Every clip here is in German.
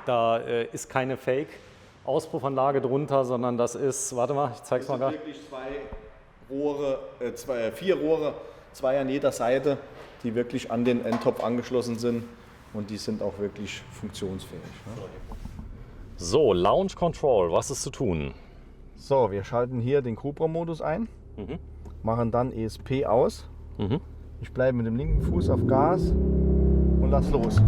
Da ist keine Fake-Auspuffanlage drunter, sondern das ist, warte mal, ich zeig's mal gerade. Das sind wirklich vier Rohre, zwei an jeder Seite, die wirklich an den Endtopf angeschlossen sind und die sind auch wirklich funktionsfähig. Ne? So, Launch Control, was ist zu tun? So, wir schalten hier den Cupra-Modus ein, machen dann ESP aus. Ich bleibe mit dem linken Fuß auf Gas und lass los.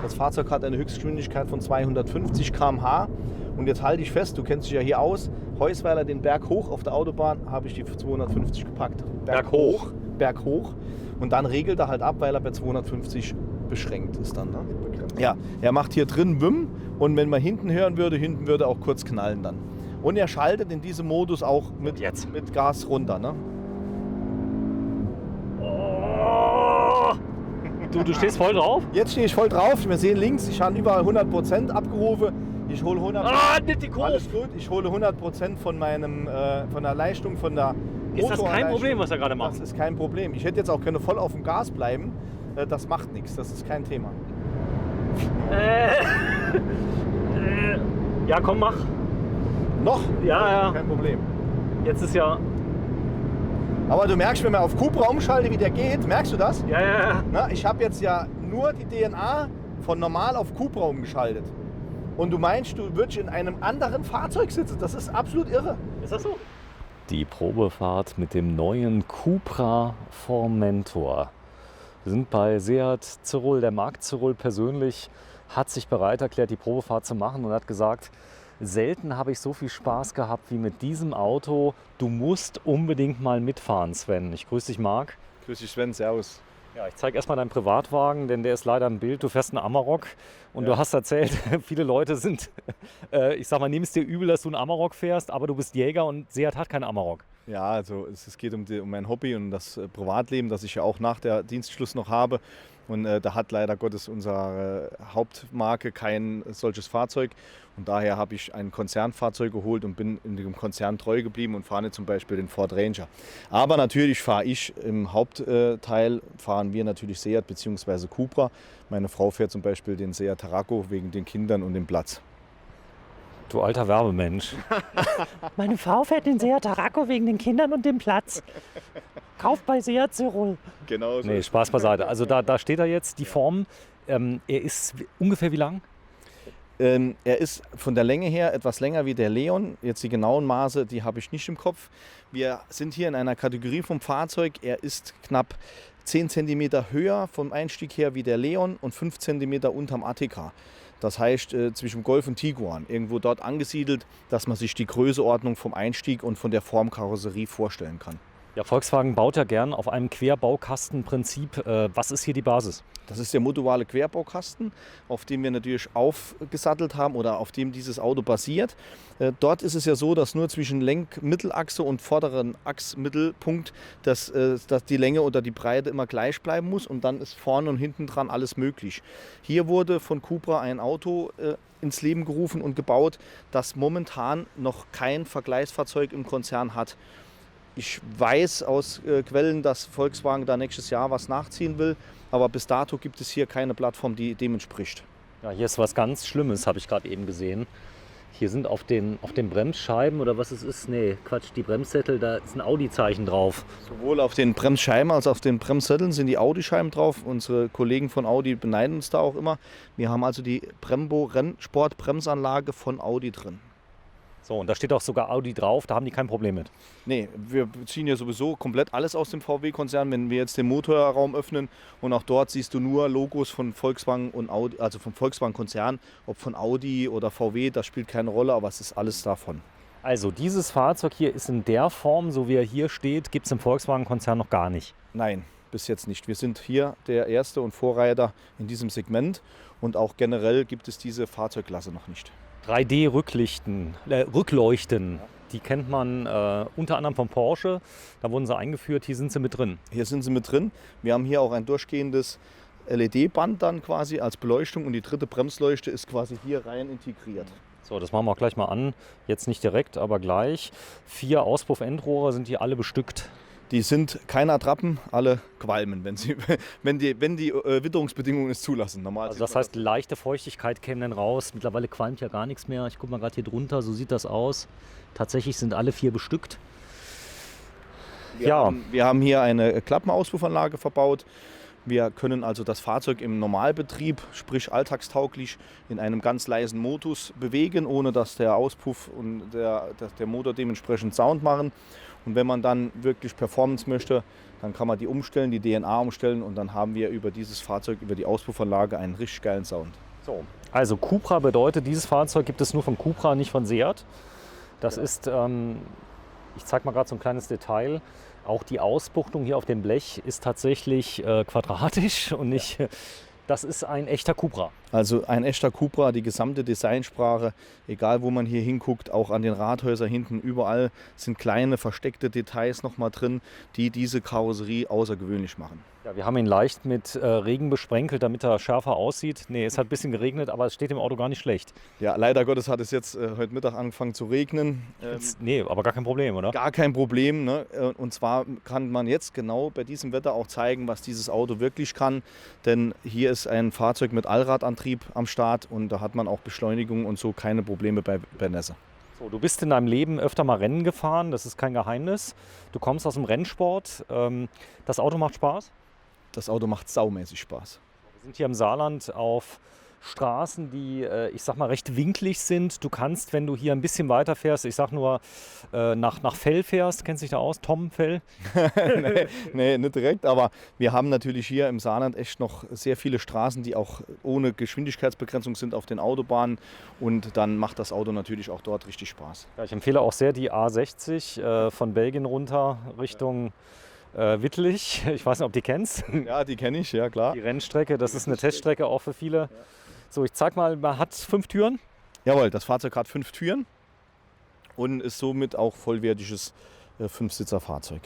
Das Fahrzeug hat eine Höchstgeschwindigkeit von 250 km/h und jetzt halte ich fest, du kennst dich ja hier aus, Heusweiler den Berg hoch auf der Autobahn habe ich die für 250 gepackt. Berg hoch? Berg hoch und dann regelt er halt ab, weil er bei 250 beschränkt ist dann. Ne? Ja, er macht hier drin Wim und wenn man hinten hören würde, hinten würde auch kurz knallen dann. Und er schaltet in diesem Modus auch mit Gas runter. Ne? Du stehst voll drauf? Jetzt stehe ich voll drauf. Wir sehen links, ich habe überall 100% abgerufen. Ich hole 100%. Nicht die Kurve. Alles gut. Ich hole 100% von der Leistung, von der Ist das kein Problem, was er gerade macht? Das ist kein Problem. Ich hätte jetzt auch können voll auf dem Gas bleiben. Das macht nichts. Das ist kein Thema. Ja, komm, mach. Noch? Ja. Kein Problem. Jetzt ist ja... Aber du merkst, wenn man auf Cupra umschalte, wie der geht, merkst du das? Ja. Na, ich habe jetzt ja nur die DNA von normal auf Cupra umgeschaltet. Und du meinst, du würdest in einem anderen Fahrzeug sitzen. Das ist absolut irre. Ist das so? Die Probefahrt mit dem neuen Cupra Formentor. Wir sind bei Seat Zirol. Der Marc Zirol persönlich hat sich bereit erklärt, die Probefahrt zu machen und hat gesagt, selten habe ich so viel Spaß gehabt wie mit diesem Auto. Du musst unbedingt mal mitfahren, Sven. Ich grüße dich, Marc. Grüß dich, Sven. Servus. Ja, ich zeige erstmal deinen Privatwagen, denn der ist leider im Bild. Du fährst einen Amarok und du hast erzählt, viele Leute sind, ich sag mal, nehmen es dir übel, dass du einen Amarok fährst, aber du bist Jäger und Seat hat keinen Amarok. Ja, also es geht um mein Hobby und das Privatleben, das ich ja auch nach der Dienstschluss noch habe. Und da hat leider Gottes unsere Hauptmarke kein solches Fahrzeug. Und daher habe ich ein Konzernfahrzeug geholt und bin in dem Konzern treu geblieben und fahre zum Beispiel den Ford Ranger. Aber natürlich fahre ich im Hauptteil, fahren wir natürlich Seat bzw. Cupra. Meine Frau fährt zum Beispiel den Seat Tarraco wegen den Kindern und dem Platz. Du alter Werbemensch. Meine Frau fährt den Seat Tarraco wegen den Kindern und dem Platz. Kauft bei Seat Zirol. Genau so. Nee, Spaß beiseite. Also da steht er jetzt, die Form. Er ist ungefähr wie lang? Er ist von der Länge her etwas länger wie der Leon. Jetzt die genauen Maße, die habe ich nicht im Kopf. Wir sind hier in einer Kategorie vom Fahrzeug. Er ist knapp 10 cm höher vom Einstieg her wie der Leon und 5 cm unterm ATK. Das heißt zwischen Golf und Tiguan, irgendwo dort angesiedelt, dass man sich die Größeordnung vom Einstieg und von der Formkarosserie vorstellen kann. Ja, Volkswagen baut ja gern auf einem Querbaukastenprinzip. Was ist hier die Basis? Das ist der modulare Querbaukasten, auf dem wir natürlich aufgesattelt haben oder auf dem dieses Auto basiert. Dort ist es ja so, dass nur zwischen Lenkmittelachse und vorderen Achsmittelpunkt dass die Länge oder die Breite immer gleich bleiben muss und dann ist vorne und hinten dran alles möglich. Hier wurde von Cupra ein Auto ins Leben gerufen und gebaut, das momentan noch kein Vergleichsfahrzeug im Konzern hat. Ich weiß aus Quellen, dass Volkswagen da nächstes Jahr was nachziehen will, aber bis dato gibt es hier keine Plattform, die dem entspricht. Ja, hier ist was ganz Schlimmes, habe ich gerade eben gesehen. Hier sind auf den Bremsscheiben oder was es ist, nee, Quatsch, die Bremssättel, da ist ein Audi-Zeichen drauf. Sowohl auf den Bremsscheiben als auch auf den Bremssätteln sind die Audi-Scheiben drauf. Unsere Kollegen von Audi beneiden uns da auch immer. Wir haben also die Brembo Rennsport-Bremsanlage von Audi drin. So, und da steht auch sogar Audi drauf, da haben die kein Problem mit. Nee, wir beziehen ja sowieso komplett alles aus dem VW-Konzern. Wenn wir jetzt den Motorraum öffnen und auch dort siehst du nur Logos von Volkswagen und Audi, also vom Volkswagen-Konzern, ob von Audi oder VW, das spielt keine Rolle, aber es ist alles davon. Also dieses Fahrzeug hier ist in der Form, so wie er hier steht, gibt es im Volkswagen-Konzern noch gar nicht. Nein, bis jetzt nicht. Wir sind hier der Erste und Vorreiter in diesem Segment und auch generell gibt es diese Fahrzeugklasse noch nicht. 3D-Rückleuchten, die kennt man unter anderem vom Porsche. Da wurden sie eingeführt, hier sind sie mit drin. Hier sind sie mit drin. Wir haben hier auch ein durchgehendes LED-Band dann quasi als Beleuchtung und die dritte Bremsleuchte ist quasi hier rein integriert. So, das machen wir auch gleich mal an. Jetzt nicht direkt, aber gleich. 4 Auspuffendrohre, sind die alle bestückt? Die sind keine Attrappen, alle qualmen, wenn die Witterungsbedingungen es zulassen. Normal Also das heißt, leichte Feuchtigkeit käme dann raus. Mittlerweile qualmt ja gar nichts mehr. Ich gucke mal gerade hier drunter, so sieht das aus. Tatsächlich sind alle 4 bestückt. Wir haben hier eine Klappenauspufanlage verbaut. Wir können also das Fahrzeug im Normalbetrieb, sprich alltagstauglich, in einem ganz leisen Modus bewegen, ohne dass der Auspuff und der Motor dementsprechend Sound machen. Und wenn man dann wirklich Performance möchte, dann kann man die umstellen, die DNA umstellen und dann haben wir über dieses Fahrzeug, über die Auspuffanlage einen richtig geilen Sound. So. Also Cupra bedeutet, dieses Fahrzeug gibt es nur von Cupra, nicht von Seat. Das ist, ich zeige mal gerade so ein kleines Detail, auch die Ausbuchtung hier auf dem Blech ist tatsächlich quadratisch und nicht, das ist ein echter Cupra. Also ein echter Cupra, die gesamte Designsprache, egal wo man hier hinguckt, auch an den Rathäusern hinten, überall sind kleine versteckte Details nochmal drin, die diese Karosserie außergewöhnlich machen. Ja, wir haben ihn leicht mit Regen besprenkelt, damit er schärfer aussieht. Nee, es hat ein bisschen geregnet, aber es steht im Auto gar nicht schlecht. Ja, leider Gottes hat es jetzt heute Mittag angefangen zu regnen. Nee, aber gar kein Problem, oder? Gar kein Problem. Ne? Und zwar kann man jetzt genau bei diesem Wetter auch zeigen, was dieses Auto wirklich kann. Denn hier ist ein Fahrzeug mit Allradantrieb am Start und da hat man auch Beschleunigung und so keine Probleme bei Nässe. So, du bist in deinem Leben öfter mal Rennen gefahren, das ist kein Geheimnis. Du kommst aus dem Rennsport. Das Auto macht Spaß? Das Auto macht saumäßig Spaß. Wir sind hier im Saarland auf Straßen, die, ich sag mal, recht winklig sind. Du kannst, wenn du hier ein bisschen weiter fährst, ich sag nur, nach Fell fährst, kennst du dich da aus? Tom Fell? nee, nicht direkt, aber wir haben natürlich hier im Saarland echt noch sehr viele Straßen, die auch ohne Geschwindigkeitsbegrenzung sind auf den Autobahnen und dann macht das Auto natürlich auch dort richtig Spaß. Ja, ich empfehle auch sehr die A60 von Belgien runter Richtung Wittlich. Ich weiß nicht, ob du die kennst. Ja, die kenne ich, ja klar. Die Rennstrecke, das ist eine Teststrecke auch für viele. Ja. So, ich zeig mal, man hat 5 Türen. Jawohl, das Fahrzeug hat 5 Türen und ist somit auch vollwertiges 5-Sitzer-Fahrzeug.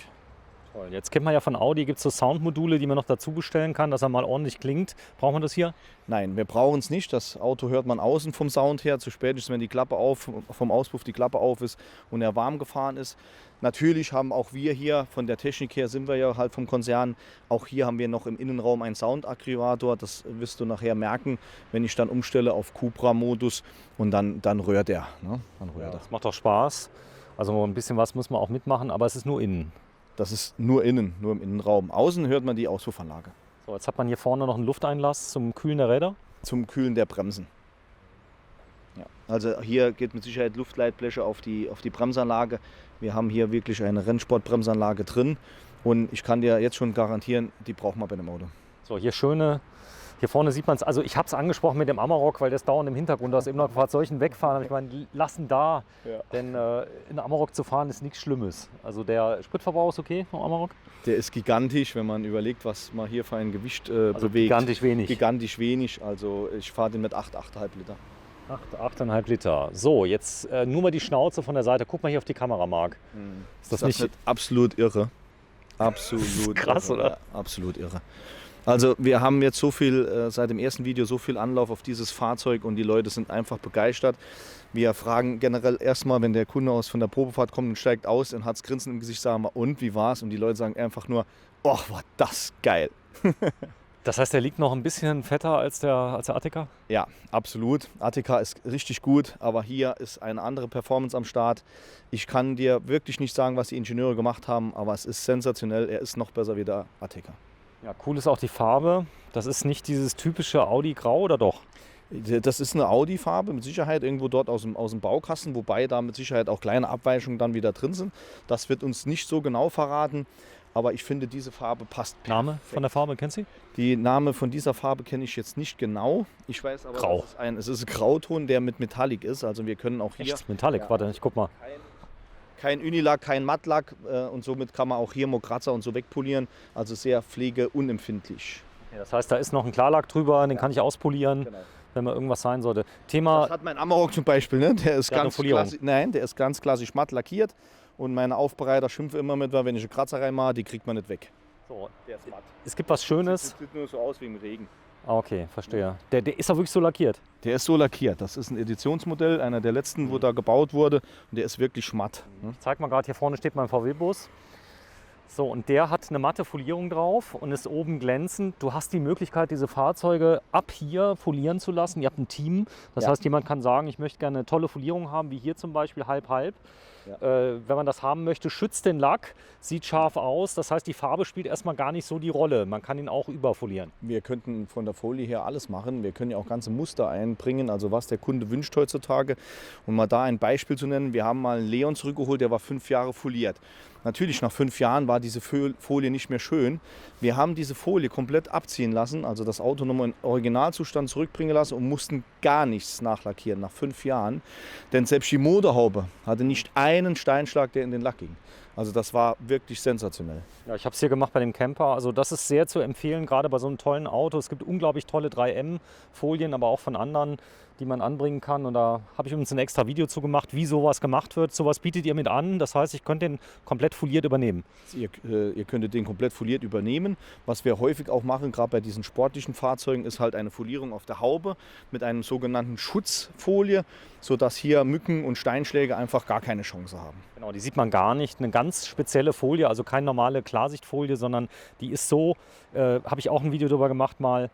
Toll. Jetzt kennt man ja von Audi, gibt es so Soundmodule, die man noch dazu bestellen kann, dass er mal ordentlich klingt. Braucht man das hier? Nein, wir brauchen es nicht. Das Auto hört man außen vom Sound her. Zu spät ist, wenn die Klappe vom Auspuff die Klappe auf ist und er warm gefahren ist. Natürlich haben auch wir hier, von der Technik her sind wir ja halt vom Konzern, auch hier haben wir noch im Innenraum einen Soundaggregator. Das wirst du nachher merken, wenn ich dann umstelle auf Cupra-Modus und dann rührt er. Ne? Dann rührt er. Das macht doch Spaß. Also ein bisschen was muss man auch mitmachen, aber es ist nur innen. Das ist nur innen, nur im Innenraum. Außen hört man die Auspuffanlage. So, jetzt hat man hier vorne noch einen Lufteinlass zum Kühlen der Räder. Zum Kühlen der Bremsen. Ja. Also hier geht mit Sicherheit Luftleitbleche auf die Bremsanlage. Wir haben hier wirklich eine Rennsportbremsanlage drin und ich kann dir jetzt schon garantieren, die braucht man bei dem Auto. So, hier vorne sieht man es. Also ich habe es angesprochen mit dem Amarok, weil das dauernd im Hintergrund aus eben noch Fahrzeugen wegfahren. Ich meine, lassen da, ja. Denn in Amarok zu fahren ist nichts Schlimmes. Also der Spritverbrauch ist okay vom Amarok? Der ist gigantisch, wenn man überlegt, was man hier für ein Gewicht bewegt. Gigantisch wenig. Gigantisch wenig, also ich fahre den mit 8,5 Liter. 8,5 Liter. So, jetzt nur mal die Schnauze von der Seite. Guck mal hier auf die Kamera, Marc. Ist das nicht absolut irre? Absolut krass, irre. oder? Ja, absolut irre. Also wir haben jetzt so viel, seit dem ersten Video so viel Anlauf auf dieses Fahrzeug und die Leute sind einfach begeistert. Wir fragen generell erstmal, wenn der Kunde von der Probefahrt kommt und steigt aus und hat das Grinsen im Gesicht, sagen wir, und wie war's? Und die Leute sagen einfach nur, oh, war das geil. Das heißt, der liegt noch ein bisschen fetter als der Attica? Ja, absolut. Attica ist richtig gut, aber hier ist eine andere Performance am Start. Ich kann dir wirklich nicht sagen, was die Ingenieure gemacht haben, aber es ist sensationell. Er ist noch besser wie der Attica. Ja, cool ist auch die Farbe. Das ist nicht dieses typische Audi-Grau, oder doch? Das ist eine Audi-Farbe, mit Sicherheit irgendwo dort aus dem Baukasten, wobei da mit Sicherheit auch kleine Abweichungen dann wieder drin sind. Das wird uns nicht so genau verraten, aber ich finde, diese Farbe passt perfekt. Name von der Farbe, kennst du? Die Name von dieser Farbe kenne ich jetzt nicht genau. Ich weiß aber, Grau. Es ist ein Grauton, der mit Metallic ist. Also wir können auch hier... Echt? Metallic? Ja, warte, ich guck mal. Kein Unilack, kein Mattlack und somit kann man auch hier Mokratzer und so wegpolieren. Also sehr pflegeunempfindlich. Ja, das heißt, da ist noch ein Klarlack drüber, den kann ich auspolieren, genau, wenn mal irgendwas sein sollte. Das hat mein Amarok zum Beispiel, ne? Der ist ganz klassisch matt lackiert und meine Aufbereiter schimpfen immer mit, weil wenn ich eine Kratzer reinmache, die kriegt man nicht weg. So. Der ist matt. Es gibt was Schönes. Das sieht nur so aus wie im Regen. Ah, okay, verstehe. Der ist auch wirklich so lackiert. Der ist so lackiert. Das ist ein Editionsmodell, einer der letzten, wo da gebaut wurde. Und der ist wirklich schmatt. Ich zeig mal gerade, hier vorne steht mein VW-Bus. So, und der hat eine matte Folierung drauf und ist oben glänzend. Du hast die Möglichkeit, diese Fahrzeuge ab hier folieren zu lassen. Ihr habt ein Team. Das Ja. heißt, jemand kann sagen, ich möchte gerne eine tolle Folierung haben, wie hier zum Beispiel, halb-halb. Ja. Wenn man das haben möchte, schützt den Lack, sieht scharf aus. Das heißt, die Farbe spielt erstmal gar nicht so die Rolle. Man kann ihn auch überfolieren. Wir könnten von der Folie her alles machen. Wir können ja auch ganze Muster einbringen, also was der Kunde wünscht heutzutage. Um mal da ein Beispiel zu nennen, wir haben mal einen Leon zurückgeholt, der war 5 Jahre foliert. Natürlich, nach 5 Jahren war diese Folie nicht mehr schön. Wir haben diese Folie komplett abziehen lassen, also das Auto nochmal in Originalzustand zurückbringen lassen und mussten gar nichts nachlackieren nach 5 Jahren. Denn selbst die Motorhaube hatte nicht einen Steinschlag, der in den Lack ging. Also das war wirklich sensationell. Ja, ich habe es hier gemacht bei dem Camper. Also das ist sehr zu empfehlen, gerade bei so einem tollen Auto. Es gibt unglaublich tolle 3M-Folien, aber auch von anderen, die man anbringen kann. Und da habe ich uns ein extra Video zu gemacht, wie sowas gemacht wird. Sowas bietet ihr mit an. Das heißt, ich könnte den komplett foliert übernehmen. Ihr könntet den komplett foliert übernehmen. Was wir häufig auch machen, gerade bei diesen sportlichen Fahrzeugen, ist halt eine Folierung auf der Haube mit einem sogenannten Schutzfolie, sodass hier Mücken und Steinschläge einfach gar keine Chance haben. Genau, die sieht man gar nicht. Eine ganz spezielle Folie, also keine normale Klarsichtfolie, sondern die ist so, habe ich auch ein Video darüber gemacht mal.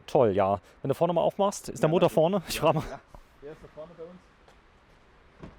Toll, ja. Wenn du vorne mal aufmachst, ist der Motor vorne? Ich frage mal. Ja. Der ist da vorne bei uns.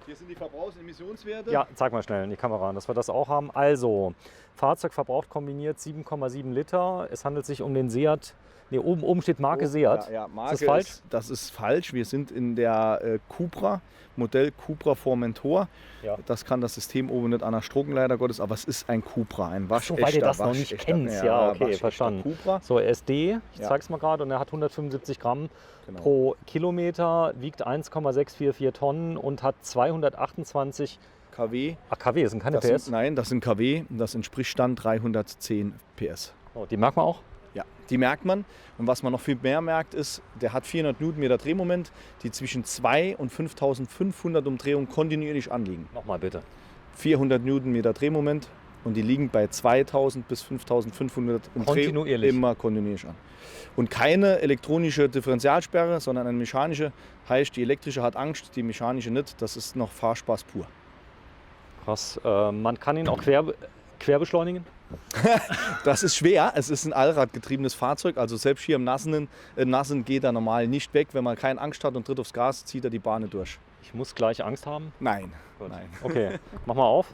Hier sind die Verbrauchs- und Emissionswerte. Ja, zeig mal schnell in die Kamera, dass wir das auch haben. Also, Fahrzeug verbraucht kombiniert 7,7 Liter. Es handelt sich um den Seat. Ne, oben steht Marke Seat. Ja, Marke ist das falsch? Das ist falsch. Wir sind in der Cupra, Modell Cupra Formentor. Ja. Das kann das System oben nicht an der Stroken, leider Gottes, aber es ist ein Cupra, ein waschechter. weil du das noch nicht kennst. Ja, okay, waschechter verstanden. Cupra. So, SD, ich Ja. zeig's mal gerade, und er hat 175 Gramm Genau. pro Kilometer, wiegt 1,644 Tonnen und hat 228 KW. kW, das sind keine Das PS. Nein, das sind KW. Das entspricht Stand 310 PS. Oh, die merkt man auch. Ja, die merkt man. Und was man noch viel mehr merkt, ist, der hat 400 Newtonmeter Drehmoment, die zwischen 2 und 5500 Umdrehungen kontinuierlich anliegen. Nochmal bitte. 400 Newtonmeter Drehmoment und die liegen bei 2000 bis 5500 Umdrehungen Kontinuierlich. immer kontinuierlich an. Und keine elektronische Differentialsperre, sondern eine mechanische. Heißt, die elektrische hat Angst, die mechanische nicht. Das ist noch Fahrspaß pur. Krass. Man kann ihn auch quer beschleunigen. Das ist schwer. Es ist ein allradgetriebenes Fahrzeug. Also selbst hier im Nassen geht er normal nicht weg. Wenn man keine Angst hat und tritt aufs Gas, zieht er die Bahn durch. Ich muss gleich Angst haben. Nein. Gut. Nein. Okay, mach mal auf.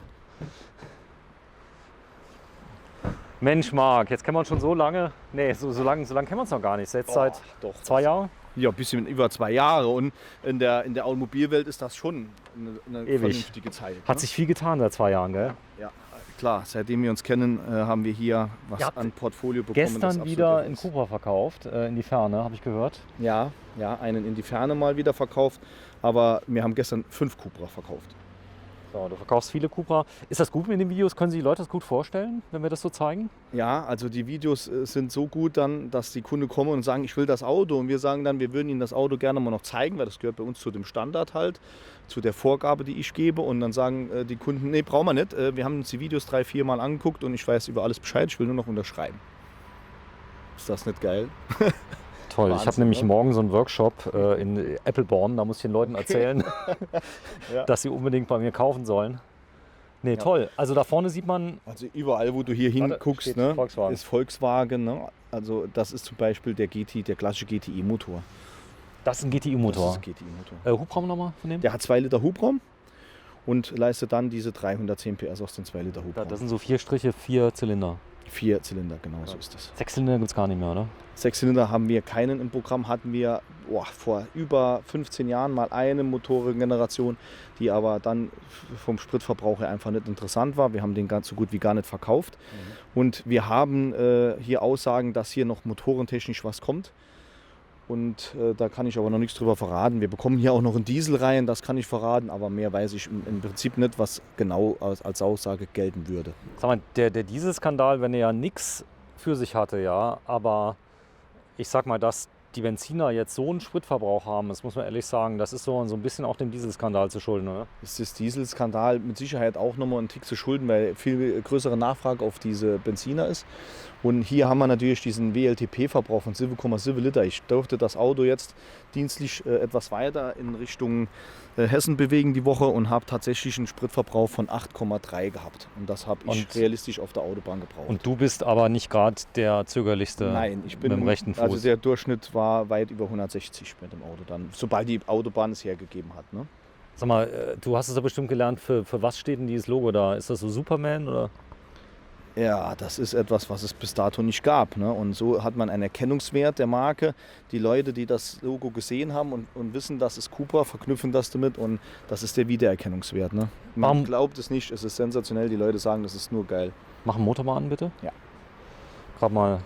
Mensch, Marc, jetzt kennen wir uns schon so lange. Nee, so lange kennen wir uns noch gar nicht. Jetzt seit doch. 2 Jahren. Ja, ein bisschen über 2 Jahre. Und in der Automobilwelt ist das schon eine Ewig. vernünftige Zeit. Hat ne? sich viel getan seit 2 Jahren, gell? Ja, klar. Seitdem wir uns kennen, haben wir hier was Ihr habt an Portfolio bekommen. das Gestern absolut wieder irre in ist. Cupra verkauft, in die Ferne, habe ich gehört. Ja, einen in die Ferne mal wieder verkauft. Aber wir haben gestern 5 Cupra verkauft. So, du verkaufst viele Cupra. Ist das gut mit den Videos? Können sich die Leute das gut vorstellen, wenn wir das so zeigen? Ja, also die Videos sind so gut dann, dass die Kunden kommen und sagen, ich will das Auto. Und wir sagen dann, wir würden ihnen das Auto gerne mal noch zeigen, weil das gehört bei uns zu dem Standard halt, zu der Vorgabe, die ich gebe. Und dann sagen die Kunden, nee, brauchen wir nicht. Wir haben uns die Videos 3-4 Mal angeguckt und ich weiß über alles Bescheid. Ich will nur noch unterschreiben. Ist das nicht geil? Toll, ich habe Wahnsinn, nämlich ne? morgen so einen Workshop in Appleborn, da muss ich den Leuten erzählen, Ja. dass sie unbedingt bei mir kaufen sollen. Nee, Ja. toll. Also da vorne sieht man, Also überall, wo du hier hinguckst, steht ne, Volkswagen. ist Volkswagen. Ne? Also das ist zum Beispiel der klassische GTI-Motor. das ist ein Das GTI-Motor. ist ein GTI-Motor. Hubraum nochmal von dem? Der hat 2 Liter Hubraum und leistet dann diese 310 PS aus den 2 Liter Hubraum. Das sind so 4 Striche, 4 Zylinder. 4 Zylinder, genau so ist das. 6 Zylinder gibt es gar nicht mehr, oder? 6 Zylinder haben wir keinen im Programm, hatten wir vor über 15 Jahren mal eine Motorengeneration, die aber dann vom Spritverbrauch her einfach nicht interessant war. Wir haben den ganz so gut wie gar nicht verkauft. Und wir haben hier Aussagen, dass hier noch motorentechnisch was kommt. Und da kann ich aber noch nichts drüber verraten. Wir bekommen hier auch noch einen Diesel rein, das kann ich verraten, aber mehr weiß ich im Prinzip nicht, was genau als Aussage gelten würde. Sag mal, der Dieselskandal, wenn er ja nichts für sich hatte, ja, aber ich sag mal, dass die Benziner jetzt so einen Spritverbrauch haben, das muss man ehrlich sagen, das ist so ein bisschen auch dem Dieselskandal zu schulden, oder? Ist das Dieselskandal mit Sicherheit auch nochmal ein Tick zu schulden, weil viel größere Nachfrage auf diese Benziner ist. Und hier haben wir natürlich diesen WLTP-Verbrauch von 7,7 Liter. Ich durfte das Auto jetzt dienstlich etwas weiter in Richtung Hessen bewegen die Woche und habe tatsächlich einen Spritverbrauch von 8,3 gehabt. Und das habe ich realistisch auf der Autobahn gebraucht. Und du bist aber nicht gerade der zögerlichste. Nein, ich bin mit dem rechten Fuß. Also der Durchschnitt war weit über 160 mit dem Auto dann, sobald die Autobahn es hergegeben hat. Ne? Sag mal, du hast es ja bestimmt gelernt, für was steht denn dieses Logo da? Ist das so Superman oder? Ja, das ist etwas, was es bis dato nicht gab. Ne? Und so hat man einen Erkennungswert der Marke. Die Leute, die das Logo gesehen haben und wissen, das ist Cupra, verknüpfen das damit und das ist der Wiedererkennungswert. Ne? Man glaubt es nicht, es ist sensationell. Die Leute sagen, das ist nur geil. Mach einen Motor mal an, bitte. Ja. Gerade mal ein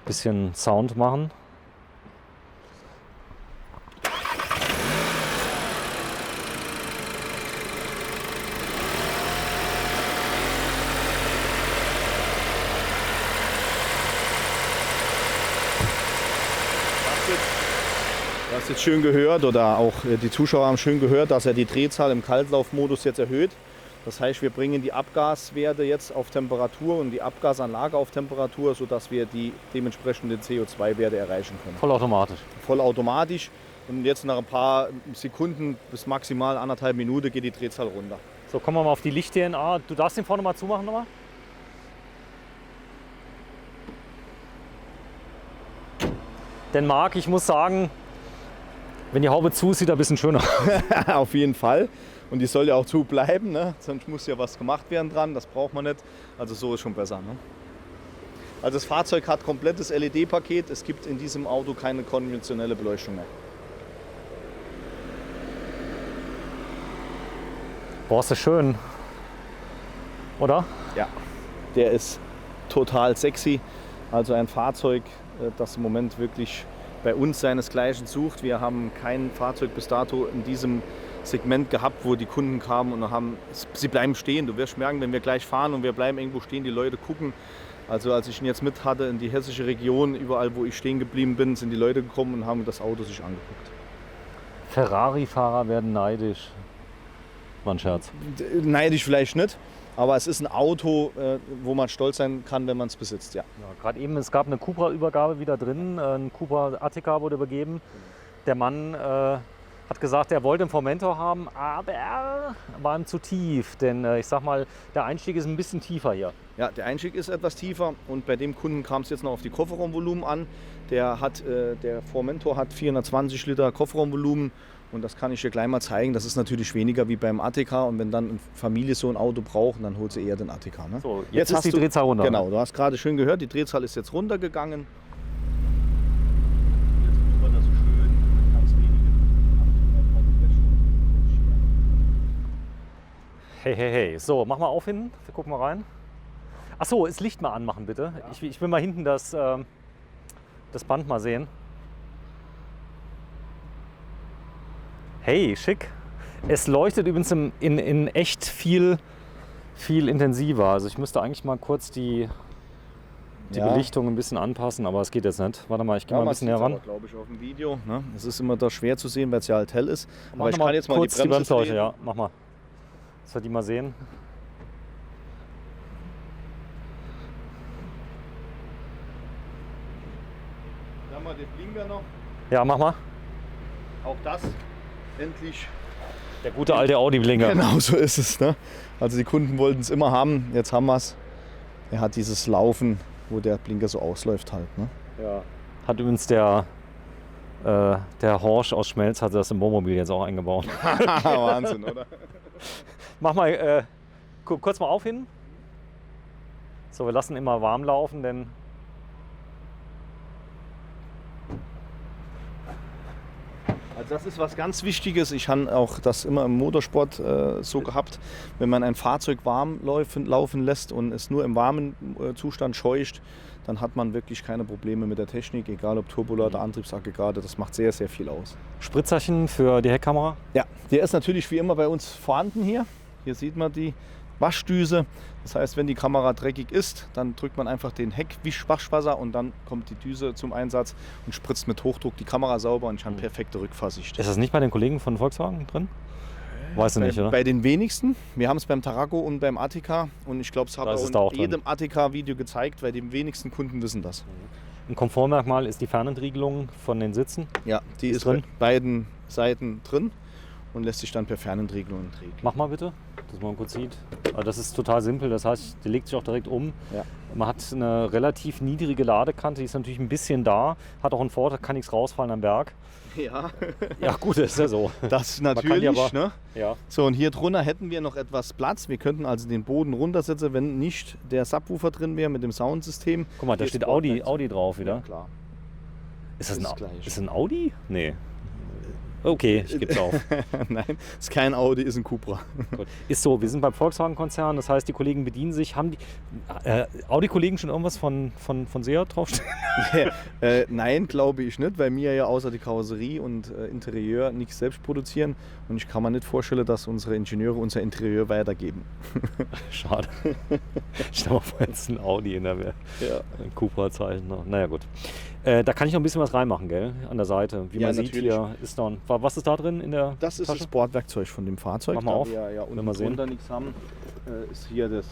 bisschen Sound machen. Du hast jetzt schön gehört oder auch die Zuschauer haben schön gehört, dass er die Drehzahl im Kaltlaufmodus jetzt erhöht. Das heißt, wir bringen die Abgaswerte jetzt auf Temperatur und die Abgasanlage auf Temperatur, sodass wir die dementsprechenden CO2-Werte erreichen können. Vollautomatisch. Vollautomatisch. Und jetzt nach ein paar Sekunden bis maximal 1,5 Minuten geht die Drehzahl runter. So, kommen wir mal auf die Licht-DNA. Du darfst den vorne mal zumachen nochmal. Denn Marc, ich muss sagen, wenn die Haube zu ist, sieht er ein bisschen schöner aus. Auf jeden Fall. Und die soll ja auch zu bleiben, ne? Sonst muss ja was gemacht werden dran, das braucht man nicht. Also so ist schon besser. Ne? Also das Fahrzeug hat komplettes LED-Paket, es gibt in diesem Auto keine konventionelle Beleuchtung mehr. Boah, ist das schön. Oder? Ja, der ist total sexy. Also ein Fahrzeug, das im Moment wirklich bei uns seinesgleichen sucht. Wir haben kein Fahrzeug bis dato in diesem Segment gehabt, wo die Kunden kamen und haben, sie bleiben stehen. Du wirst merken, wenn wir gleich fahren und wir bleiben irgendwo stehen, die Leute gucken. Also als ich ihn jetzt mit hatte in die hessische Region, überall wo ich stehen geblieben bin, sind die Leute gekommen und haben das Auto sich angeguckt. Ferrari-Fahrer werden neidisch. War ein Scherz. Neidisch vielleicht nicht, aber es ist ein Auto, wo man stolz sein kann, wenn man es besitzt, ja. Ja, gerade eben, es gab eine Cupra-Übergabe wieder drin. Ein Cupra Attica wurde übergeben. Der Mann hat gesagt, er wollte einen Formentor haben, aber er war ihm zu tief. Denn ich sag mal, der Einstieg ist ein bisschen tiefer hier. Ja, der Einstieg ist etwas tiefer und bei dem Kunden kam es jetzt noch auf die Kofferraumvolumen an. Der Formentor hat 420 Liter Kofferraumvolumen und das kann ich dir gleich mal zeigen. Das ist natürlich weniger wie beim Attica und wenn dann eine Familie so ein Auto braucht, dann holt sie eher den Attica. Ne? So, jetzt ist die Drehzahl runter. Genau, du hast gerade schön gehört, die Drehzahl ist jetzt runtergegangen. Hey, hey, hey. So, mach mal auf hinten. Wir gucken mal rein. Achso, das Licht mal anmachen, bitte. Ja. Ich will mal hinten das Band mal sehen. Hey, schick. Es leuchtet übrigens in echt viel intensiver. Also ich müsste eigentlich mal kurz die Belichtung ein bisschen anpassen, aber es geht jetzt nicht. Warte mal, ich gehe mal ein bisschen näher ran. Glaube ich auf dem Video. Ne? Es ist immer da schwer zu sehen, weil es ja halt hell ist. Aber ich kann jetzt mal kurz die Bremsleuchte, ja, mach mal. Dass wir die mal sehen. Dann haben wir den Blinker noch. Ja, mach mal. Auch das endlich. Der gute alte Audi-Blinker. Genau so ist es. Ne? Also die Kunden wollten es immer haben, jetzt haben wir es. Er hat dieses Laufen, wo der Blinker so ausläuft halt. Ne? Ja. Hat übrigens der Horsch aus Schmelz hat das im Wohnmobil jetzt auch eingebaut. Wahnsinn, oder? Mach mal kurz mal auf hin. So, wir lassen immer warm laufen, denn also das ist was ganz Wichtiges. Ich habe auch das immer im Motorsport so gehabt, wenn man ein Fahrzeug warm laufen lässt und es nur im warmen Zustand scheucht, dann hat man wirklich keine Probleme mit der Technik, egal ob Turbolader, Antriebsaggregate, das macht sehr, sehr viel aus. Spritzzeichen für die Heckkamera? Ja, der ist natürlich wie immer bei uns vorhanden hier. Hier sieht man die Waschdüse. Das heißt, wenn die Kamera dreckig ist, dann drückt man einfach den Heckwaschwasser und dann kommt die Düse zum Einsatz und spritzt mit Hochdruck die Kamera sauber und ich habe perfekte Rückfahrsicht. Ist das nicht bei den Kollegen von Volkswagen drin? Weißt du nicht, oder? Bei den wenigsten. Wir haben es beim Tarraco und beim Attica und ich glaube, es habe auch in jedem Attica-Video gezeigt, weil die wenigsten Kunden wissen das. Ein Komfortmerkmal ist die Fernentriegelung von den Sitzen. Ja, die ist drin? bei beiden Seiten drin und lässt sich dann per Fernentriegelung entriegeln. Mach mal bitte, dass man kurz sieht. Also das ist total simpel, das heißt, die legt sich auch direkt um. Ja. Man hat eine relativ niedrige Ladekante, die ist natürlich ein bisschen da, hat auch einen Vorteil, kann nichts rausfallen am Berg. Ja, Ja gut, ist ja so. das Man kann natürlich. die aber- Ne? Ja. So, und hier drunter hätten wir noch etwas Platz. Wir könnten also den Boden runtersetzen, wenn nicht der Subwoofer drin wäre mit dem Soundsystem. Guck mal, da Hier steht ist Audi drauf wieder. Ja, klar. Ist das ist ein, gleich. ist das ein Audi? Nee. Okay, ich geb's auf. Nein, ist kein Audi, ist ein Cupra. Gut. Ist so, wir sind beim Volkswagen-Konzern, das heißt, die Kollegen bedienen sich. Haben die Audi-Kollegen schon irgendwas von Seat draufstehen? Nein, glaube ich nicht, weil wir ja außer die Karosserie und Interieur nichts selbst produzieren. Und ich kann mir nicht vorstellen, dass unsere Ingenieure unser Interieur weitergeben. Schade. Stell mal vor, jetzt ein Audi in der Ja. Cupra-Zeichen. Naja, gut. Da kann ich noch ein bisschen was reinmachen, gell? An der Seite. Wie Ja, man sieht, natürlich. hier ist noch ein. Was ist da drin in der Das ist Tasche? das Bordwerkzeug von dem Fahrzeug. Mach mal da auf. wir ja Will unten mal sehen. drunter nichts haben, ist hier das.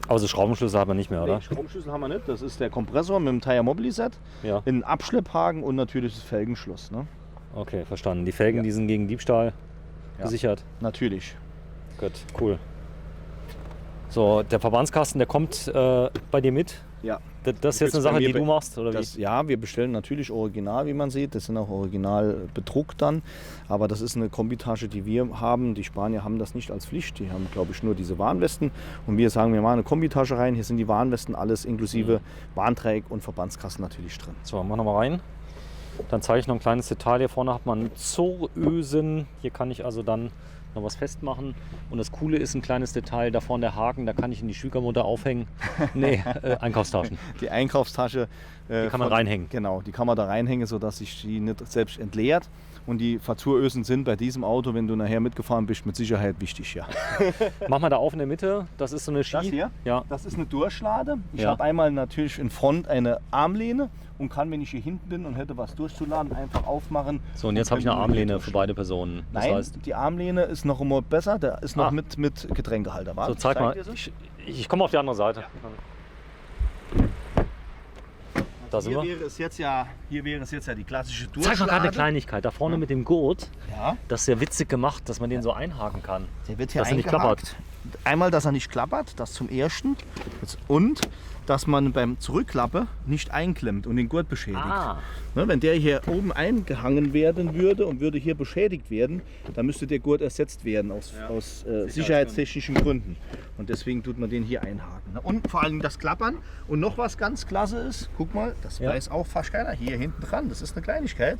Aber so Schraubenschlüssel hat man nicht mehr, oder? Nee, Schraubenschlüssel haben wir nicht. Das ist der Kompressor mit dem Tire Mobili Set, Ja. ein Abschlepphaken und natürlich das Felgenschloss. Ne? Okay, verstanden. Die Felgen, Ja. die sind gegen Diebstahl Ja. gesichert. Natürlich. Gut, cool. So, der Verbandskasten, der kommt bei dir mit. Ja. Das ist jetzt eine bei Sache, mir die bei- du machst, oder Das, wie? ja, wir bestellen natürlich original, wie man sieht. Das sind auch original bedruckt dann. Aber das ist eine Kombitasche, die wir haben. Die Spanier haben das nicht als Pflicht. Die haben, glaube ich, nur diese Warnwesten. Und wir sagen, wir machen eine Kombitasche rein. Hier sind die Warnwesten, alles inklusive Warnträg und Verbandskasten natürlich drin. So, mach nochmal rein. Dann zeige ich noch ein kleines Detail. Hier vorne hat man Zorösen. Hier kann ich also dann noch was festmachen. Und das Coole ist ein kleines Detail. Da vorne der Haken, da kann ich in die Schwiegermutter aufhängen. Nee, Einkaufstaschen. Die Einkaufstasche. Die kann man reinhängen. Genau, die kann man da reinhängen, sodass sich die nicht selbst entleert. Und die Verzurösen sind bei diesem Auto, wenn du nachher mitgefahren bist, mit Sicherheit wichtig, ja. Mach mal da auf in der Mitte. Das ist so eine Ski. Das hier? Ja. Das ist eine Durchlade. Ich Ja. habe einmal natürlich in Front eine Armlehne und kann, wenn ich hier hinten bin und hätte was durchzuladen, einfach aufmachen. So, und jetzt habe ich eine Armlehne für beide Personen. Das Nein, heißt, die Armlehne ist noch immer besser. Da ist noch Ah. mit Getränkehalter. Warte, so, zeig ich mal. dir so. Ich komme auf die andere Seite. Da sind Hier wir. wäre es jetzt ja die klassische Zeig Durchlade. mal gerade eine Kleinigkeit. Da vorne mit dem Gurt. Ja, Das ist ja witzig gemacht, dass man den so einhaken kann. der wird hier Dass er nicht eingehakt. Einmal, dass er nicht klappert, das zum ersten. Und dass man beim Zurückklappe nicht einklemmt und den Gurt beschädigt. Ah, Ne, wenn der hier oben eingehangen werden würde und würde hier beschädigt werden, dann müsste der Gurt ersetzt werden aus sicherheitstechnischen Gründen. Und deswegen tut man den hier einhaken. Ne? Und vor allem das Klappern. Und noch was ganz klasse ist, guck mal, das Ja. weiß auch fast keiner. Hier hinten dran, das ist eine Kleinigkeit.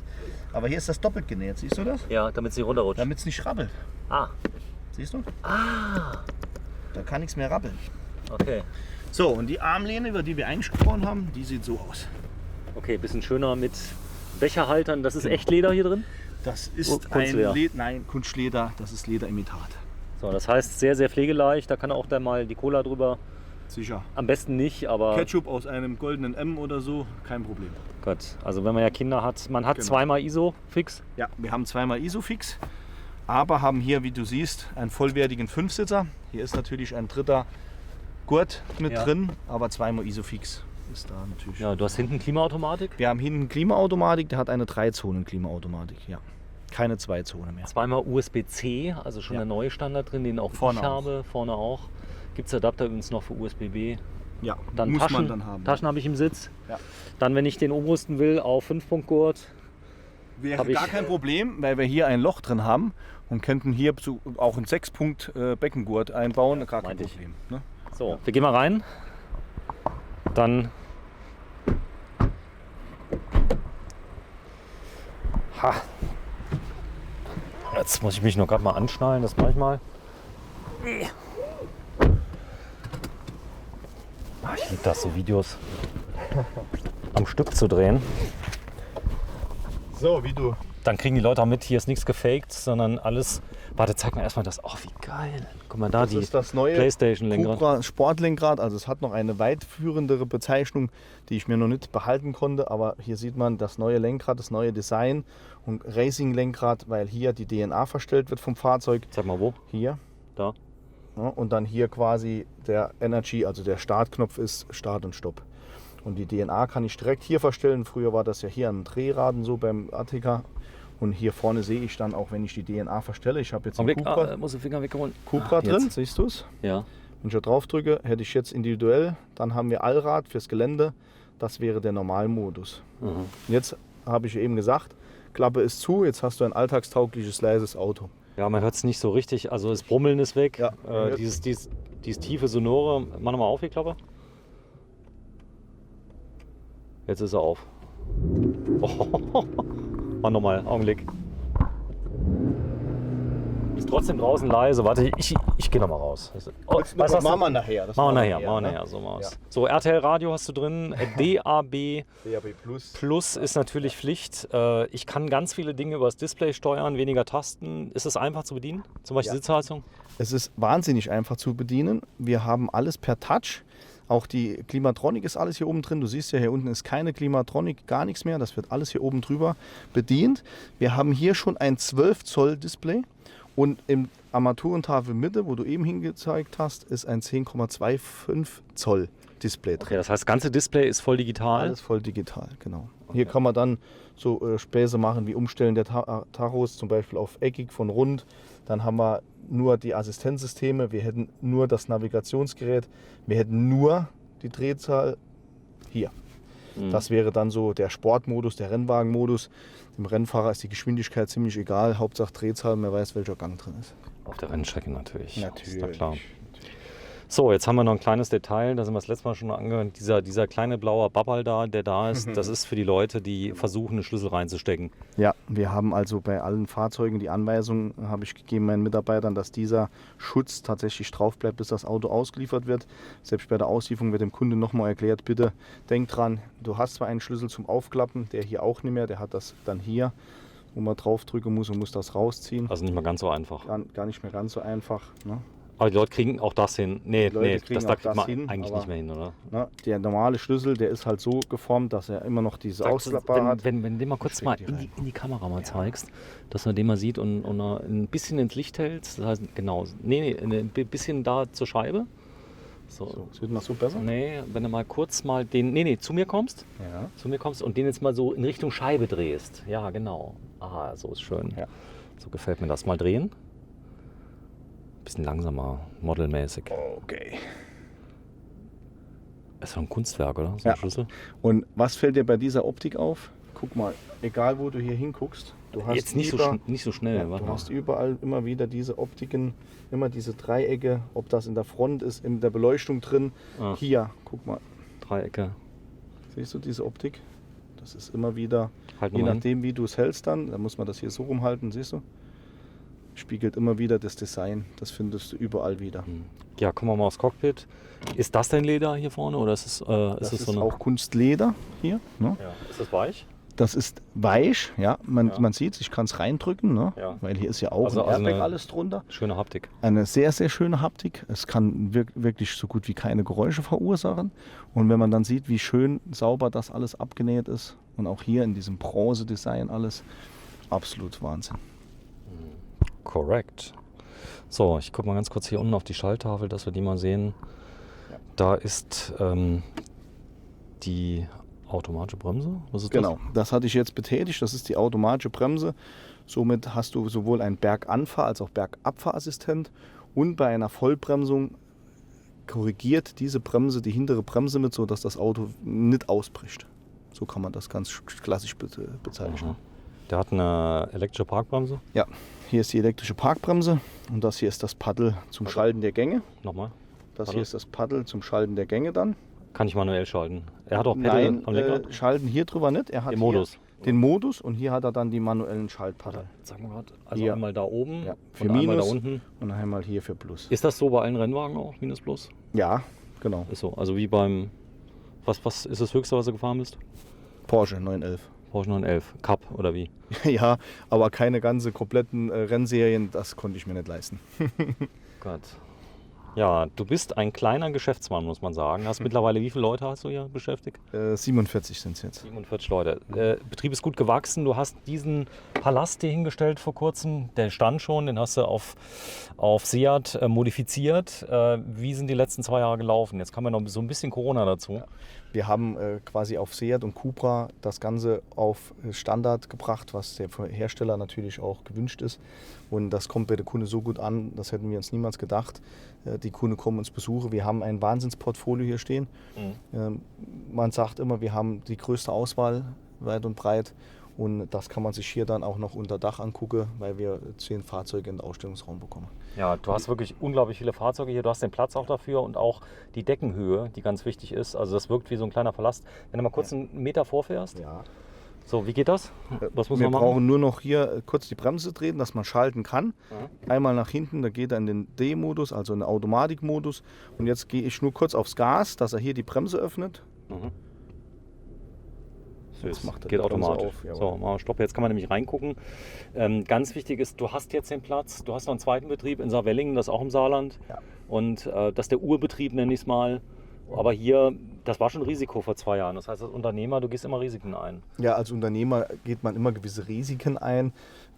Aber hier ist das doppelt genäht, siehst du das? ja, damit sie runterrutscht. Damit es nicht rabbelt. Ah, Siehst du? ah, Da kann nichts mehr rappeln. okay. So, und die Armlehne, über die wir eigentlich gesprochen haben, die sieht so aus. Okay, bisschen schöner mit Becherhaltern. Das ist echt Leder hier drin? Das ist ein Kunstleder. Nein, Kunstleder, das ist Lederimitat. So, das heißt sehr, sehr pflegeleicht. Da kann auch dann mal die Cola drüber. Sicher. Am besten nicht, aber Ketchup aus einem goldenen M oder so, kein Problem. Gott. Also wenn man ja Kinder hat, man hat Genau. zweimal ISO fix. Ja, wir haben zweimal Isofix, aber haben hier, wie du siehst, einen vollwertigen Fünfsitzer. Hier ist natürlich ein dritter Gurt mit Ja. drin, aber zweimal Isofix ist da natürlich. Ja, du hast hinten Klimaautomatik. Wir haben hinten Klimaautomatik, der hat eine 3-Zonen-Klimaautomatik, ja. Keine 2-Zone mehr. Zweimal USB-C, also schon Ja. der neue Standard drin, den auch Vorne ich auch. habe. Vorne auch. Gibt es Adapter übrigens noch für USB-B. Ja, Dann muss Taschen, man dann haben. Taschen habe ich im Sitz. Ja. Dann, wenn ich den umrüsten will, auf 5-Punkt-Gurt. Wäre hab ich- gar kein Problem, weil wir hier ein Loch drin haben und könnten hier auch einen 6-Punkt-Beckengurt einbauen. Gar kein meinte ich. Problem. Ne? So, wir gehen mal rein. Dann. Ha. Jetzt muss ich mich noch gerade mal anschnallen, das mache ich mal. Ich liebe das, so Videos am Stück zu drehen. So, wie du dann kriegen die Leute auch mit, hier ist nichts gefaked, sondern alles. Warte, zeig mal erstmal das. Oh, wie geil. Guck mal da, Das die ist das neue PlayStation-Lenkrad. Cupra Sportlenkrad. Also es hat noch eine weitführendere Bezeichnung, die ich mir noch nicht behalten konnte. Aber hier sieht man das neue Lenkrad, das neue Design und Racing-Lenkrad, weil hier die DNA verstellt wird vom Fahrzeug. Zeig mal wo. Hier. Da. Ja, und dann hier quasi der Energy, also der Startknopf ist Start und Stopp. Und die DNA kann ich direkt hier verstellen. Früher war das ja hier am Drehraden so beim Attica. Und hier vorne sehe ich dann auch, wenn ich die DNA verstelle. Ich habe jetzt einen Cupra, muss den Finger wegholen. Cupra drin, jetzt. siehst du es? Ja. Wenn ich da drauf drücke, hätte ich jetzt individuell. Dann haben wir Allrad fürs Gelände. Das wäre der Normalmodus. Und jetzt habe ich eben gesagt, Klappe ist zu. Jetzt hast du ein alltagstaugliches, leises Auto. Ja, man hört es nicht so richtig. Also das Brummeln ist weg. Ja. Dieses tiefe Sonore. Mach nochmal auf, die Klappe. Jetzt ist er auf. Oh. Mach nochmal, Augenblick. Ist trotzdem draußen leise. Warte, ich gehe nochmal raus. Oh, Das machen wir nachher. Machen wir nachher. So, ja. So, RTL Radio hast du drin. DAB Plus ist natürlich Pflicht. Ich kann ganz viele Dinge über das Display steuern, weniger Tasten. Ist es einfach zu bedienen? Zum Beispiel Sitzheizung? Es ist wahnsinnig einfach zu bedienen. Wir haben alles per Touch. Auch die Klimatronik ist alles hier oben drin. Du siehst ja, hier unten ist keine Klimatronik, gar nichts mehr. Das wird alles hier oben drüber bedient. Wir haben hier schon ein 12 Zoll Display und im Armaturentafel Mitte, wo du eben hingezeigt hast, ist ein 10,25 Zoll Display drin. Okay, das heißt, das ganze Display ist voll digital? Alles voll digital, genau. Okay. Hier kann man dann so Späße machen wie Umstellen der Tachos, zum Beispiel auf eckig von rund. Dann haben wir nur die Assistenzsysteme, wir hätten nur das Navigationsgerät, wir hätten nur die Drehzahl hier. Das wäre dann so der Sportmodus, der Rennwagenmodus. Dem Rennfahrer ist die Geschwindigkeit ziemlich egal, Hauptsache Drehzahl, man weiß, welcher Gang drin ist. Auf der Rennstrecke natürlich. Natürlich. Ist da klar. So, jetzt haben wir noch ein kleines Detail, da sind wir das letzte Mal schon angehört. Dieser kleine blaue Babbel da, der da ist, das ist für die Leute, die versuchen, einen Schlüssel reinzustecken. Ja, wir haben also bei allen Fahrzeugen die Anweisung, habe ich gegeben meinen Mitarbeitern, dass dieser Schutz tatsächlich drauf bleibt, bis das Auto ausgeliefert wird. Selbst bei der Auslieferung wird dem Kunden nochmal erklärt, bitte denk dran, du hast zwar einen Schlüssel zum Aufklappen, der hier auch nicht mehr, der hat das dann hier, wo man drauf drücken muss und muss das rausziehen. Also nicht mal ganz so einfach. Gar nicht mehr ganz so einfach. Ne? Aber die Leute kriegen auch das hin. Nee, das kriegt man hin, eigentlich nicht mehr hin, oder? Ne, der normale Schlüssel, der ist halt so geformt, dass er immer noch diese Ausklappbar hat. Wenn du den mal kurz mal in die Kamera mal zeigst, dass man den mal sieht und ein bisschen ins Licht hältst. Das heißt, genau, ein bisschen da zur Scheibe. So. Sieht man so besser? Nee, wenn du mal kurz mal zu mir kommst. Ja. Zu mir kommst und den jetzt mal so in Richtung Scheibe drehst. Ja, genau. Ah, so ist schön. Ja. So gefällt mir das. Mal drehen. Bisschen langsamer, modelmäßig. Okay. Das ist doch ein Kunstwerk, oder? So ein Schlüssel. Und was fällt dir bei dieser Optik auf? Guck mal, egal wo du hier hinguckst, du hast jetzt nicht so schnell. Du hast überall immer wieder diese Optiken, immer diese Dreiecke, ob das in der Front ist, in der Beleuchtung drin. Hier, guck mal. Dreiecke. Siehst du diese Optik? Das ist immer wieder, halt je nachdem wie du es hältst dann muss man das hier so rumhalten, siehst du? Spiegelt immer wieder das Design, das findest du überall wieder. Ja, kommen wir mal aufs Cockpit. Ist das denn Leder hier vorne oder ist es das ist so auch Kunstleder hier. Ne? Ja. Ist das weich? Das ist weich, ja. Man sieht es, ich kann es reindrücken, ne? Ja. Weil hier ist ja auch ein Airbag alles drunter. Schöne Haptik. Eine sehr, sehr schöne Haptik. Es kann wirklich so gut wie keine Geräusche verursachen. Und wenn man dann sieht, wie schön sauber das alles abgenäht ist und auch hier in diesem Bronze-Design alles, absolut Wahnsinn. Korrekt. So, ich gucke mal ganz kurz hier unten auf die Schalttafel, dass wir die mal sehen. Ja. Da ist die automatische Bremse. Was ist genau, das hatte ich jetzt betätigt. Das ist die automatische Bremse. Somit hast du sowohl einen Berganfahr- als auch Bergabfahrassistent. Und bei einer Vollbremsung korrigiert diese Bremse die hintere Bremse mit, sodass das Auto nicht ausbricht. So kann man das ganz klassisch bezeichnen. Der hat eine elektrische Parkbremse? Ja, hier ist die elektrische Parkbremse und das hier ist das Paddel zum Schalten der Gänge. Nochmal? Das hier ist das Paddel zum Schalten der Gänge dann. Kann ich manuell schalten? Er hat auch Pedal am Lenkrad? Schalten hier drüber nicht. Er hat den Modus. Den Modus und hier hat er dann die manuellen Schaltpaddel. Sagen wir gerade, also hier. Einmal da oben für und Minus einmal da unten. Und einmal hier für Plus. Ist das so bei allen Rennwagen auch, Minus Plus? Ja, genau. Ist so, also wie beim, was ist das Höchste, was du gefahren bist? Porsche 911. Porsche 911 Cup oder wie? Ja, aber keine ganze kompletten Rennserien, das konnte ich mir nicht leisten. Gott. Ja, du bist ein kleiner Geschäftsmann, muss man sagen. Hast mittlerweile, wie viele Leute hast du hier beschäftigt? 47 sind es jetzt. 47 Leute. Betrieb ist gut gewachsen. Du hast diesen Palast hier hingestellt vor kurzem. Der stand schon, den hast du auf Seat modifiziert. Wie sind die letzten 2 Jahre gelaufen? Jetzt kam ja noch so ein bisschen Corona dazu. Ja. Wir haben quasi auf Seat und Cupra das Ganze auf Standard gebracht, was der Hersteller natürlich auch gewünscht ist. Und das kommt bei der Kunde so gut an, das hätten wir uns niemals gedacht. Die Kunden kommen uns besuchen. Wir haben ein Wahnsinnsportfolio hier stehen. Man sagt immer, wir haben die größte Auswahl weit und breit. Und das kann man sich hier dann auch noch unter Dach angucken, weil wir 10 Fahrzeuge in den Ausstellungsraum bekommen. Ja, du hast wirklich unglaublich viele Fahrzeuge hier. Du hast den Platz auch dafür und auch die Deckenhöhe, die ganz wichtig ist. Also das wirkt wie so ein kleiner Palast. Wenn du mal kurz einen Meter vorfährst. Ja. So, wie geht das? Was muss wir man machen? brauchen nur noch hier kurz die Bremse drehen, dass man schalten kann. Einmal nach hinten, da geht er in den D-Modus, also in den Automatikmodus. Und jetzt gehe ich nur kurz aufs Gas, dass er hier die Bremse öffnet. Jetzt macht er geht die Bremse automatisch. auf, jawohl. So, mal Stopp. Jetzt kann man nämlich reingucken. Ganz wichtig ist, du hast jetzt den Platz. Du hast noch einen zweiten Betrieb in Saarwellingen, das ist auch im Saarland. Ja. Und das ist der Urbetrieb, nenne ich es mal. Aber hier, das war schon ein Risiko vor 2 Jahren. Das heißt, als Unternehmer, du gehst immer Risiken ein. Ja, als Unternehmer geht man immer gewisse Risiken ein.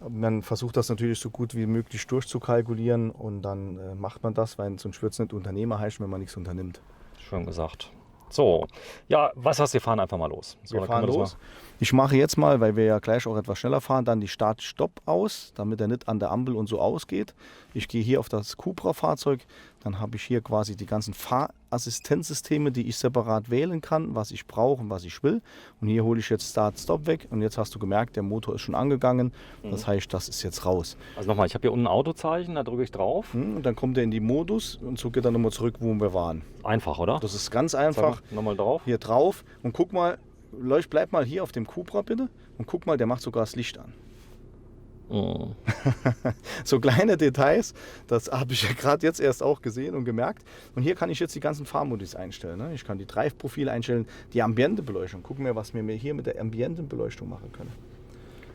Man versucht das natürlich so gut wie möglich durchzukalkulieren und dann macht man das, weil sonst wird es nicht Unternehmer heißen, wenn man nichts unternimmt. Schön gesagt. So, ja, was hast du? Wir fahren einfach mal los. So, Wir dann fahren können das los. Ich mache jetzt mal, weil wir ja gleich auch etwas schneller fahren, dann die Start-Stopp aus, damit er nicht an der Ampel und so ausgeht. Ich gehe hier auf das Cupra-Fahrzeug, dann habe ich hier quasi die ganzen Fahrassistenzsysteme, die ich separat wählen kann, was ich brauche und was ich will. Und hier hole ich jetzt Start-Stopp weg und jetzt hast du gemerkt, der Motor ist schon angegangen. Das heißt, das ist jetzt raus. Also nochmal, ich habe hier unten ein Autozeichen, da drücke ich drauf. Und dann kommt er in die Modus und so geht er nochmal zurück, wo wir waren. Einfach, oder? Das ist ganz einfach. Nochmal drauf. Hier drauf und guck mal, bleib mal hier auf dem Cupra bitte und guck mal, der macht sogar das Licht an. So kleine Details, das habe ich ja gerade jetzt erst auch gesehen und gemerkt. Und hier kann ich jetzt die ganzen Fahrmodis einstellen. Ne? Ich kann die Drive-Profile einstellen, die Ambientebeleuchtung. Gucken wir, was wir hier mit der Ambientebeleuchtung machen können.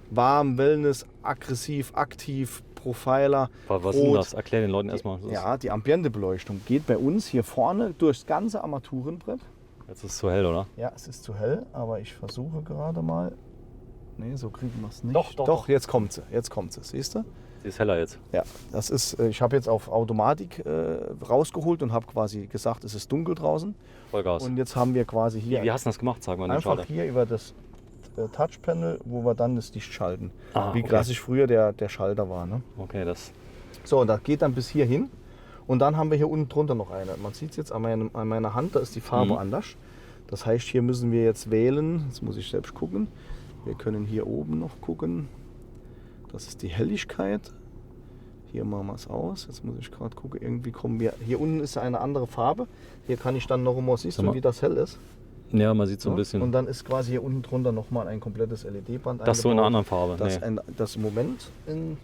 Warm, Wellness, aggressiv, aktiv, Profiler. Was ist denn das? Erklär den Leuten erstmal. Ja, die Ambientebeleuchtung geht bei uns hier vorne durchs ganze Armaturenbrett. Jetzt ist es zu hell, oder? Ja, es ist zu hell, aber ich versuche gerade mal. Nee, so kriegen wir es nicht. Doch. Jetzt kommt sie. Siehst du? Sie ist heller jetzt. Ja, das ist, ich habe jetzt auf Automatik rausgeholt und habe quasi gesagt, es ist dunkel draußen. Vollgas. Und jetzt haben wir quasi hier Wie hast du das gemacht? Sag mal den einfach Schalter. hier über das Touchpanel, wo wir dann das Licht schalten. Wie okay. klassisch früher der Schalter war. Ne? Okay, das. So, und das geht dann bis hier hin. Und dann haben wir hier unten drunter noch eine. Man sieht es jetzt an meiner Hand, da ist die Farbe anders. Das heißt, hier müssen wir jetzt wählen. Jetzt muss ich selbst gucken. Wir können hier oben noch gucken. Das ist die Helligkeit. Hier machen wir es aus. Jetzt muss ich gerade gucken. Irgendwie kommen wir. Hier unten ist eine andere Farbe. Hier kann ich dann noch mal, siehst du, wie das hell ist? Ja, man sieht so ein bisschen. Und dann ist quasi hier unten drunter nochmal ein komplettes LED-Band. Das so in einer anderen Farbe. Das im Moment in.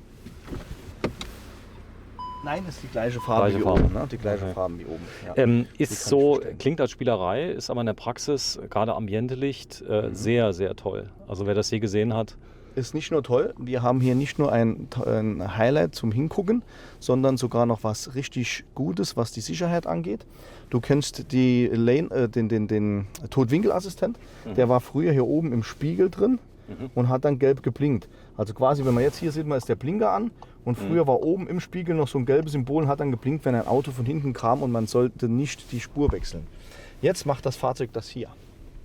Nein, ist die gleiche Farbe Gleiche wie Farbe. oben. Ne? Die gleiche Farbe wie oben. Ja. Ist so, klingt als Spielerei, ist aber in der Praxis, gerade Ambientelicht, sehr, sehr toll. Also wer das je gesehen hat. Ist nicht nur toll, wir haben hier nicht nur ein Highlight zum Hingucken, sondern sogar noch was richtig Gutes, was die Sicherheit angeht. Du kennst die den Totwinkelassistent, der war früher hier oben im Spiegel drin und hat dann gelb geblinkt. Also quasi, wenn man jetzt hier sieht, ist der Blinker an und früher war oben im Spiegel noch so ein gelbes Symbol und hat dann geblinkt, wenn ein Auto von hinten kam und man sollte nicht die Spur wechseln. Jetzt macht das Fahrzeug das hier.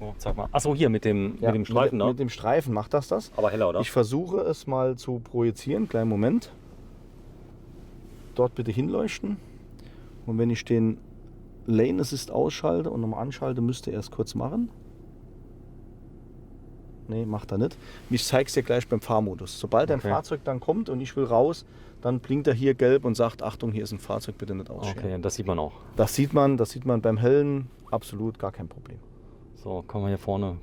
Oh, zeig mal. Achso, hier mit dem Streifen, ne? Mit dem Streifen macht das. Aber heller, oder? Ich versuche es mal zu projizieren. Kleinen Moment. Dort bitte hinleuchten. Und wenn ich den Lane Assist ausschalte und nochmal anschalte, müsste er es kurz machen. Nee, macht er nicht. Ich zeige es dir gleich beim Fahrmodus. Sobald ein Fahrzeug dann kommt und ich will raus, dann blinkt er hier gelb und sagt, Achtung, hier ist ein Fahrzeug, bitte nicht ausstellen. Okay, das sieht man auch. Das sieht man beim Hellen absolut gar kein Problem. So, kommen wir hier vorne.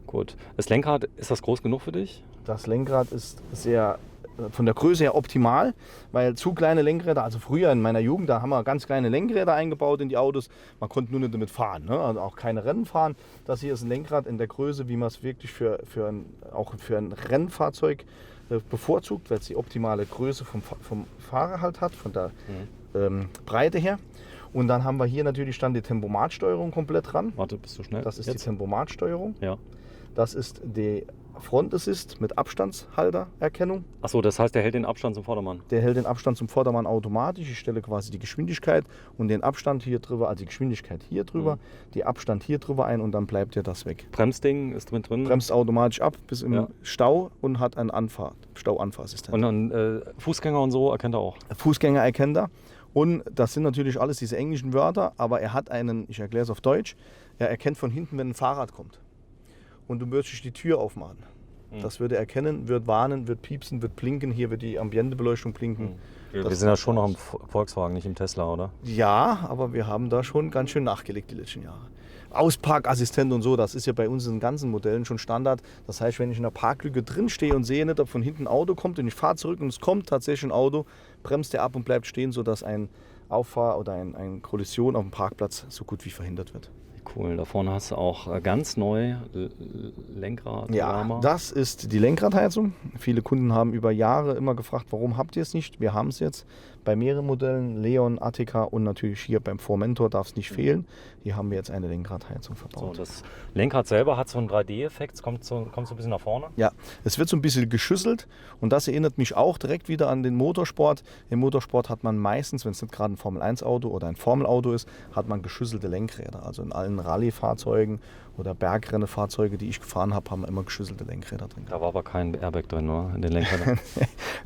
Gut. Das Lenkrad, ist das groß genug für dich? Das Lenkrad ist sehr von der Größe her optimal, weil zu kleine Lenkräder, also früher in meiner Jugend, da haben wir ganz kleine Lenkräder eingebaut in die Autos. Man konnte nur nicht damit fahren, ne? Also auch keine Rennen fahren. Das hier ist ein Lenkrad in der Größe, wie man es wirklich auch für ein Rennfahrzeug bevorzugt, weil es die optimale Größe vom Fahrer halt hat, von der Breite her. Und dann haben wir hier natürlich dann die Tempomatsteuerung komplett dran. Warte, bist du schnell? Das ist Jetzt? die Tempomatsteuerung. Ja. Das ist die Front Assist mit Abstandshaltererkennung. Achso, das heißt, der hält den Abstand zum Vordermann. Der hält den Abstand zum Vordermann automatisch. Ich stelle quasi die Geschwindigkeit und den Abstand hier drüber, also die Geschwindigkeit hier drüber, die Abstand hier drüber ein und dann bleibt ja das weg. Bremsding ist mit drin. Bremst automatisch ab bis im Stau und hat einen Stauanfahrassistent. Und dann Fußgänger und so erkennt er auch. Fußgänger erkennt er. Und das sind natürlich alles diese englischen Wörter, aber er hat ich erkläre es auf Deutsch, er erkennt von hinten, wenn ein Fahrrad kommt. Und du möchtest die Tür aufmachen. Das würde er erkennen, wird warnen, wird piepsen, wird blinken. Hier wird die Ambientebeleuchtung blinken. Wir sind ja schon noch im Volkswagen, nicht im Tesla, oder? Ja, aber wir haben da schon ganz schön nachgelegt die letzten Jahre. Ausparkassistent und so, das ist ja bei uns in den ganzen Modellen schon Standard. Das heißt, wenn ich in der Parklücke drin stehe und sehe nicht, ob von hinten ein Auto kommt und ich fahre zurück und es kommt tatsächlich ein Auto, bremst er ab und bleibt stehen, sodass ein Auffahr- oder eine Kollision auf dem Parkplatz so gut wie verhindert wird. Cool, da vorne hast du auch ganz neu Lenkrad. Ja, das ist die Lenkradheizung. Viele Kunden haben über Jahre immer gefragt, warum habt ihr es nicht? Wir haben es jetzt bei mehreren Modellen, Leon, Attica und natürlich hier beim Formentor darf es nicht fehlen. Hier haben wir jetzt eine Lenkradheizung verbaut. So, das Lenkrad selber hat so einen 3D-Effekt, es kommt so ein bisschen nach vorne. Ja, es wird so ein bisschen geschüsselt und das erinnert mich auch direkt wieder an den Motorsport. Im Motorsport hat man meistens, wenn es nicht gerade ein Formel-1-Auto oder ein Formel-Auto ist, hat man geschüsselte Lenkräder. Also in allen Rallye-Fahrzeugen oder Bergrennefahrzeuge, die ich gefahren habe, haben wir immer geschüsselte Lenkräder drin. Da war aber kein Airbag drin, oder? In den Lenkrädern.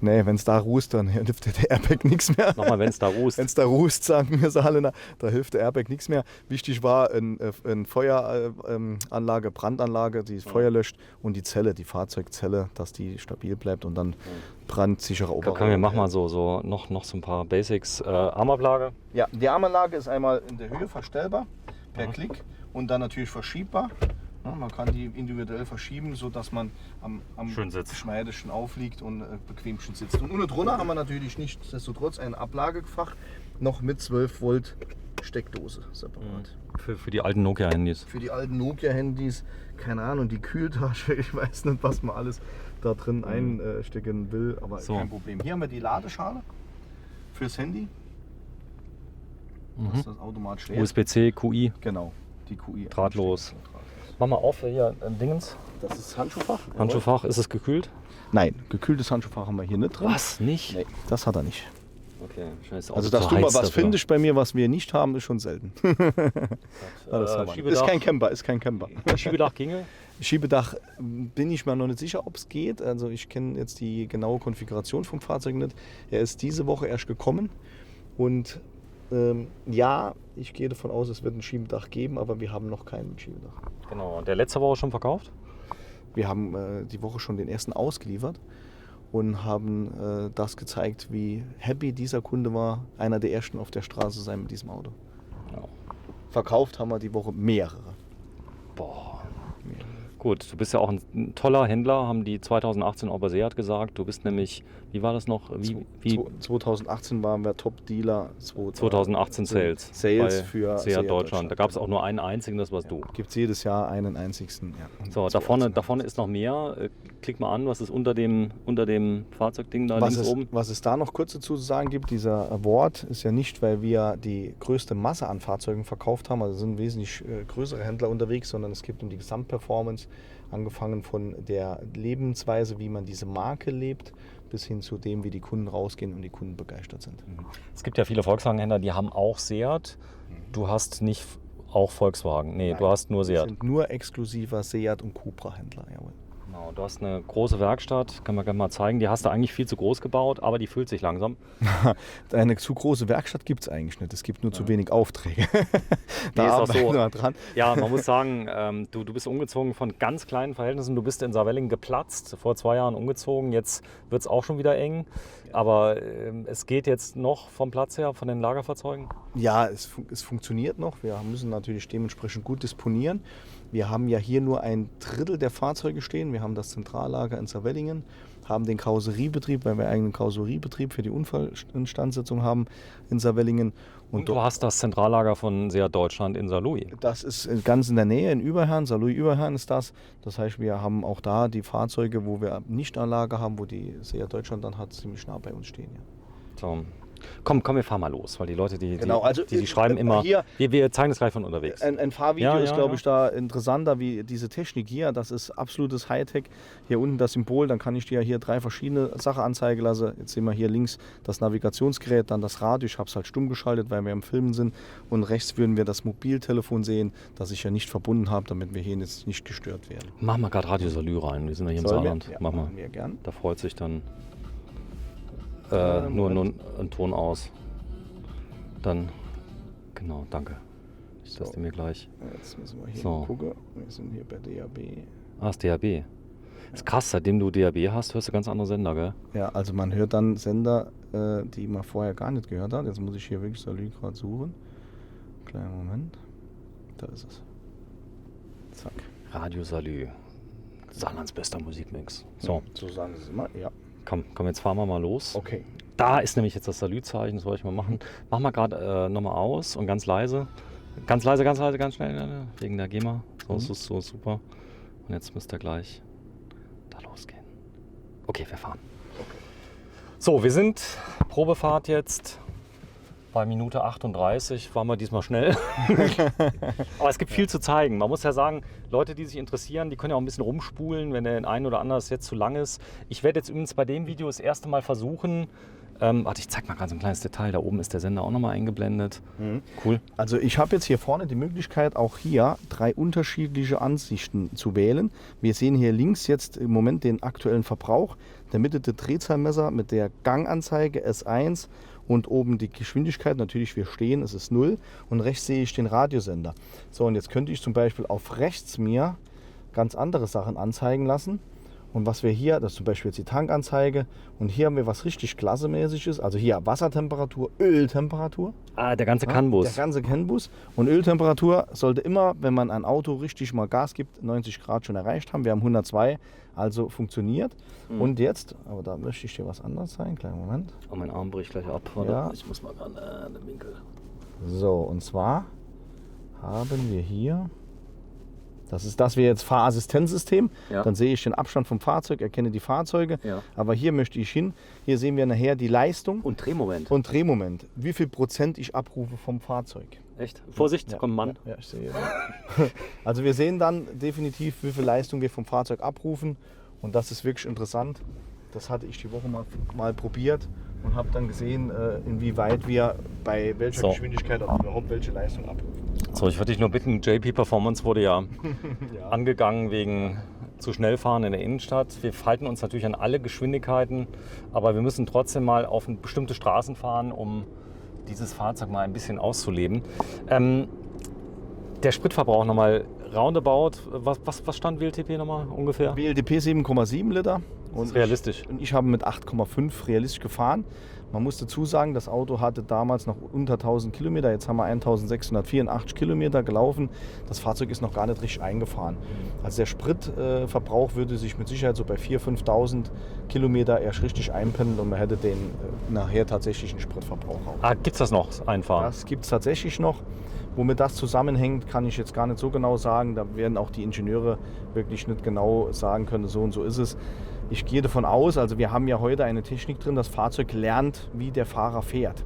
Nee, wenn es da rußt, dann hilft der Airbag nichts mehr. Nochmal, wenn es da rußt. Wenn es da rußt, sagen wir es alle, da hilft der Airbag nichts mehr. Wichtig war eine Feueranlage, Brandanlage, die das Feuer löscht und die Zelle, die Fahrzeugzelle, dass die stabil bleibt und dann brandsichere Oberraum. Können wir machen mal noch so ein paar Basics. Armablage. Ja, die Armanlage ist einmal in der Höhe verstellbar per Klick und dann natürlich verschiebbar. Ja, man kann die individuell verschieben, sodass man am geschmeidigsten aufliegt und bequemsten sitzt. Und unten drunter haben wir natürlich nichtsdestotrotz ein Ablagefach noch mit 12 Volt Steckdose separat. Für die alten Nokia-Handys. Für die alten Nokia-Handys, keine Ahnung, die Kühltasche, ich weiß nicht, was man alles da drin einstecken will, aber kein Problem. Hier haben wir die Ladeschale fürs Handy. Das ist das automatisch leer. USB-C, QI. Genau, die QI. Drahtlos. Mach mal auf, hier ein Dingens. Das ist Handschuhfach. Handschuhfach, ist es gekühlt? Nein, gekühltes Handschuhfach haben wir hier nicht drin. Was? Nicht? Nee, das hat er nicht. Okay, scheiße. Also, dass du mal was findest bei mir, was wir nicht haben, ist schon selten. Ist kein Camper, Schiebedach ginge? Schiebedach bin ich mir noch nicht sicher, ob es geht. Also ich kenne jetzt die genaue Konfiguration vom Fahrzeug nicht. Er ist diese Woche erst gekommen und ja, ich gehe davon aus, es wird ein Schiebedach geben, aber wir haben noch kein Schiebedach. Genau, und der letzte Woche schon verkauft? Wir haben die Woche schon den ersten ausgeliefert und haben das gezeigt, wie happy dieser Kunde war, einer der ersten auf der Straße sein mit diesem Auto. Ja. Verkauft haben wir die Woche mehrere. Boah. Gut, du bist ja auch ein toller Händler, haben die 2018 auch bei Seat gesagt. Du bist nämlich, wie war das noch? 2018 waren wir Top-Dealer. 2018 Sales bei für Seat Deutschland. Da gab es auch nur einen einzigen, das warst du. Gibt es jedes Jahr einen einzigsten. Ja. So, da vorne ist noch mehr. Klick mal an, was ist unter dem Fahrzeugding da links oben. Was es da noch kurz dazu zu sagen gibt, dieser Award ist ja nicht, weil wir die größte Masse an Fahrzeugen verkauft haben, also sind wesentlich größere Händler unterwegs, sondern es geht um die Gesamtperformance, angefangen von der Lebensweise, wie man diese Marke lebt, bis hin zu dem, wie die Kunden rausgehen und die Kunden begeistert sind. Es gibt ja viele Volkswagen-Händler, die haben auch Seat. Du hast nicht auch Volkswagen. Nee, nein, du hast nur Seat. Wir sind nur exklusiver Seat- und Cupra-Händler, jawohl. Genau, du hast eine große Werkstatt, kann man gerne mal zeigen. Die hast du eigentlich viel zu groß gebaut, aber die füllt sich langsam. Eine zu große Werkstatt gibt es eigentlich nicht. Es gibt nur zu wenig Aufträge. Da ist auch so. Dran. Ja, man muss sagen, du bist umgezogen von ganz kleinen Verhältnissen. Du bist in Saarwellingen geplatzt, vor 2 Jahren umgezogen. Jetzt wird es auch schon wieder eng. Aber es geht jetzt noch vom Platz her, von den Lagerfahrzeugen? Ja, es funktioniert noch. Wir müssen natürlich dementsprechend gut disponieren. Wir haben ja hier nur 1/3 der Fahrzeuge stehen. Wir haben das Zentrallager in Saarwellingen, haben den Karosseriebetrieb, weil wir einen eigenen Karosseriebetrieb für die Unfallinstandsetzung haben in Saarwellingen. Und du hast das Zentrallager von Seat Deutschland in Saarlouis. Das ist ganz in der Nähe, in Überherrn, Saarlouis-Überherrn ist das. Das heißt, wir haben auch da die Fahrzeuge, wo wir nicht ein Lager haben, wo die Seat Deutschland dann hat, ziemlich nah bei uns stehen. Ja. So. Komm, wir fahren mal los, weil die Leute, die schreiben immer. Hier, wir zeigen das gleich von unterwegs. Ein Fahrvideo ist, glaube ich, da interessanter wie diese Technik hier. Das ist absolutes Hightech. Hier unten das Symbol, dann kann ich dir hier 3 verschiedene Sachen anzeigen lassen. Jetzt sehen wir hier links das Navigationsgerät, dann das Radio. Ich habe es halt stumm geschaltet, weil wir im Filmen sind. Und rechts würden wir das Mobiltelefon sehen, das ich ja nicht verbunden habe, damit wir hier jetzt nicht gestört werden. Machen wir gerade Radio Salü rein. Wir sind ja hier im Saarland. Ja, machen wir gern. Da freut sich dann nur ein Ton aus. Dann, genau, danke. Ich lasse mir gleich. Jetzt müssen wir hier mal gucken. Wir sind hier bei DAB. Ah, das DAB. Das ist krass, seitdem du DAB hast, hörst du ganz andere Sender, gell? Ja, also man hört dann Sender, die man vorher gar nicht gehört hat. Jetzt muss ich hier wirklich Salü gerade suchen. Kleinen Moment. Da ist es. Zack. Radio Salü. Saarlands bester Musikmix. So sagen sie es immer, ja. Komm, jetzt fahren wir mal los. Okay. Da ist nämlich jetzt das Salü-Zeichen, das wollte ich mal machen. Mach mal gerade nochmal aus und ganz leise. Ganz leise, ganz schnell, wegen der GEMA. So ist es so super. Und jetzt müsst ihr gleich da losgehen. Okay, wir fahren. Okay. So, wir sind Probefahrt jetzt bei Minute 38. Waren wir diesmal schnell. Aber es gibt viel zu zeigen. Man muss ja sagen, Leute, die sich interessieren, die können ja auch ein bisschen rumspulen, wenn der ein oder andere jetzt zu lang ist. Ich werde jetzt übrigens bei dem Video das erste Mal versuchen, warte, ich zeig mal gerade so ein kleines Detail. Da oben ist der Sender auch nochmal eingeblendet. Cool. Also ich habe jetzt hier vorne die Möglichkeit, auch hier 3 unterschiedliche Ansichten zu wählen. Wir sehen hier links jetzt im Moment den aktuellen Verbrauch. In der Mitte der Drehzahlmesser mit der Ganganzeige S1 und oben die Geschwindigkeit. Natürlich, wir stehen, es ist 0. Und rechts sehe ich den Radiosender. So, und jetzt könnte ich zum Beispiel auf rechts mir ganz andere Sachen anzeigen lassen. Und was wir hier, das ist zum Beispiel jetzt die Tankanzeige. Und hier haben wir was richtig klassemäßiges. Also hier Wassertemperatur, Öltemperatur. Ah, der ganze CAN-Bus. Der ganze CAN-Bus. Und Öltemperatur sollte immer, wenn man ein Auto richtig mal Gas gibt, 90 Grad schon erreicht haben. Wir haben 102, also funktioniert. Und jetzt, aber da möchte ich dir was anderes zeigen. Kleinen Moment. Oh, mein Arm bricht gleich ab. Warte, ja. Ich muss mal gerade den Winkel. So, und zwar haben wir hier... Das ist das, wir jetzt Fahrassistenzsystem. Ja. Dann sehe ich den Abstand vom Fahrzeug, erkenne die Fahrzeuge. Ja. Aber hier möchte ich hin. Hier sehen wir nachher die Leistung. Und Drehmoment. Und Drehmoment. Wie viel Prozent ich abrufe vom Fahrzeug. Echt? Vorsicht, ja. Kommt ein Mann. Ja, ich sehe. Also wir sehen dann definitiv, wie viel Leistung wir vom Fahrzeug abrufen. Und das ist wirklich interessant. Das hatte ich die Woche mal probiert und habe dann gesehen, inwieweit wir bei welcher Geschwindigkeit überhaupt welche Leistung abrufen. So, ich würde dich nur bitten, JP Performance wurde ja, angegangen wegen zu schnell fahren in der Innenstadt. Wir halten uns natürlich an alle Geschwindigkeiten, aber wir müssen trotzdem mal auf bestimmte Straßen fahren, um dieses Fahrzeug mal ein bisschen auszuleben. Der Spritverbrauch nochmal roundabout, was stand WLTP nochmal ungefähr? WLTP 7,7 Liter. Das ist realistisch. Und ich habe mit 8,5 realistisch gefahren. Man muss dazu sagen, das Auto hatte damals noch unter 1000 Kilometer. Jetzt haben wir 1684 Kilometer gelaufen. Das Fahrzeug ist noch gar nicht richtig eingefahren. Also der Spritverbrauch würde sich mit Sicherheit so bei 4.000, 5.000 Kilometer erst richtig einpendeln und man hätte den nachher tatsächlichen Spritverbrauch auch. Ah, gibt es das noch, Einfahren? Das gibt es tatsächlich noch. Womit das zusammenhängt, kann ich jetzt gar nicht so genau sagen. Da werden auch die Ingenieure wirklich nicht genau sagen können, so und so ist es. Ich gehe davon aus, also wir haben ja heute eine Technik drin, das Fahrzeug lernt, wie der Fahrer fährt.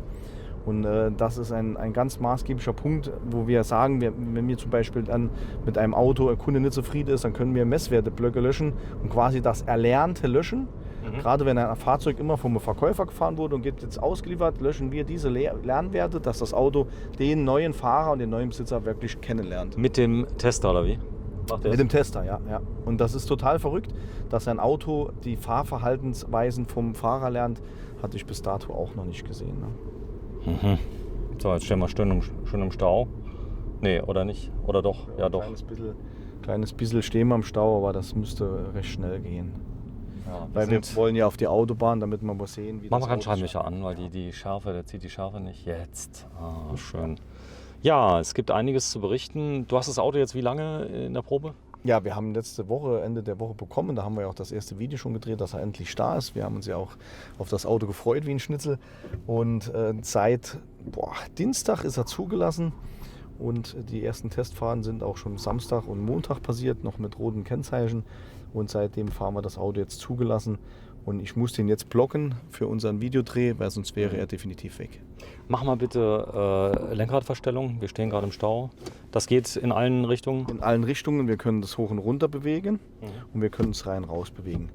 Und das ist ein ganz maßgeblicher Punkt, wo wir sagen, wenn wir zum Beispiel dann mit einem Auto ein Kunde nicht zufrieden ist, dann können wir Messwerteblöcke löschen und quasi das Erlernte löschen. Gerade wenn ein Fahrzeug immer vom Verkäufer gefahren wurde und wird jetzt ausgeliefert, löschen wir diese Lernwerte, dass das Auto den neuen Fahrer und den neuen Besitzer wirklich kennenlernt. Mit dem Tester oder wie? Mit dem Tester, ja. Und das ist total verrückt, dass ein Auto die Fahrverhaltensweisen vom Fahrer lernt, hatte ich bis dato auch noch nicht gesehen. Ne? So, jetzt stehen wir schon im Stau. Nee, oder nicht? Oder doch? Ja, doch. Kleines bisschen stehen wir im Stau, aber das müsste recht schnell gehen. Ja, weil wir wollen ja auf die Autobahn, damit man mal sehen, wie das Machen wir keinen Scheinwerfer an, weil die Schärfe, der zieht die Schärfe nicht. Jetzt. Ah, schön. Ja, es gibt einiges zu berichten. Du hast das Auto jetzt wie lange in der Probe? Ja, wir haben letzte Woche, Ende der Woche bekommen. Da haben wir ja auch das erste Video schon gedreht, dass er endlich da ist. Wir haben uns ja auch auf das Auto gefreut wie ein Schnitzel. Und seit Dienstag ist er zugelassen. Und die ersten Testfahrten sind auch schon Samstag und Montag passiert, noch mit roten Kennzeichen. Und seitdem fahren wir das Auto jetzt zugelassen. Und ich muss den jetzt blocken für unseren Videodreh, weil sonst wäre er definitiv weg. Mach mal bitte Lenkradverstellung. Wir stehen gerade im Stau. Das geht in allen Richtungen? In allen Richtungen. Wir können das hoch und runter bewegen und wir können es rein raus bewegen.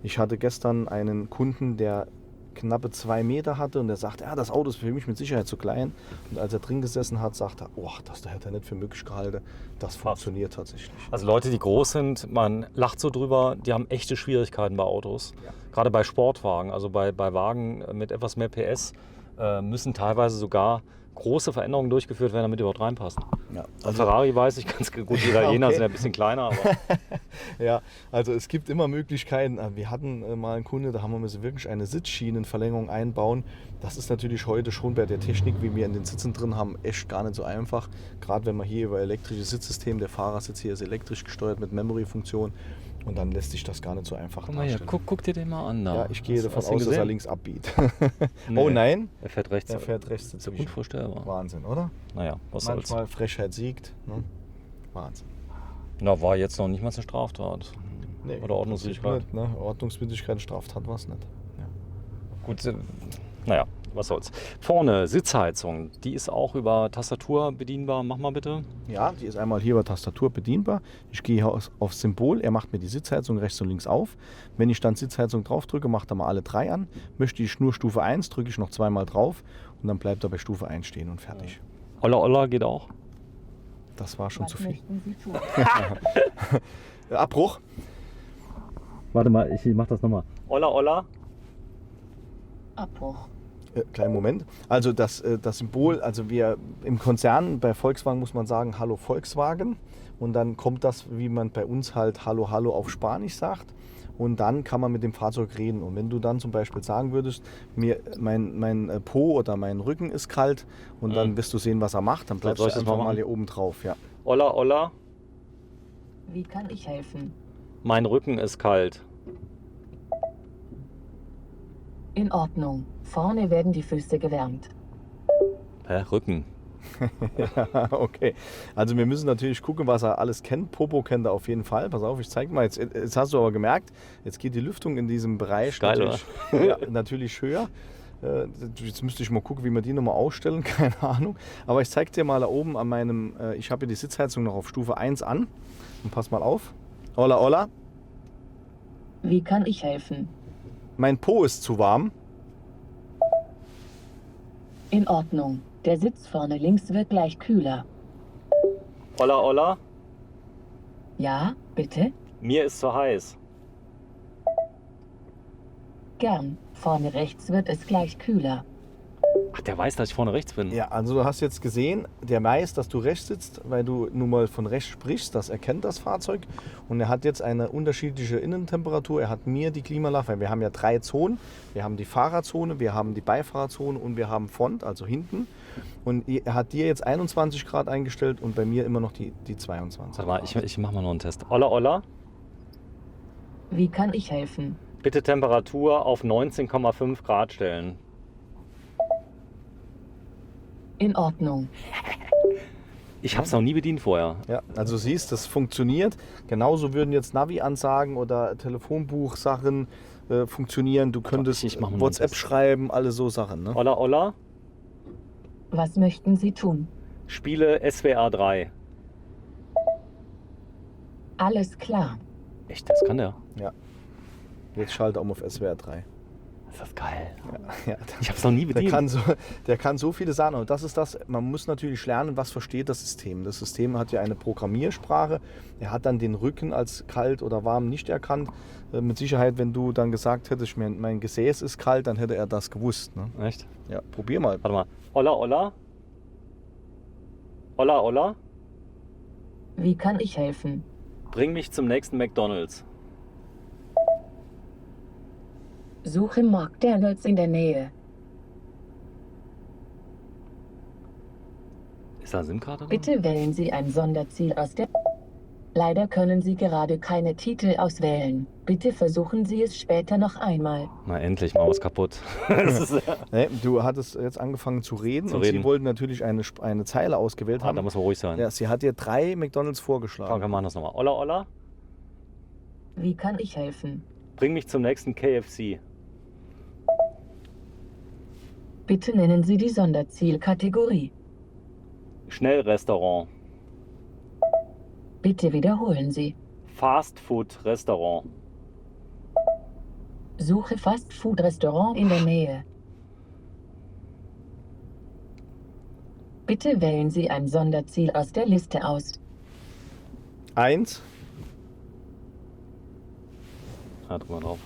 Ich hatte gestern einen Kunden, der knappe 2 Meter hatte und der sagte, ja, das Auto ist für mich mit Sicherheit zu klein. Und als er drin gesessen hat, sagte er, oh, das hätte er nicht für möglich gehalten. Das funktioniert tatsächlich. Also Leute, die groß sind, man lacht so drüber, die haben echte Schwierigkeiten bei Autos. Ja. Gerade bei Sportwagen, also bei Wagen mit etwas mehr PS, müssen teilweise sogar große Veränderungen durchgeführt werden, damit die überhaupt reinpassen. Ja, Also Ferrari weiß ich ganz gut, die Italiener okay. sind ja ein bisschen kleiner, aber Ja, also es gibt immer Möglichkeiten. Wir hatten mal einen Kunde, da haben wir müssen wirklich eine Sitzschienenverlängerung einbauen. Das ist natürlich heute schon bei der Technik, wie wir in den Sitzen drin haben, echt gar nicht so einfach. Gerade wenn man hier über elektrisches Sitzsystem, der Fahrersitz hier ist elektrisch gesteuert mit Memory-Funktion und dann lässt sich das gar nicht so einfach guck mal hier, darstellen. guck dir den mal an. Da. Ja, ich gehe davon Hast du ihn aus, dass er gesehen? links abbiegt. Nee, Oh nein, er fährt rechts. er fährt rechts Das ist ja dazwischen. unvorstellbar. Wahnsinn, oder? Naja, was soll's. Manchmal Frechheit siegt. Ne? Wahnsinn. Na, war jetzt noch nicht mal eine Straftat. Nee, Oder Ordnungswidrigkeit. nicht, ne? Ordnungswidrigkeit, Straftat war es nicht. Ja. Gut, naja, was soll's. Vorne, Sitzheizung, die ist auch über Tastatur bedienbar. Mach mal bitte. Ja, die ist einmal hier über Tastatur bedienbar. Ich gehe hier auf Symbol, er macht mir die Sitzheizung rechts und links auf. Wenn ich dann Sitzheizung drauf drücke, macht er mal alle 3 an. Möchte ich nur Stufe 1, drücke ich noch 2-mal drauf und dann bleibt er bei Stufe 1 stehen und fertig. Olla Olla geht auch. Das war schon Was zu viel. möchten Sie tun? Abbruch. Warte mal, ich mach das nochmal. Olla Olla. Abbruch. Kleinen Moment. Also das Symbol, also wir im Konzern, bei Volkswagen muss man sagen, Hallo Volkswagen. Und dann kommt das, wie man bei uns halt Hallo Hallo auf Spanisch sagt. Und dann kann man mit dem Fahrzeug reden. Und wenn du dann zum Beispiel sagen würdest, mein Po oder mein Rücken ist kalt und dann wirst du sehen, was er macht, dann bleibst soll du ich das einfach mal mal machen? hier oben drauf. Ja. Olla Olla. Wie kann ich helfen? Mein Rücken ist kalt. In Ordnung. Vorne werden die Füße gewärmt. Hä, Rücken? Okay, also wir müssen natürlich gucken, was er alles kennt. Popo kennt er auf jeden Fall. Pass auf, ich zeige mal. Jetzt hast du aber gemerkt, jetzt geht die Lüftung in diesem Bereich Geil, natürlich, ja, natürlich höher. Jetzt müsste ich mal gucken, wie wir die nochmal ausstellen, keine Ahnung. Aber ich zeige dir mal da oben an meinem, ich habe hier die Sitzheizung noch auf Stufe 1 an. Und pass mal auf. Olla, olla. Wie kann ich helfen? Mein Po ist zu warm. In Ordnung. Der Sitz vorne links wird gleich kühler. Olla Olla. Ja, bitte? Mir ist zu heiß. Gern. Vorne rechts wird es gleich kühler. Ach, der weiß, dass ich vorne rechts bin. Ja, also du hast jetzt gesehen, der weiß, dass du rechts sitzt, weil du nun mal von rechts sprichst. Das erkennt das Fahrzeug. Und er hat jetzt eine unterschiedliche Innentemperatur. Er hat mir die Klimaanlage, weil wir haben ja 3 Zonen. Wir haben die Fahrerzone, wir haben die Beifahrerzone und wir haben Front, also hinten. Und er hat dir jetzt 21 Grad eingestellt und bei mir immer noch die 22. Warte mal, ich mach mal noch einen Test. Olla Olla. Wie kann ich helfen? Bitte Temperatur auf 19,5 Grad stellen. In Ordnung. Ich habe es noch nie bedient vorher. Ja, also siehst, das funktioniert. Genauso würden jetzt Navi-Ansagen oder Telefonbuch-Sachen funktionieren. Du könntest ich mach mal einen WhatsApp Test. schreiben, alle so Sachen. Ne? Olla Olla. Was möchten Sie tun? Spiele SWR 3. Alles klar. Echt, das kann der? Jetzt schalte um auf SWR 3. Ist das geil. Ja, Ich habe es noch nie bedient. der kann so viele Sachen. Und das ist das, man muss natürlich lernen, was versteht das System. Das System hat ja eine Programmiersprache. Er hat dann den Rücken als kalt oder warm nicht erkannt. Mit Sicherheit, wenn du dann gesagt hättest, mein Gesäß ist kalt, dann hätte er das gewusst. Ne? Echt? Ja, probier mal. Warte mal. Olla Olla. Olla Olla. Wie kann ich helfen? Bring mich zum nächsten McDonald's. Suche McDonald's in der Nähe. Ist da eine SIM-Karte drin? Bitte wählen Sie ein Sonderziel aus der... Leider können Sie gerade keine Titel auswählen. Bitte versuchen Sie es später noch einmal. Na endlich, mal was kaputt. Das ist, Nee, du hattest jetzt angefangen zu reden und sie wollten natürlich eine Zeile ausgewählt haben. da muss man ruhig sein. Ja, sie hat dir 3 McDonalds vorgeschlagen. Wir machen das nochmal. Olla, Olla, Wie kann ich helfen? bring mich zum nächsten KFC. Bitte nennen Sie die Sonderzielkategorie. Schnellrestaurant. Bitte wiederholen Sie. Fastfood-Restaurant. Suche Fast-Food-Restaurant in der Nähe. Bitte wählen Sie ein Sonderziel aus der Liste aus. 1. Drück mal drauf.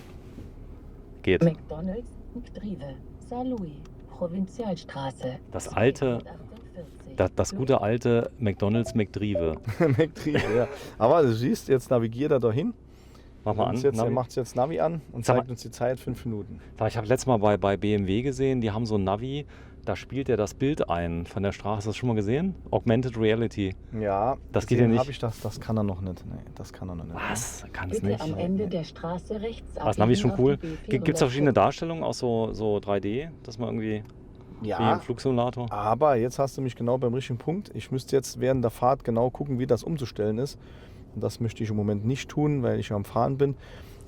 Geht. McDonalds, Drive, Saint-Louis, Provinzialstraße. Das alte, 248. das gute alte McDonalds McDrive. McDrive, ja. Aber du siehst, jetzt navigiert er dahin. Mach mal an. Er Navi. macht jetzt Navi an und Sag mal. zeigt uns die Zeit 5 Minuten. Ich habe letztes Mal bei BMW gesehen, die haben so ein Navi, da spielt er das Bild ein von der Straße. Hast du das schon mal gesehen? Augmented Reality. Ja, Das geht ja nicht. Das kann er noch nicht. Nee, das kann er noch nicht. Was? Kann es Bitte nicht. am Ende der Straße rechts Das Navi ist schon abbiegen cool. auf die Gibt es da verschiedene B405. Darstellungen, auch so 3D, dass man irgendwie wie Ja, im Flugsimulator? aber jetzt hast du mich genau beim richtigen Punkt. Ich müsste jetzt während der Fahrt genau gucken, wie das umzustellen ist. Und das möchte ich im Moment nicht tun, weil ich am Fahren bin.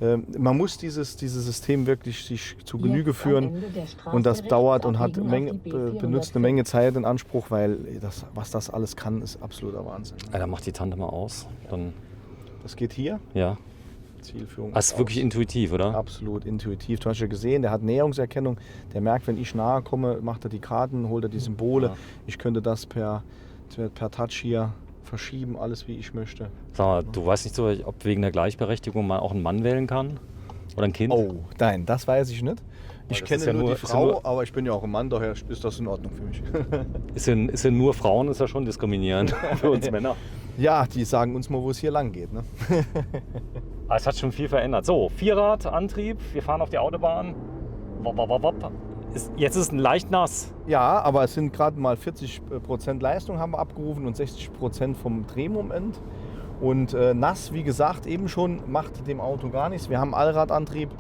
Man muss dieses System wirklich sich zu Genüge Jetzt am führen. Ende der Straße Und das rechts dauert und hat abbiegen auf die benutzt eine Menge Zeit in Anspruch, weil was das alles kann, ist absoluter Wahnsinn. Alter, mach die Tante mal aus. Dann, Das geht hier. ja. Zielführung. Das ist wirklich intuitiv, oder? Absolut intuitiv. Du hast ja gesehen, der hat Näherungserkennung. Der merkt, wenn ich nahe komme, macht er die Karten, holt er die Symbole. Ja. Ich könnte das per Touch hier verschieben, alles wie ich möchte. Sag mal, du weißt nicht so, ob wegen der Gleichberechtigung man auch einen Mann wählen kann? Oder ein Kind? Oh, nein, das weiß ich nicht. Ich das kenne ist ja nur nur- die ist ja Frau, nur- aber ich bin ja auch ein Mann, daher ist das in Ordnung für mich. Ist ja nur Frauen, ist ja schon diskriminierend für uns Männer. Ja, die sagen uns mal, wo es hier lang geht. Ne? Aber es hat schon viel verändert. So, Vierradantrieb, wir fahren auf die Autobahn. Wop, wop, wop, wop. Jetzt ist es leicht nass. Ja, aber es sind gerade mal 40% Leistung haben wir abgerufen und 60% vom Drehmoment. Und nass, wie gesagt, eben schon, macht dem Auto gar nichts. Wir haben Allradantrieb,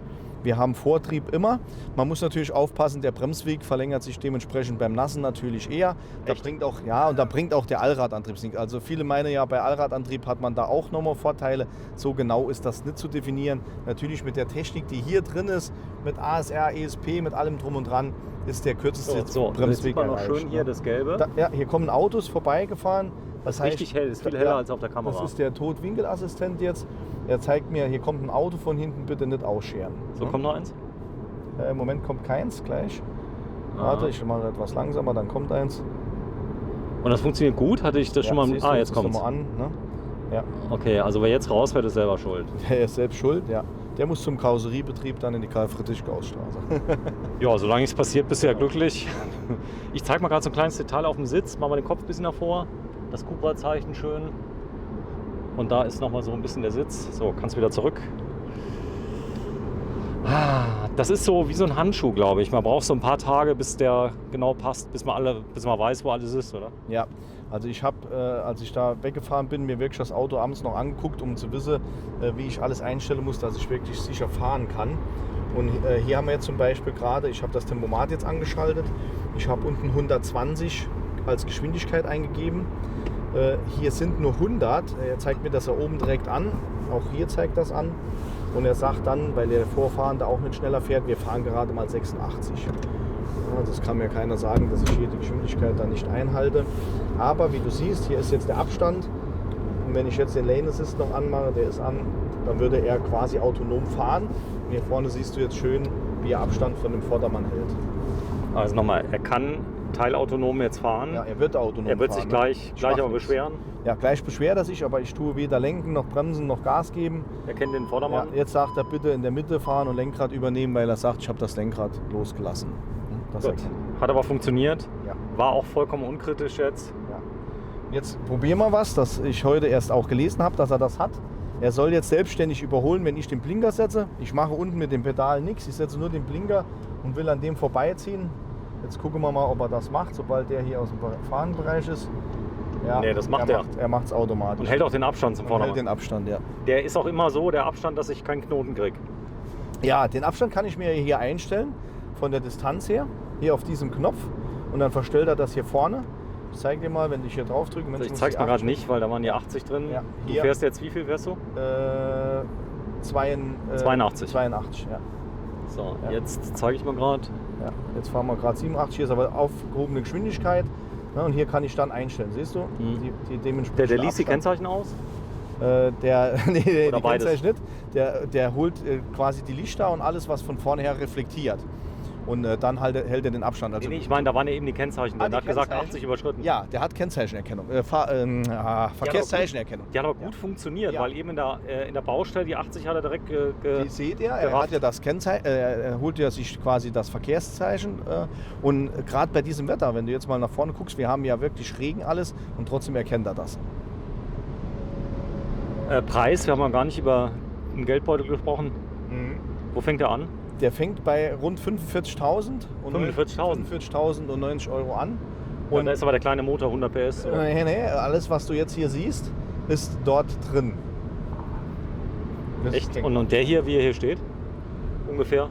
wir haben Vortrieb immer. Man muss natürlich aufpassen, der Bremsweg verlängert sich dementsprechend beim Nassen natürlich eher. Da bringt auch, ja, und da bringt auch der Allradantrieb nichts. Also viele meinen ja, bei Allradantrieb hat man da auch nochmal Vorteile. So genau ist das nicht zu definieren. Natürlich mit der Technik, die hier drin ist, mit ASR, ESP, mit allem drum und dran, ist der kürzeste Jetzt Bremsweg sieht man noch erreicht, schön hier das Gelbe. ja, hier kommen Autos vorbeigefahren. Das ist richtig hell, ist viel heller als auf der Kamera. Das ist der Totwinkelassistent jetzt. Er zeigt mir, hier kommt ein Auto von hinten, bitte nicht ausscheren. So, kommt noch eins. Im Moment kommt keins, gleich. Warte, ich mache etwas langsamer, dann kommt eins. Und das funktioniert gut? Hatte ich das schon mal... siehst du, Ah, jetzt kommt's. mal an. Ne? Ja, Okay, also wer jetzt rausfährt, ist selber schuld. der ist selbst schuld, ja. Der muss zum Karosseriebetrieb dann in die Karl-Friedrich-Gauss-Straße. Ja, solange nichts passiert, bist du ja glücklich. Ich zeige mal gerade so ein kleines Detail auf dem Sitz. Machen wir den Kopf ein bisschen davor. Das Cupra-Zeichen schön. Und da ist nochmal so ein bisschen der Sitz. So, kannst wieder zurück. Das ist so wie so ein Handschuh, glaube ich. Man braucht so ein paar Tage, bis der genau passt, bis man weiß, wo alles ist, oder? Ja, also ich habe, als ich da weggefahren bin, mir wirklich das Auto abends noch angeguckt, um zu wissen, wie ich alles einstellen muss, dass ich wirklich sicher fahren kann. Und hier haben wir jetzt zum Beispiel gerade, ich habe das Tempomat jetzt angeschaltet. Ich habe unten 120 als Geschwindigkeit eingegeben. Hier sind nur 100. Er zeigt mir das ja oben direkt an. Auch hier zeigt das an. Und er sagt dann, weil der Vorfahrende auch nicht schneller fährt, wir fahren gerade mal 86. Ja, das kann mir keiner sagen, dass ich hier die Geschwindigkeit dann nicht einhalte. Aber wie du siehst, hier ist jetzt der Abstand. Und wenn ich jetzt den Lane Assist noch anmache, der ist an, dann würde er quasi autonom fahren. Und hier vorne siehst du jetzt schön, wie er Abstand von dem Vordermann hält. Also nochmal, er kann teilautonom jetzt fahren. Ja, er wird autonom fahren. Er wird sich ne? gleich Ich mach aber nichts. beschweren. Ja, gleich beschwert er sich, aber ich tue weder lenken, noch bremsen, noch Gas geben. Er kennt den Ja, Vordermann. jetzt sagt er, bitte in der Mitte fahren und Lenkrad übernehmen, weil er sagt, ich habe das Lenkrad losgelassen. Das Gut. erkennt. Hat aber funktioniert. Ja. War auch vollkommen unkritisch jetzt. Ja. Jetzt probieren wir was, das ich heute erst auch gelesen habe, dass er das hat. Er soll jetzt selbstständig überholen, wenn ich den Blinker setze. Ich mache unten mit dem Pedal nichts, ich setze nur den Blinker und will an dem vorbeiziehen. Jetzt gucken wir mal, ob er das macht, sobald der hier aus dem Fahrenbereich ist. Ja, Nee, das macht er. Er macht es automatisch. Und hält auch den Abstand zum Und hält Vordermann. den Abstand, ja. Der ist auch immer so, der Abstand, dass ich keinen Knoten kriege. Ja, den Abstand kann ich mir hier einstellen, von der Distanz her, hier auf diesem Knopf. Und dann verstellt er das hier vorne. Ich zeige dir mal, wenn ich hier drauf drücke. Ich zeige es mir gerade nicht, weil da waren hier 80 drin. Ja, Du hier. fährst jetzt, wie viel fährst du? 82. 82, ja. So, Ja. jetzt zeige ich mal gerade. Ja, jetzt fahren wir gerade 87, hier ist aber aufgehobene Geschwindigkeit. Ne, und hier kann ich dann einstellen, siehst du? Die dementsprechend Der liest die Kennzeichen aus? nee, die Oder beides? Kennzeichen nicht. Der holt quasi die Lichter und alles, was von vorne her reflektiert. Und dann hält er den Abstand. Also, Nee, ich meine, da waren ja eben die Kennzeichen. Der die hat gesagt, Kennzeichen? 80 überschritten. Ja, der hat Kennzeicherkennung. Verkehrszeichenerkennung. Die hat aber gut funktioniert, Ja. weil eben in der Baustelle die 80 hat er direkt Die seht ihr, er hat ja das Kennzeichen, er holt ja sich quasi das Verkehrszeichen. Und gerade bei diesem Wetter, wenn du jetzt mal nach vorne guckst, wir haben ja wirklich Regen alles und trotzdem erkennt er das. Preis, wir haben ja gar nicht über einen Geldbeutel gesprochen. Wo fängt er an? Der fängt bei rund 45.000 und 45.000 und 90 Euro an. Und Und da ist aber der kleine Motor 100 PS. nee, alles, was du jetzt hier siehst, ist dort drin. Das Echt? Und der hier, wie er hier steht? Ungefähr?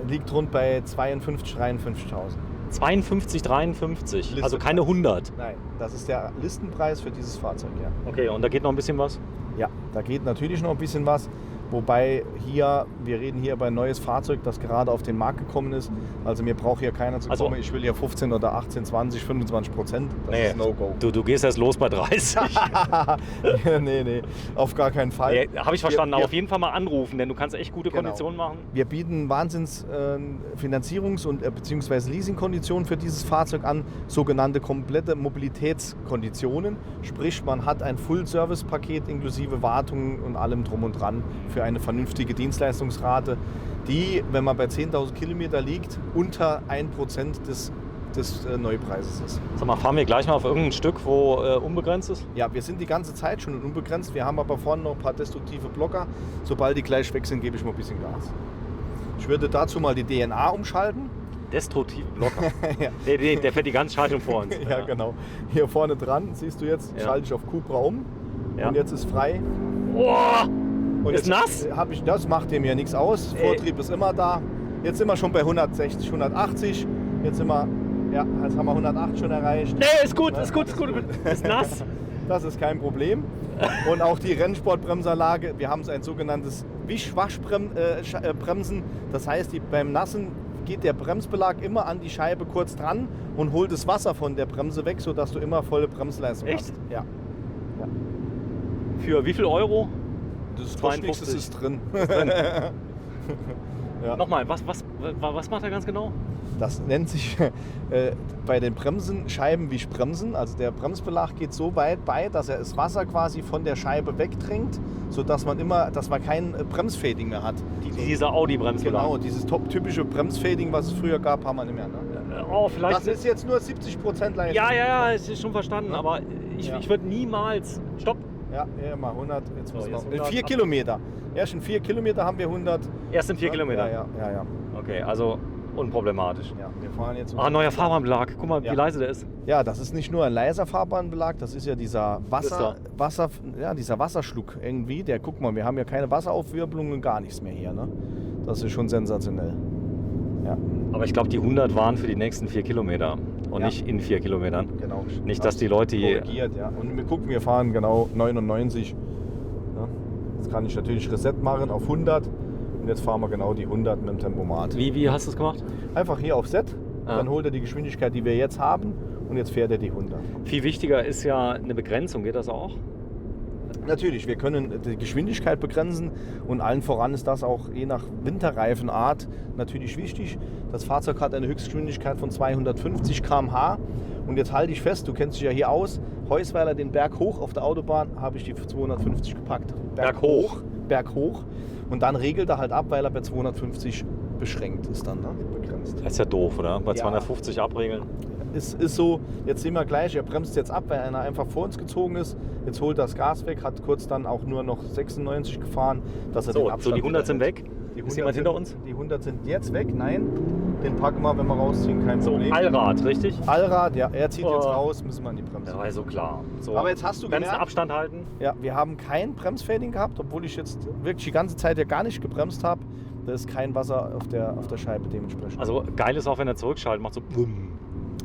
liegt rund bei 52.000, 53.000. 52, 53. Also Listenpreis. keine 100. Nein, das ist der Listenpreis für dieses Fahrzeug, ja. Okay, und da geht noch ein bisschen was? Ja, da geht natürlich noch ein bisschen was. Wobei wir reden hier über ein neues Fahrzeug, das gerade auf den Markt gekommen ist. Also mir braucht hier keiner zu Also- kommen, ich will hier 15 oder 18, 20, 25%. Das ist No-Go. Du gehst erst los bei 30. nee, auf gar keinen Fall. Habe ich verstanden. Wir- Aber auf jeden Fall mal anrufen, denn du kannst echt gute Genau. Konditionen machen. Wir bieten Wahnsinns Finanzierungs- und bzw. Leasingkonditionen für dieses Fahrzeug an, sogenannte komplette Mobilitätskonditionen. Sprich, man hat ein Full-Service-Paket inklusive Wartung und allem drum und dran für eine vernünftige Dienstleistungsrate, die, wenn man bei 10.000 Kilometer liegt, unter 1% des Neupreises ist. Sag mal, fahren wir gleich mal auf irgendein Stück, wo unbegrenzt ist? Ja, wir sind die ganze Zeit schon unbegrenzt. Wir haben aber vorne noch ein paar destruktive Blocker. Sobald die gleich weg sind, gebe ich mal ein bisschen Gas. Ich würde dazu mal die DNA umschalten. Destruktiv Blocker. Ja. Nee, der fährt die ganze Schaltung vor uns. Ja, genau. Hier vorne dran, siehst du jetzt, Ja. schalte ich auf Cupra um. Ja. Und jetzt ist frei. Boah! Und Ist jetzt nass? Das macht dem ja nichts aus. Ey. Vortrieb ist immer da. Jetzt sind wir schon bei 160, 180. Jetzt haben wir 108 schon erreicht. Nee, ist gut, ist gut. Ist nass. Das ist kein Problem. Und auch die Rennsportbremsanlage, wir haben ein sogenanntes Wischwaschbremsen. Das heißt, beim Nassen geht der Bremsbelag immer an die Scheibe kurz dran und holt das Wasser von der Bremse weg, sodass du immer volle Bremsleistung Echt? hast. Ja. Für wie viel Euro? Das 52 ist drin. Ja. Nochmal, was macht er ganz genau? Das nennt sich bei den Bremsen Scheibenwischbremsen. Also der Bremsbelag geht so weit bei, dass er das Wasser quasi von der Scheibe wegdrängt, sodass man kein Bremsfading mehr hat. Dieser Audi-Bremsbelag. Genau, dieses typische Bremsfading, was es früher gab, haben wir nicht mehr. Ne? Oh, vielleicht. Das ist jetzt nur 70% Leistung. Ja, ist schon verstanden, Ja. aber ich würde niemals. Stopp! Ja, mal 100. Jetzt So, müssen jetzt wir 100 4 Kilometer. Erst in 4 Kilometer haben wir 100. Erst in 4 Kilometer. Ja. Okay, also unproblematisch. Ja, wir fahren jetzt. Neuer Fahrbahnbelag. Guck mal, Ja. wie leise der ist. Ja, das ist nicht nur ein leiser Fahrbahnbelag, das ist ja dieser dieser Wasserschluck irgendwie. Guck mal, wir haben ja keine Wasseraufwirbelung und gar nichts mehr hier. Ne? Das ist schon sensationell. Ja, Aber ich glaube, die 100 waren für die nächsten 4 Kilometer und Ja. nicht in 4 Kilometern. genau. Nicht, dass die Leute hier. korrigiert, ja. Und wir gucken, wir fahren genau 99. Ja. Jetzt kann ich natürlich Reset machen auf 100 und jetzt fahren wir genau die 100 mit dem Tempomat. Wie hast du es gemacht? Einfach hier auf Set, Ah. dann holt er die Geschwindigkeit, die wir jetzt haben und jetzt fährt er die 100. Viel wichtiger ist ja eine Begrenzung. Geht das auch? Natürlich, wir können die Geschwindigkeit begrenzen und allen voran ist das auch je nach Winterreifenart natürlich wichtig. Das Fahrzeug hat eine Höchstgeschwindigkeit von 250 km/h und jetzt halte ich fest, du kennst dich ja hier aus, Heusweiler den Berg hoch auf der Autobahn habe ich die für 250 gepackt. Berg hoch? Berg hoch und dann regelt er halt ab, weil er bei 250 beschränkt ist dann, ne? Begrenzt. Das ist ja doof, oder? Bei Ja. 250 abregeln. Ist so, jetzt sehen wir gleich, er bremst jetzt ab, weil einer einfach vor uns gezogen ist. Jetzt holt er das Gas weg, hat kurz dann auch nur noch 96 gefahren. Dass er den So, Abstand die 100 wieder sind hält. weg. Die Ist jemand hinter uns? Die 100 sind jetzt weg, nein. Den packen wir, wenn wir rausziehen, kein So, Problem. Allrad, richtig? Allrad, ja, er zieht jetzt Oh. raus, müssen wir an die Bremse. Ja, war so klar. So. Aber jetzt hast du Bremsen, gemerkt, Abstand halten. ja, wir haben kein Bremsfading gehabt, obwohl ich jetzt wirklich die ganze Zeit ja gar nicht gebremst habe. Da ist kein Wasser auf der Scheibe dementsprechend. Also geil ist auch, wenn er zurückschaltet, macht so Wumm.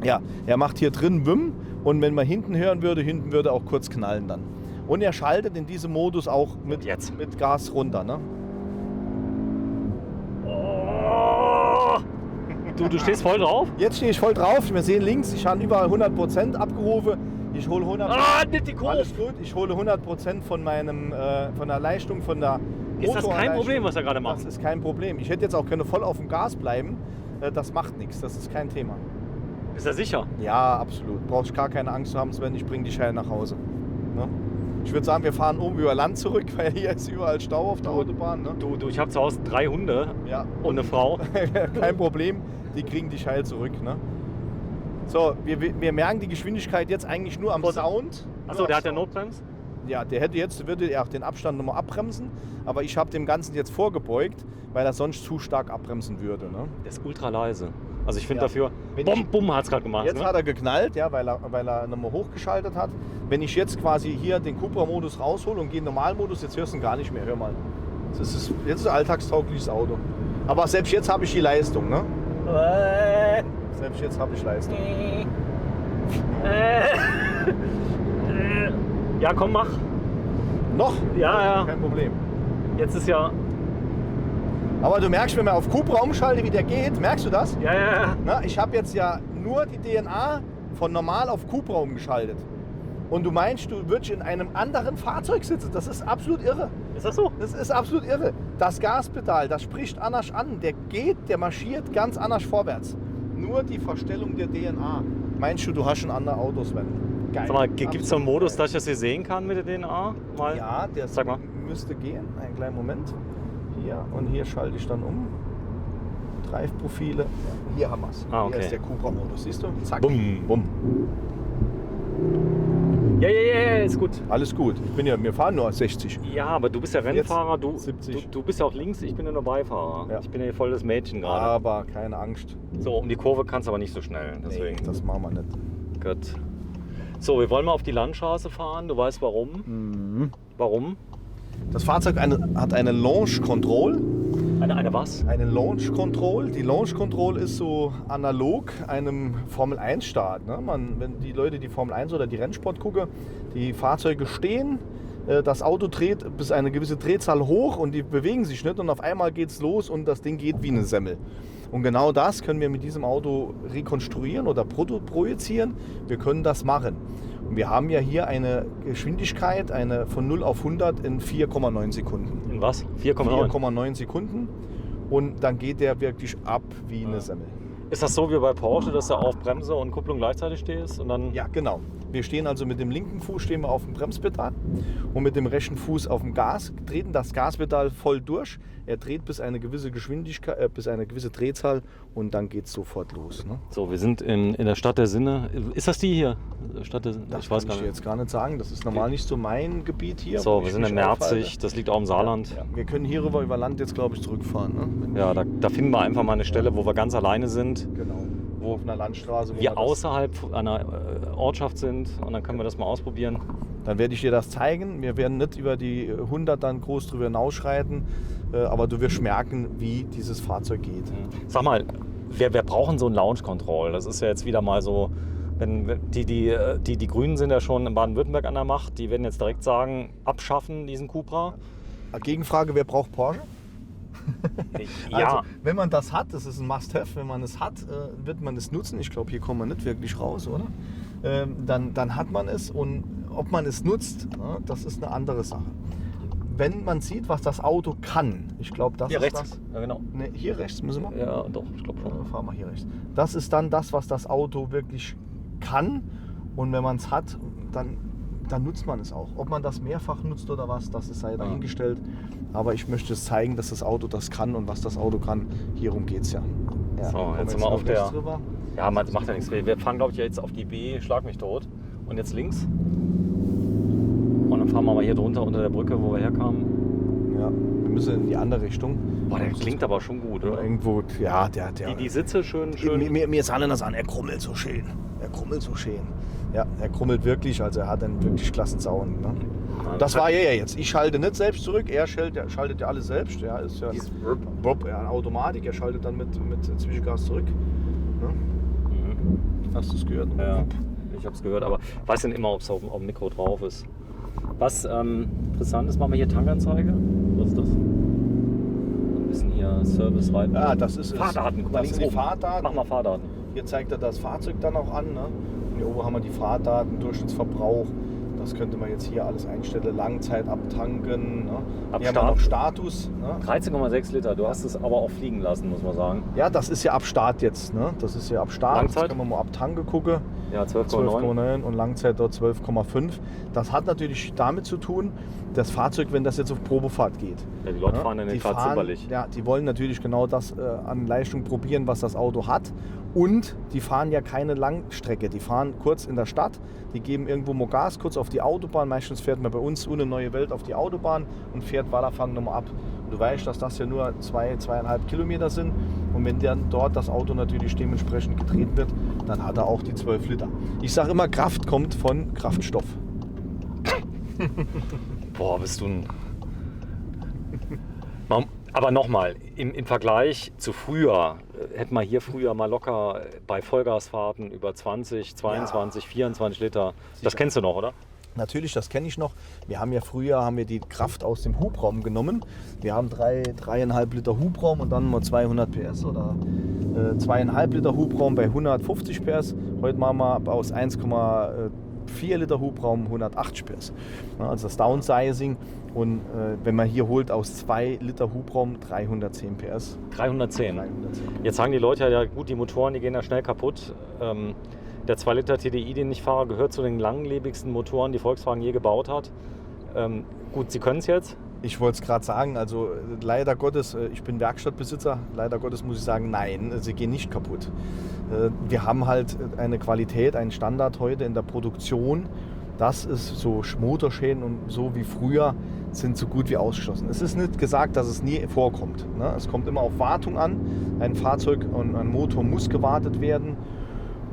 Ja, er macht hier drin Wimm und wenn man hinten hören würde, hinten würde auch kurz knallen dann. Und er schaltet in diesem Modus auch mit Gas runter. Ne? Oh. Du stehst voll drauf? Jetzt stehe ich voll drauf. Wir sehen links, ich habe überall 100% abgerufen. Ich hole 100%. Nicht die Kurve. Alles gut. Ich hole 100% von der Leistung, von der Ist das kein Motorleistung. Problem, was er gerade macht? Das ist kein Problem. Ich hätte jetzt auch können voll auf dem Gas bleiben. Das macht nichts. Das ist kein Thema. Ist er sicher? Ja, absolut. Brauchst gar keine Angst zu haben, Sven. Ich bringe dich heil nach Hause. Ne? Ich würde sagen, wir fahren oben über Land zurück, weil hier ist überall Stau auf der Autobahn. Ne? Du, ich habe zu Hause 3 Hunde Ja. und eine Frau. Kein Problem, die kriegen dich heil zurück. Ne? So, wir merken die Geschwindigkeit jetzt eigentlich nur am Sound. Achso, der hat ja Notbremse? Ja, würde er auch den Abstand nochmal abbremsen, aber ich habe dem Ganzen jetzt vorgebeugt, weil er sonst zu stark abbremsen würde. Ne? Der ist ultra leise. Also ich finde Ja. dafür, Wenn bumm, hat es gerade gemacht. Jetzt Ne? hat er geknallt, ja, weil er nochmal hochgeschaltet hat. Wenn ich jetzt quasi hier den Cupra-Modus raushole und gehe in Normalmodus, jetzt hörst du ihn gar nicht mehr. Hör mal. Jetzt ist ein alltagstaugliches Auto. Aber selbst jetzt habe ich die Leistung. Ne? Selbst jetzt habe ich Leistung. Ja, komm, mach. Noch? Ja. Kein Problem. Jetzt ist ja... Aber du merkst, wenn man auf Cupra umschalte, wie der geht, merkst du das? Ja. Na, ich habe jetzt ja nur die DNA von normal auf Cupra umgeschaltet. Und du meinst, du würdest in einem anderen Fahrzeug sitzen. Das ist absolut irre. Ist das so? Das ist absolut irre. Das Gaspedal, das spricht anders an. Der marschiert ganz anders vorwärts. Nur die Verstellung der DNA. Meinst du hast schon andere Autos, wenn? Geil. Sag mal, gibt es so einen Absolut Modus, geil. dass ich das hier sehen kann mit der DNA? Mal? Ja, der Sag mal. müsste gehen. Einen kleinen Moment. Hier und hier schalte ich dann um. Drive-Profile. Hier haben wir es. Ah, okay. Hier ist der Cupra-Modus. Siehst du? Zack. Bumm. Bumm. Ja, ist gut. Alles gut. Wir fahren nur 60. Ja, aber du bist ja Rennfahrer, du 70. bist ja auch links, ich bin ja nur Beifahrer. Ja. Ich bin ja voll das Mädchen gerade. Aber keine Angst. So, um die Kurve kannst du aber nicht so schnell. Deswegen. Nee, das machen wir nicht. Gut. So, wir wollen mal auf die Landstraße fahren. Du weißt warum? Mhm. Warum? Das Fahrzeug hat eine Launch Control. Eine was? Eine Launch Control. Die Launch Control ist so analog einem Formel 1 Start. Ne? Wenn die Leute die Formel 1 oder die Rennsport gucken, die Fahrzeuge stehen, das Auto dreht bis eine gewisse Drehzahl hoch und die bewegen sich nicht und auf einmal geht es los und das Ding geht wie eine Semmel. Und genau das können wir mit diesem Auto rekonstruieren oder projizieren. Wir können das machen. Und wir haben ja hier eine Geschwindigkeit von 0 auf 100 in 4,9 Sekunden. In was? 4,9? 4,9 Sekunden und dann geht der wirklich ab wie eine Semmel. Ist das so wie bei Porsche, dass du auf Bremse und Kupplung gleichzeitig stehst? Und dann Ja, genau. Wir stehen also mit dem linken Fuß stehen wir auf dem Bremspedal und mit dem rechten Fuß auf dem Gas, treten das Gaspedal voll durch. Er dreht bis eine gewisse Geschwindigkeit, bis eine gewisse Drehzahl und dann geht es sofort los. Ne? So, wir sind in der Stadt der Sinne. Ist das die hier? Stadt der Sinne? Das Ich weiß kann gar ich dir nicht. jetzt gar nicht sagen. Das ist normal nicht so mein Gebiet hier. So, wo wir ich sind in mich Merzig, aufhalte. das liegt auch im Saarland. Ja, wir können hierüber über Land jetzt, glaube ich, zurückfahren. Ne? Ja, da finden wir einfach mal eine Stelle, wo wir ganz alleine sind, Genau. Wo auf einer Landstraße. Wo wir man das- außerhalb einer Ortschaft sind und dann können wir das mal ausprobieren. Dann werde ich dir das zeigen. Wir werden nicht über die 100 dann groß drüber hinausschreiten, aber du wirst merken, wie dieses Fahrzeug geht. Sag mal, wir brauchen so ein Launch Control. Das ist ja jetzt wieder mal so, wenn die Grünen sind ja schon in Baden-Württemberg an der Macht, die werden jetzt direkt sagen, abschaffen diesen Cupra. Gegenfrage, wer braucht Porsche? Ja, Also, wenn man das hat, das ist ein Must-Have, wenn man es hat, wird man es nutzen. Ich glaube, hier kommen wir nicht wirklich raus, oder? Dann hat man es und ob man es nutzt, das ist eine andere Sache. Wenn man sieht, was das Auto kann, ich glaube, das hier ist rechts. das. Ja, genau. Ne, hier rechts müssen wir? Ja, doch, ich glaube schon. Fahren wir hier rechts. Das ist dann das, was das Auto wirklich kann. Und wenn man es hat, dann nutzt man es auch. Ob man das mehrfach nutzt oder was, das ist sei dahingestellt. Aber ich möchte es zeigen, dass das Auto das kann und was das Auto kann. Hierum geht es ja. So, kommen jetzt sind wir auf noch rechts der- rüber. Ja, macht ja nichts. Wir fahren, glaube ich, jetzt auf die B, schlag mich tot. Und jetzt links. Und dann fahren wir mal hier drunter unter der Brücke, wo wir herkamen. Ja, wir müssen in die andere Richtung. Boah, der klingt aber schon gut, oder? Irgendwo, ja, der. Die Sitze schön. Mir sahne das an, er krummelt so schön. Ja, er krummelt wirklich, also er hat einen wirklich klassen Sound. Ne? Das war er ja jetzt. Ich schalte nicht selbst zurück, er schaltet ja alles selbst. Ja, ist ja eine Automatik, er schaltet dann mit Zwischengas zurück. Ne? Hast du es gehört? Ja, ich habe es gehört, aber ich weiß nicht immer, ob es auf dem Mikro drauf ist. Was interessant ist, machen wir hier Tankanzeige. Was ist das? Ein bisschen hier Service-Reiten. Ja, das ist Fahrdaten. Guck mal, das sind die Fahrdaten. Mach mal Fahrdaten. Hier zeigt er das Fahrzeug dann auch an. Ne? Und hier oben haben wir die Fahrdaten, Durchschnittsverbrauch. Das könnte man jetzt hier alles einstellen. Langzeit abtanken. Ne? Hier haben wir noch Status. Ne? 13,6 Liter. Du hast es aber auch fliegen lassen, muss man sagen. Ja, das ist ja ab Start jetzt. Ne? Das ist ja ab Start. Langzeit? Jetzt können wir mal ab Tanke gucken. Ja, 12,9 und Langzeit dort 12,5. Das hat natürlich damit zu tun, das Fahrzeug, wenn das jetzt auf Probefahrt geht. Ja, die Leute fahren in den Fahrt zimperlich. Ja, die wollen natürlich genau das an Leistung probieren, was das Auto hat. Und die fahren ja keine Langstrecke. Die fahren kurz in der Stadt, die geben irgendwo mal Gas, kurz auf die Autobahn. Meistens fährt man bei uns ohne Neue Welt auf die Autobahn und fährt Wallerfang nochmal ab. Und du weißt, dass das ja nur 2,5 Kilometer sind. Und wenn dann dort das Auto natürlich dementsprechend getreten wird, dann hat er auch die 12 Liter. Ich sage immer, Kraft kommt von Kraftstoff. Boah, bist du ein... Aber nochmal, im Vergleich zu früher, hätten wir hier früher mal locker bei Vollgasfahrten über 20, 22, 24 Liter. Das kennst du noch, oder? Natürlich, das kenne ich noch. Wir haben ja früher die Kraft aus dem Hubraum genommen. Wir haben 3,5 Liter Hubraum und dann mal 200 PS oder 2,5 Liter Hubraum bei 150 PS. Heute machen wir aus 1,4 Liter Hubraum 180 PS. Also das Downsizing. Und wenn man hier holt aus 2 Liter Hubraum 310 PS. 310. Jetzt sagen die Leute ja gut, die Motoren, die gehen ja schnell kaputt. Der 2 Liter TDI, den ich fahre, gehört zu den langlebigsten Motoren, die Volkswagen je gebaut hat. Gut, Sie können es jetzt? Ich wollte es gerade sagen, also leider Gottes, ich bin Werkstattbesitzer, leider Gottes muss ich sagen, nein, sie gehen nicht kaputt. Wir haben halt eine Qualität, einen Standard heute in der Produktion, das ist so Motorschäden und so wie früher sind so gut wie ausgeschlossen. Es ist nicht gesagt, dass es nie vorkommt. Ne? Es kommt immer auf Wartung an, ein Fahrzeug und ein Motor muss gewartet werden.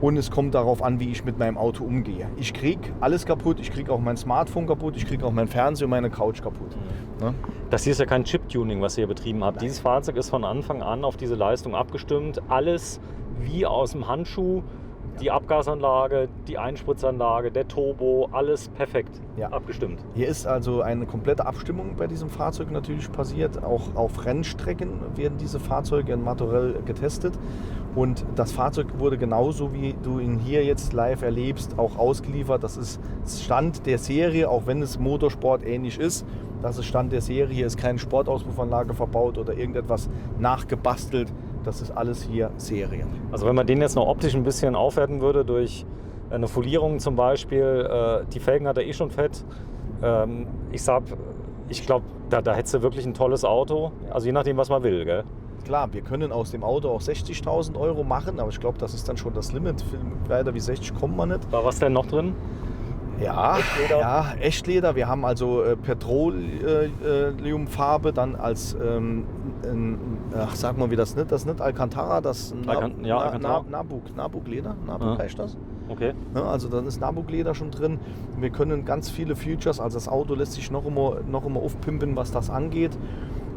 Und es kommt darauf an, wie ich mit meinem Auto umgehe. Ich kriege alles kaputt, ich kriege auch mein Smartphone kaputt, ich kriege auch mein Fernseher und meine Couch kaputt. Ne? Das hier ist ja kein Chip-Tuning, was ihr hier betrieben habt. Nein. Dieses Fahrzeug ist von Anfang an auf diese Leistung abgestimmt. Alles wie aus dem Handschuh. Die Abgasanlage, die Einspritzanlage, der Turbo, alles perfekt abgestimmt. Hier ist also eine komplette Abstimmung bei diesem Fahrzeug natürlich passiert. Auch auf Rennstrecken werden diese Fahrzeuge in Martorell getestet. Und das Fahrzeug wurde genauso, wie du ihn hier jetzt live erlebst, auch ausgeliefert. Das ist Stand der Serie, auch wenn es Motorsport ähnlich ist. Das ist Stand der Serie. Hier ist keine Sportauspufffanlage verbaut oder irgendetwas nachgebastelt. Das ist alles hier Serie. Also wenn man den jetzt noch optisch ein bisschen aufwerten würde durch eine Folierung zum Beispiel, die Felgen hat er schon fett. Ich glaube, da hättest du wirklich ein tolles Auto. Also je nachdem, was man will, gell? Klar, wir können aus dem Auto auch 60.000 Euro machen, aber ich glaube, das ist dann schon das Limit. Weiter wie 60 kommt man nicht. War was denn noch drin? Ja, Echtleder. Wir haben also Petroleumfarbe, dann als, sag mal, wie das nicht Alcantara, das Nabuc-Leder. Nabuc heißt das. Okay. Ja, also dann ist Nabuc-Leder schon drin. Wir können ganz viele Features, also das Auto lässt sich noch immer aufpimpen, was das angeht.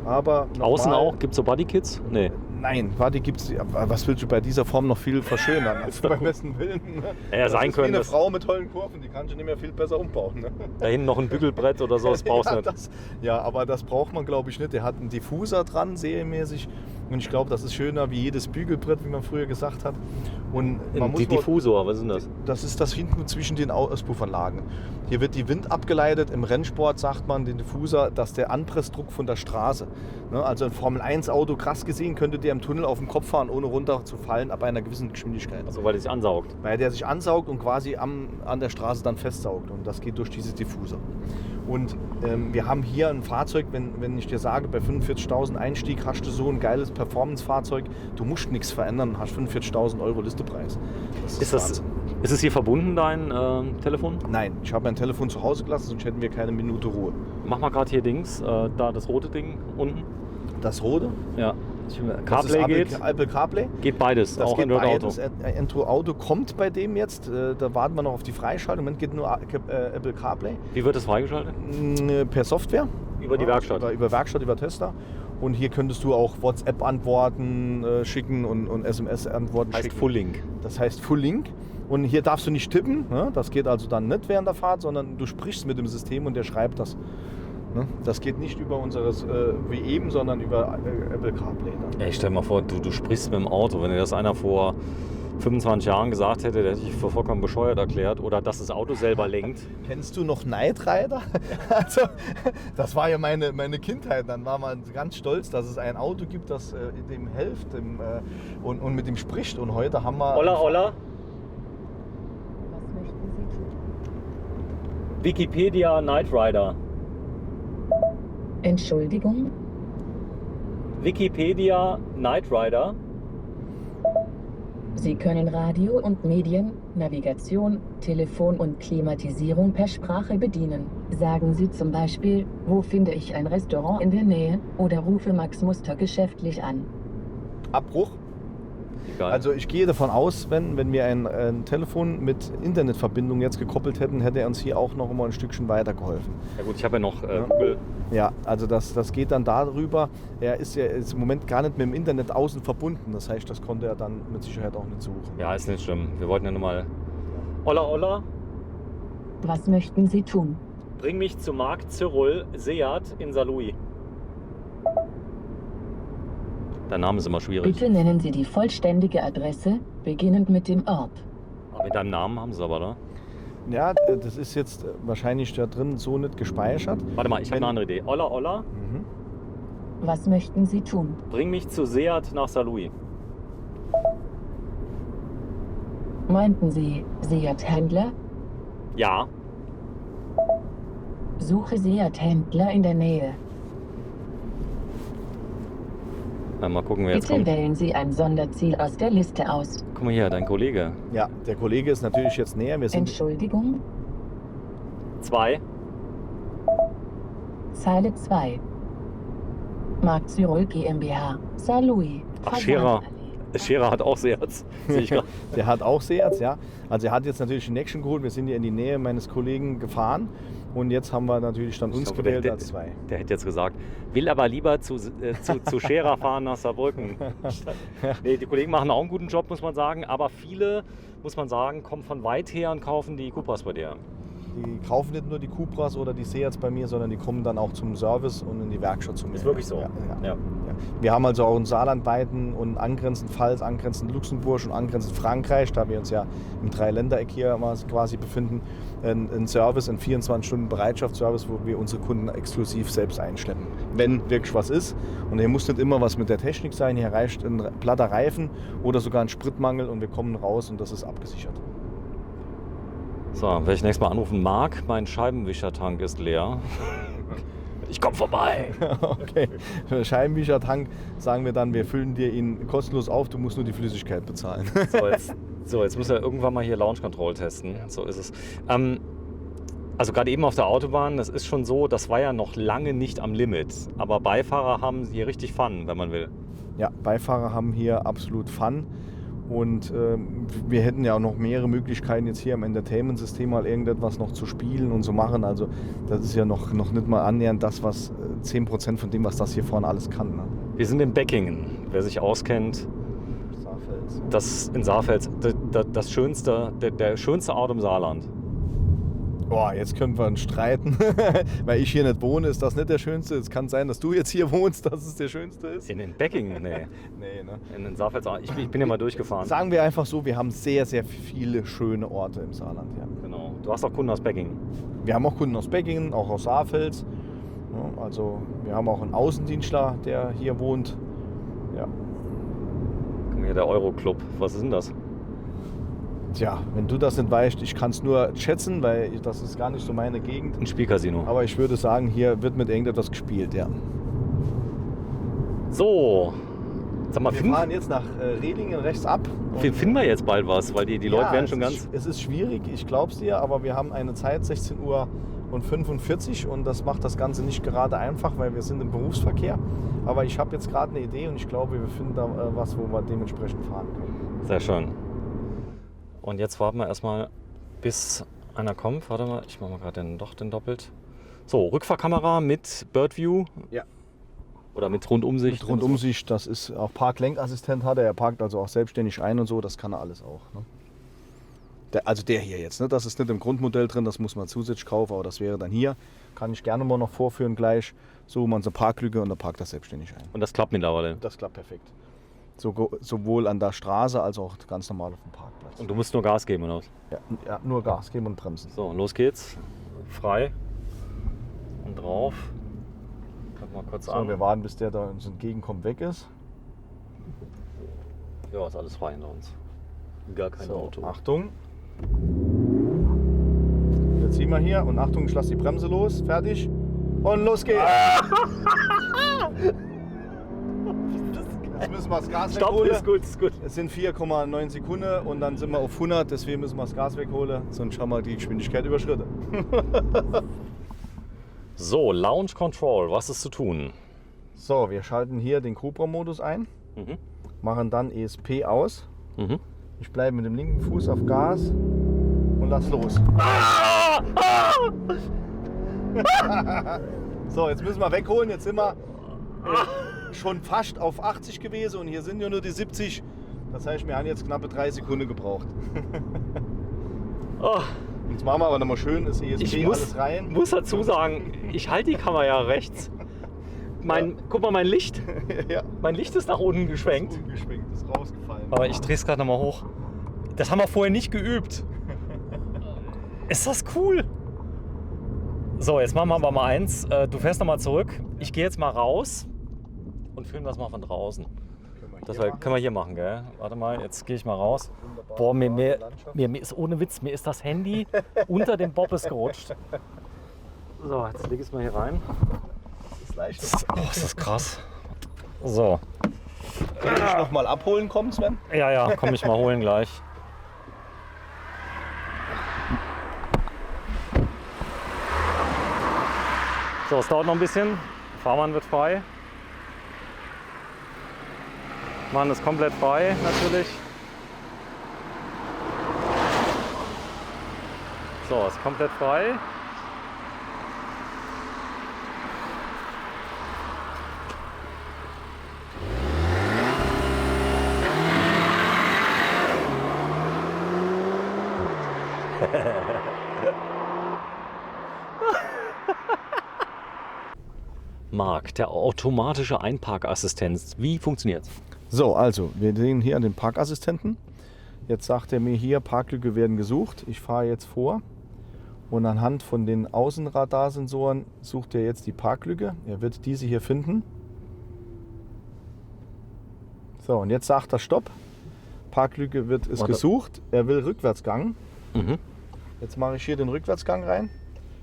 Aber außen auch? Gibt es so Bodykits? Nee. Nein, Body gibt es. Was willst du bei dieser Form noch viel verschönern? Also beim besten Willen. Ja, das sein ist können, wie eine Frau mit tollen Kurven, die kannst du nicht mehr viel besser umbauen. Ne? Da hinten noch ein Bügelbrett oder so, das brauchst du nicht. Aber das braucht man, glaube ich, nicht. Der hat einen Diffuser dran, serienmäßig. Und ich glaube, das ist schöner wie jedes Bügelbrett, wie man früher gesagt hat. Und Diffusor, was ist denn das? Das ist das hinten zwischen den Auspuffanlagen. Hier wird die Wind abgeleitet. Im Rennsport sagt man den Diffuser, dass der Anpressdruck von der Straße. Ne? Also ein Formel-1-Auto, krass gesehen, könnte der im Tunnel auf dem Kopf fahren, ohne runterzufallen, ab einer gewissen Geschwindigkeit. Also weil der sich ansaugt? Weil der sich ansaugt und quasi an der Straße dann festsaugt. Und das geht durch diese Diffuser. Und wir haben hier ein Fahrzeug, wenn ich dir sage, bei 45.000 Einstieg hast du so ein geiles Performance-Fahrzeug, du musst nichts verändern und hast 45.000 Euro Listepreis. Ist Ist es hier verbunden, dein Telefon? Nein, ich habe mein Telefon zu Hause gelassen, sonst hätten wir keine Minute Ruhe. Mach mal gerade hier Dings, da das rote Ding unten. Das rote? Ja. Das CarPlay ist geht? Apple CarPlay. Geht beides, Das auch geht Android Auto. beides. Android Auto kommt bei dem jetzt. Da warten wir noch auf die Freischaltung. Im Moment geht nur Apple CarPlay. Wie wird das freigeschaltet? Per Software. Über die Werkstatt? Über Werkstatt, über Tester. Und hier könntest du auch WhatsApp-Antworten schicken und SMS-Antworten Heißt schicken. Full Link. Das heißt Full Link. Und hier darfst du nicht tippen. Ne? Das geht also dann nicht während der Fahrt, sondern du sprichst mit dem System und der schreibt das. Ne? Das geht nicht über unseres wie eben, sondern über Apple CarPlay. Dann. Ey, stell dir mal vor, du sprichst mit dem Auto. Wenn dir das einer vor 25 Jahren gesagt hätte, der hätte ich für vollkommen bescheuert erklärt. Oder dass das Auto selber lenkt. Kennst du noch Knight Rider? Also, das war ja meine Kindheit. Dann war man ganz stolz, dass es ein Auto gibt, das dem hilft und mit ihm spricht. Und heute haben wir... Olla, Olla. Was möchten Sie tun? Wikipedia Knight Rider. Entschuldigung? Wikipedia Knight Rider. Sie können Radio und Medien, Navigation, Telefon und Klimatisierung per Sprache bedienen. Sagen Sie zum Beispiel, wo finde ich ein Restaurant in der Nähe, oder rufe Max Muster geschäftlich an. Abbruch. Egal. Also ich gehe davon aus, wenn wir ein Telefon mit Internetverbindung jetzt gekoppelt hätten, hätte er uns hier auch noch mal ein Stückchen weitergeholfen. Ja gut, ich habe ja noch Google. Ja, also das geht dann darüber. Er ist ja jetzt im Moment gar nicht mit dem Internet außen verbunden. Das heißt, das konnte er dann mit Sicherheit auch nicht suchen. Ja, ist nicht schlimm. Wir wollten ja nur mal... Olla, Olla. Was möchten Sie tun? Bring mich zu Markt Cyril Seat in Saarlouis. Der Name ist immer schwierig. Bitte nennen Sie die vollständige Adresse, beginnend mit dem Ort. Aber mit deinem Namen haben sie es aber, oder? Ja, das ist jetzt wahrscheinlich da drin so nicht gespeichert. Warte mal, ich habe Wenn- eine andere Idee. Olla, Olla. Mhm. Was möchten Sie tun? Bring mich zu Seat nach Saarlouis. Meinten Sie Seat-Händler? Ja. Suche Seat-Händler in der Nähe. Mal gucken, wer jetzt Bitte kommt. wählen Sie ein Sonderziel aus der Liste aus. Guck mal hier, dein Kollege. Ja, der Kollege ist natürlich jetzt näher. Wir sind Entschuldigung, 2. Zeile 2. Markt Cyril GmbH, Saarlouis. Ach, Scherer. Scherer hat auch Seat. Sehe ich gerade. Der hat auch Seats, ja. Also er hat jetzt natürlich den Action geholt. Wir sind ja in die Nähe meines Kollegen gefahren. Und jetzt haben wir natürlich dann uns Ich glaube, gewählt als zwei. Der hätte jetzt gesagt, will aber lieber zu Scherer fahren nach Saarbrücken. Nee, die Kollegen machen auch einen guten Job, muss man sagen. Aber viele, muss man sagen, kommen von weit her und kaufen die Cupras bei dir. Die kaufen nicht nur die Cupras oder die Seats bei mir, sondern die kommen dann auch zum Service und in die Werkstatt zu mir. Ist wirklich so? Ja, ja. Ja. Ja. Wir haben also auch in Saarlandweiten und angrenzend Pfalz, angrenzend Luxemburg und angrenzend Frankreich, da wir uns ja im Dreiländereck hier quasi befinden, einen Service, einen 24-Stunden-Bereitschaftsservice, wo wir unsere Kunden exklusiv selbst einschleppen. Wenn wirklich was ist. Und hier muss nicht immer was mit der Technik sein, hier reicht ein platter Reifen oder sogar ein Spritmangel und wir kommen raus und das ist abgesichert. So, werde ich nächstes Mal anrufen. Marc, mein Scheibenwischertank ist leer. Ich komme vorbei. Okay, Scheibenwischertank sagen wir dann, wir füllen dir ihn kostenlos auf, du musst nur die Flüssigkeit bezahlen. So, jetzt müssen wir irgendwann mal hier Launch Control testen. So ist es. Also gerade eben auf der Autobahn, das ist schon so, das war ja noch lange nicht am Limit. Aber Beifahrer haben hier richtig Fun, wenn man will. Ja, Beifahrer haben hier absolut Fun. Und wir hätten ja auch noch mehrere Möglichkeiten, jetzt hier im Entertainment-System mal irgendetwas noch zu spielen und zu machen. Also das ist ja noch nicht mal annähernd das, was 10% von dem, was das hier vorne alles kann. Ne? Wir sind in Beckingen. Wer sich auskennt, Saarfels. das in Saarfeld, das schönste, der schönste Ort im Saarland. Boah, jetzt können wir uns streiten, weil ich hier nicht wohne, ist das nicht der schönste. Es kann sein, dass du jetzt hier wohnst, dass es der schönste ist. In Beckingen? Nee. Nee, ne? In Saarfeld. Ich bin ja mal durchgefahren. Sagen wir einfach so, wir haben sehr, sehr viele schöne Orte im Saarland. Ja. Genau. Du hast auch Kunden aus Beckingen. Wir haben auch Kunden aus Beckingen, auch aus Saarfels. Ja, also wir haben auch einen Außendienstler, der hier wohnt. Ja. Guck mal hier, der Euroclub. Was ist denn das? Tja, wenn du das nicht weißt, ich kann es nur schätzen, weil das ist gar nicht so meine Gegend. Ein Spielcasino. Aber ich würde sagen, hier wird mit irgendetwas gespielt, ja. So, Sag mal, Wir fahren jetzt nach Rehlingen rechts ab. finden wir jetzt bald was, weil die Leute werden schon ganz... Es ist schwierig, ich glaube es dir, aber wir haben eine Zeit, 16:45 Uhr und das macht das Ganze nicht gerade einfach, weil wir sind im Berufsverkehr. Aber ich habe jetzt gerade eine Idee und ich glaube, wir finden da was, wo wir dementsprechend fahren können. Sehr schön. Und jetzt warten wir erstmal, bis einer kommt. Warte mal, ich mache mal gerade den doppelt. So, Rückfahrkamera mit Birdview. Ja. Oder mit Rundumsicht. Mit Rundumsicht, das ist auch Parklenkassistent hat er. Er parkt also auch selbstständig ein und so, das kann er alles auch. Ne? Der hier jetzt, ne? Das ist nicht im Grundmodell drin, das muss man zusätzlich kaufen, aber das wäre dann hier. Kann ich gerne mal noch vorführen gleich. So, man so Parklücke und dann parkt das selbstständig ein. Und das klappt mittlerweile. Das klappt perfekt. Sowohl an der Straße als auch ganz normal auf dem Parkplatz. Und du musst nur Gas geben, oder was? Ja, nur Gas geben und bremsen. So, los geht's. Frei. Und drauf. Guck mal kurz an. Wir warten, bis der da uns entgegenkommt, weg ist. Ja, ist alles frei hinter uns. Gar kein Auto. Achtung. Jetzt ziehen wir hier und Achtung, ich lasse die Bremse los. Fertig. Und los geht's. Jetzt müssen wir das Gas wegholen. Stopp, ist gut. Es sind 4,9 Sekunden und dann sind wir auf 100. Deswegen müssen wir das Gas wegholen. Sonst haben wir die Geschwindigkeit überschritten. So, Launch Control, was ist zu tun? So, wir schalten hier den Cupra-Modus ein. Machen dann ESP aus. Ich bleibe mit dem linken Fuß auf Gas und lass los. So, jetzt müssen wir wegholen. Jetzt sind wir schon fast auf 80 gewesen und hier sind ja nur die 70. Das heißt, wir haben jetzt knappe 3 Sekunden gebraucht. Jetzt machen wir aber nochmal schön das ESP alles rein. Ich muss dazu sagen, ich halte die Kamera ja rechts. Guck mal, mein Licht. Ja. Mein Licht ist nach unten geschwenkt. Ist umgeschwenkt, ist rausgefallen. Aber ich drehe es gerade nochmal hoch. Das haben wir vorher nicht geübt. Ist das cool? So, jetzt machen wir aber mal eins. Du fährst nochmal zurück. Ich gehe jetzt mal raus und filme das mal von draußen. Das können wir hier machen, gell? Warte mal, jetzt gehe ich mal raus. Boah, mir ist ohne Witz, mir ist das Handy unter dem Bobbes gerutscht. So, jetzt lege ich es mal hier rein. Das ist leicht. Das ist krass. So. Kann ich dich nochmal abholen kommen, Sven? Ja, komm ich mal holen gleich. So, es dauert noch ein bisschen. Fahrmann wird frei. Mann ist komplett frei, natürlich. So, ist komplett frei. Marc, der automatische Einparkassistent, wie funktioniert's? So, also, wir sehen hier den Parkassistenten. Jetzt sagt er mir hier, Parklücke werden gesucht. Ich fahre jetzt vor und anhand von den Außenradarsensoren sucht er jetzt die Parklücke. Er wird diese hier finden. So, und jetzt sagt er Stopp. Parklücke ist gesucht. Er will Rückwärtsgang. Jetzt mache ich hier den Rückwärtsgang rein.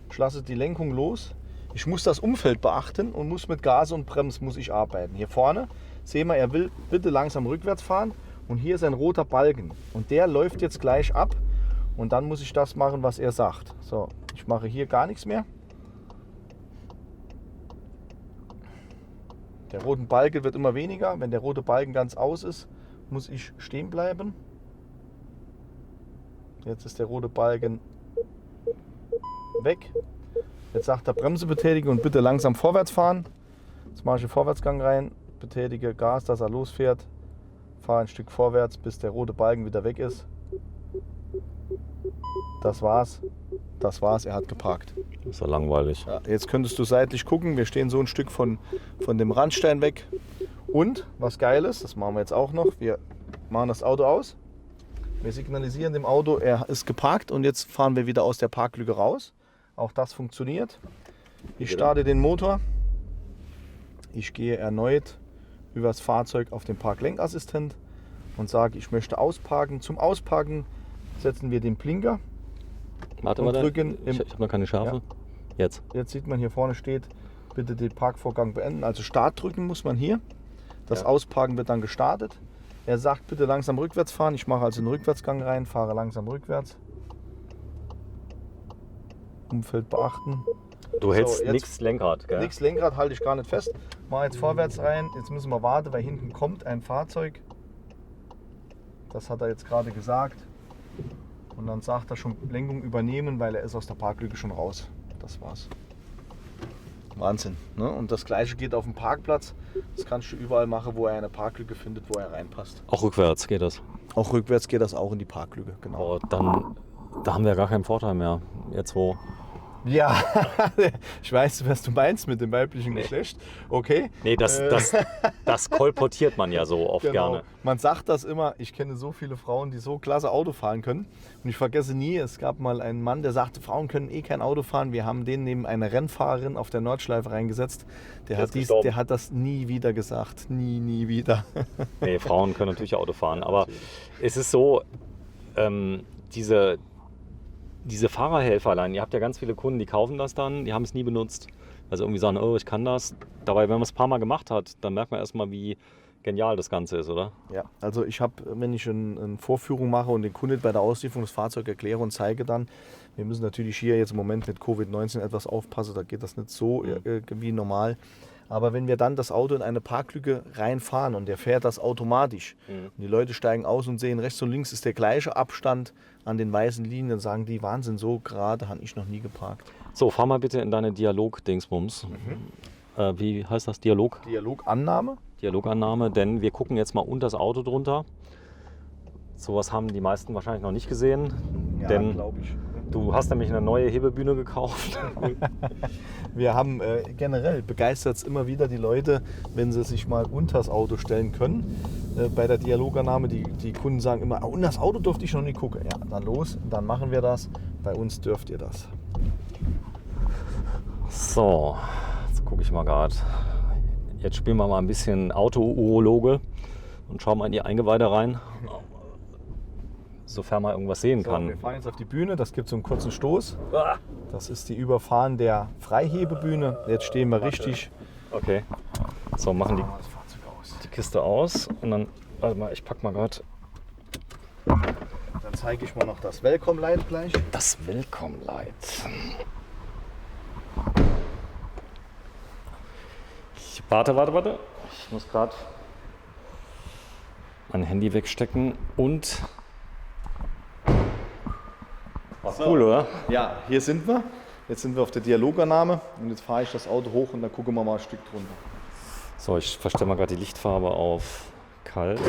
Ich lasse die Lenkung los. Ich muss das Umfeld beachten und muss mit Gas und Bremse muss ich arbeiten. Hier vorne sehen wir, er will bitte langsam rückwärts fahren und hier ist ein roter Balken und der läuft jetzt gleich ab und dann muss ich das machen, was er sagt. So, ich mache hier gar nichts mehr. Der rote Balken wird immer weniger. Wenn der rote Balken ganz aus ist, muss ich stehen bleiben. Jetzt ist der rote Balken weg. Jetzt sagt er Bremse betätigen und bitte langsam vorwärts fahren. Jetzt mache ich den Vorwärtsgang rein, betätige Gas, dass er losfährt. Fahre ein Stück vorwärts, bis der rote Balken wieder weg ist. Das war's. Er hat geparkt. Das ist ja langweilig. Ja, jetzt könntest du seitlich gucken. Wir stehen so ein Stück von dem Randstein weg. Und was geil ist, das machen wir jetzt auch noch. Wir machen das Auto aus. Wir signalisieren dem Auto, er ist geparkt und jetzt fahren wir wieder aus der Parklücke raus. Auch das funktioniert. Ich starte den Motor. Ich gehe erneut über das Fahrzeug auf den Parklenkassistent und sage, ich möchte ausparken. Zum Ausparken setzen wir den Blinker. Warte und mal, drücken ich habe noch keine Schärfe. Ja. Jetzt sieht man hier vorne steht, bitte den Parkvorgang beenden. Also Start drücken muss man hier. Das Ja. Ausparken wird dann gestartet. Er sagt, bitte langsam rückwärts fahren. Ich mache also einen Rückwärtsgang rein, fahre langsam rückwärts. Umfeld beachten. Du hältst jetzt- nichts Lenkrad, gell? Nichts Lenkrad halte ich gar nicht fest. Mache jetzt vorwärts rein. Jetzt müssen wir warten, weil hinten kommt ein Fahrzeug. Das hat er jetzt gerade gesagt. Und dann sagt er schon Lenkung übernehmen, weil er ist aus der Parklücke schon raus. Das war's. Wahnsinn. Ne? Und das gleiche geht auf dem Parkplatz. Das kannst du überall machen, wo er eine Parklücke findet, wo er reinpasst. Auch rückwärts geht das. Auch rückwärts geht das auch in die Parklücke, genau. Aber dann, da haben wir gar keinen Vorteil mehr. Jetzt wo. Ja, ich weiß, was du meinst mit dem weiblichen Geschlecht. Okay. Nee, das kolportiert man ja so oft Genau. gerne. Man sagt das immer, ich kenne so viele Frauen, die so klasse Auto fahren können. Und ich vergesse nie, es gab mal einen Mann, der sagte, Frauen können eh kein Auto fahren. Wir haben den neben eine Rennfahrerin auf der Nordschleife reingesetzt. Der hat das nie wieder gesagt. Nie wieder. Nee, Frauen können natürlich Auto fahren. Aber es ist so, diese Fahrerhelferlein, ihr habt ja ganz viele Kunden, die kaufen das dann, die haben es nie benutzt. Also irgendwie sagen, oh, ich kann das. Dabei, wenn man es ein paar Mal gemacht hat, dann merkt man erstmal, wie genial das Ganze ist, oder? Ja, also ich habe, wenn ich eine Vorführung mache und den Kunden bei der Auslieferung das Fahrzeug erkläre und zeige dann, wir müssen natürlich hier jetzt im Moment mit Covid-19 etwas aufpassen, da geht das nicht so wie normal. Aber wenn wir dann das Auto in eine Parklücke reinfahren und der fährt das automatisch und die Leute steigen aus und sehen, rechts und links ist der gleiche Abstand an den weißen Linien, dann sagen die, Wahnsinn, so gerade habe ich noch nie geparkt. So, fahr mal bitte in deine Dialog-Dingsbums. Wie heißt das? Dialog? Dialogannahme? Dialogannahme, denn wir gucken jetzt mal unter das Auto drunter. Sowas haben die meisten wahrscheinlich noch nicht gesehen, denn glaube ich. du hast nämlich eine neue Hebebühne gekauft. Wir haben generell begeistert es immer wieder die Leute, wenn sie sich mal unter das Auto stellen können. Bei der Dialogannahme, die Kunden sagen immer, unter das Auto durfte ich noch nicht gucken. Ja, dann los, dann machen wir das. Bei uns dürft ihr das. So, jetzt gucke ich mal gerade. Jetzt spielen wir mal ein bisschen Auto-Urologe und schauen mal in die Eingeweide rein, sofern man irgendwas sehen So, kann. wir fahren jetzt auf die Bühne, das gibt so einen kurzen Stoß. Das ist die Überfahren der Freihebebühne. Jetzt stehen wir richtig. Okay, so machen die, Das Fahrzeug aus. die Kiste aus und dann, warte mal, ich pack mal gerade Dann zeige ich mal noch das Welcome-Light gleich. das Welcome-Light. Warte. Ich muss gerade mein Handy wegstecken und... War cool, oder? Ja, hier sind wir. Jetzt sind wir auf der Dialogannahme und jetzt fahre ich das Auto hoch und dann gucken wir mal ein Stück drunter. So, ich verstelle mal gerade die Lichtfarbe auf kalt.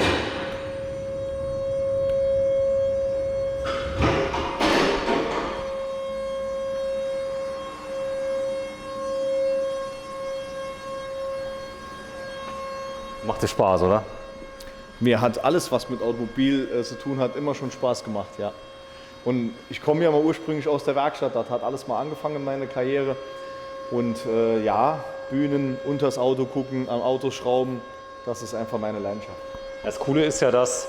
Macht dir Spaß, oder? Mir hat alles, was mit Automobil zu tun hat, immer schon Spaß gemacht, ja. Und ich komme ja mal ursprünglich aus der Werkstatt, das hat alles mal angefangen in meiner Karriere. Und ja, Bühnen, unters Auto gucken, am Auto schrauben, das ist einfach meine Leidenschaft. Das Coole ist ja, dass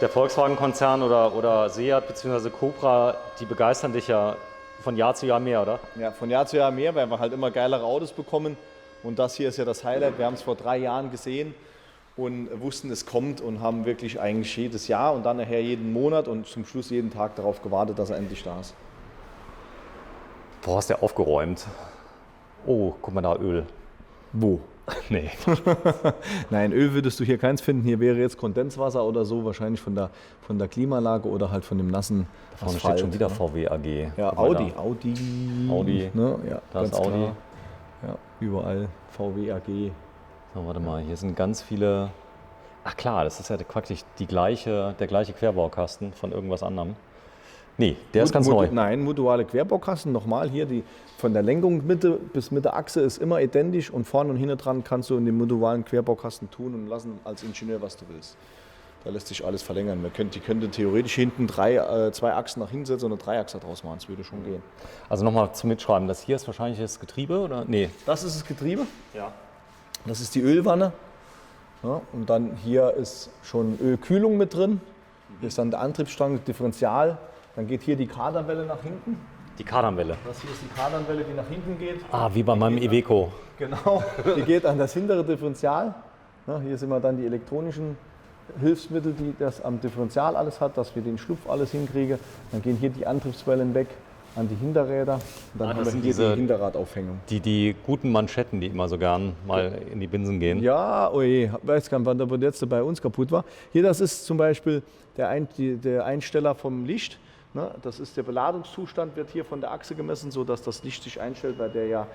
der Volkswagen-Konzern oder Seat bzw. Cupra, die begeistern dich ja von Jahr zu Jahr mehr, oder? Ja, von Jahr zu Jahr mehr, weil wir halt immer geilere Autos bekommen. Und das hier ist ja das Highlight. Wir haben es vor 3 Jahren gesehen und wussten, es kommt und haben wirklich eigentlich jedes Jahr und dann nachher jeden Monat und zum Schluss jeden Tag darauf gewartet, dass er endlich da ist. Boah, hast du aufgeräumt. Oh, guck mal da, Öl. Wo? Nee. Nein, Öl würdest du hier keins finden. Hier wäre jetzt Kondenswasser oder so, wahrscheinlich von der Klimaanlage oder halt von dem nassen Vorne Asphalt. steht schon wieder VW AG. Ja, Guck mal da. Audi. Ne? Ja, Da ist ganz Audi. klar. Ja, überall VW AG. So, warte mal, hier sind ganz viele. Ach klar, das ist ja praktisch der gleiche Querbaukasten von irgendwas anderem. Nee, der ist ganz neu. Nein, modulare Querbaukasten. Nochmal hier, die von der Lenkung Mitte bis Mitte Achse ist immer identisch und vorne und hinten dran kannst du in dem modularen Querbaukasten tun und lassen als Ingenieur, was du willst. Da lässt sich alles verlängern. Die könnte theoretisch hinten 2 Achsen nach hinten setzen und eine 3-Achse draus machen. Das würde schon gehen. Also nochmal zum Mitschreiben, das hier ist wahrscheinlich das Getriebe, oder? Nee. Das ist das Getriebe. Ja. Das ist die Ölwanne. Ja, und dann hier ist schon Ölkühlung mit drin. Hier ist dann der Antriebsstrang, Differential. Dann geht hier die Kardanwelle nach hinten. Die Kardanwelle. Das hier ist die Kardanwelle, die nach hinten geht. Ah, wie bei meinem Iveco. Genau, die geht an das hintere Differential. Ja, hier sind wir dann die elektronischen Hilfsmittel, die das am Differential alles hat, dass wir den Schlupf alles hinkriegen. Dann gehen hier die Antriebswellen weg an die Hinterräder. Und dann haben wir hier die Hinterradaufhängung. Die guten Manschetten, die immer so gern mal in die Binsen gehen. Ja, oje, weiß gar nicht, wann der jetzt bei uns kaputt war. Hier, das ist zum Beispiel der Einsteller vom Licht. Ne? Das ist der Beladungszustand, wird hier von der Achse gemessen, sodass das Licht sich einstellt, weil der ja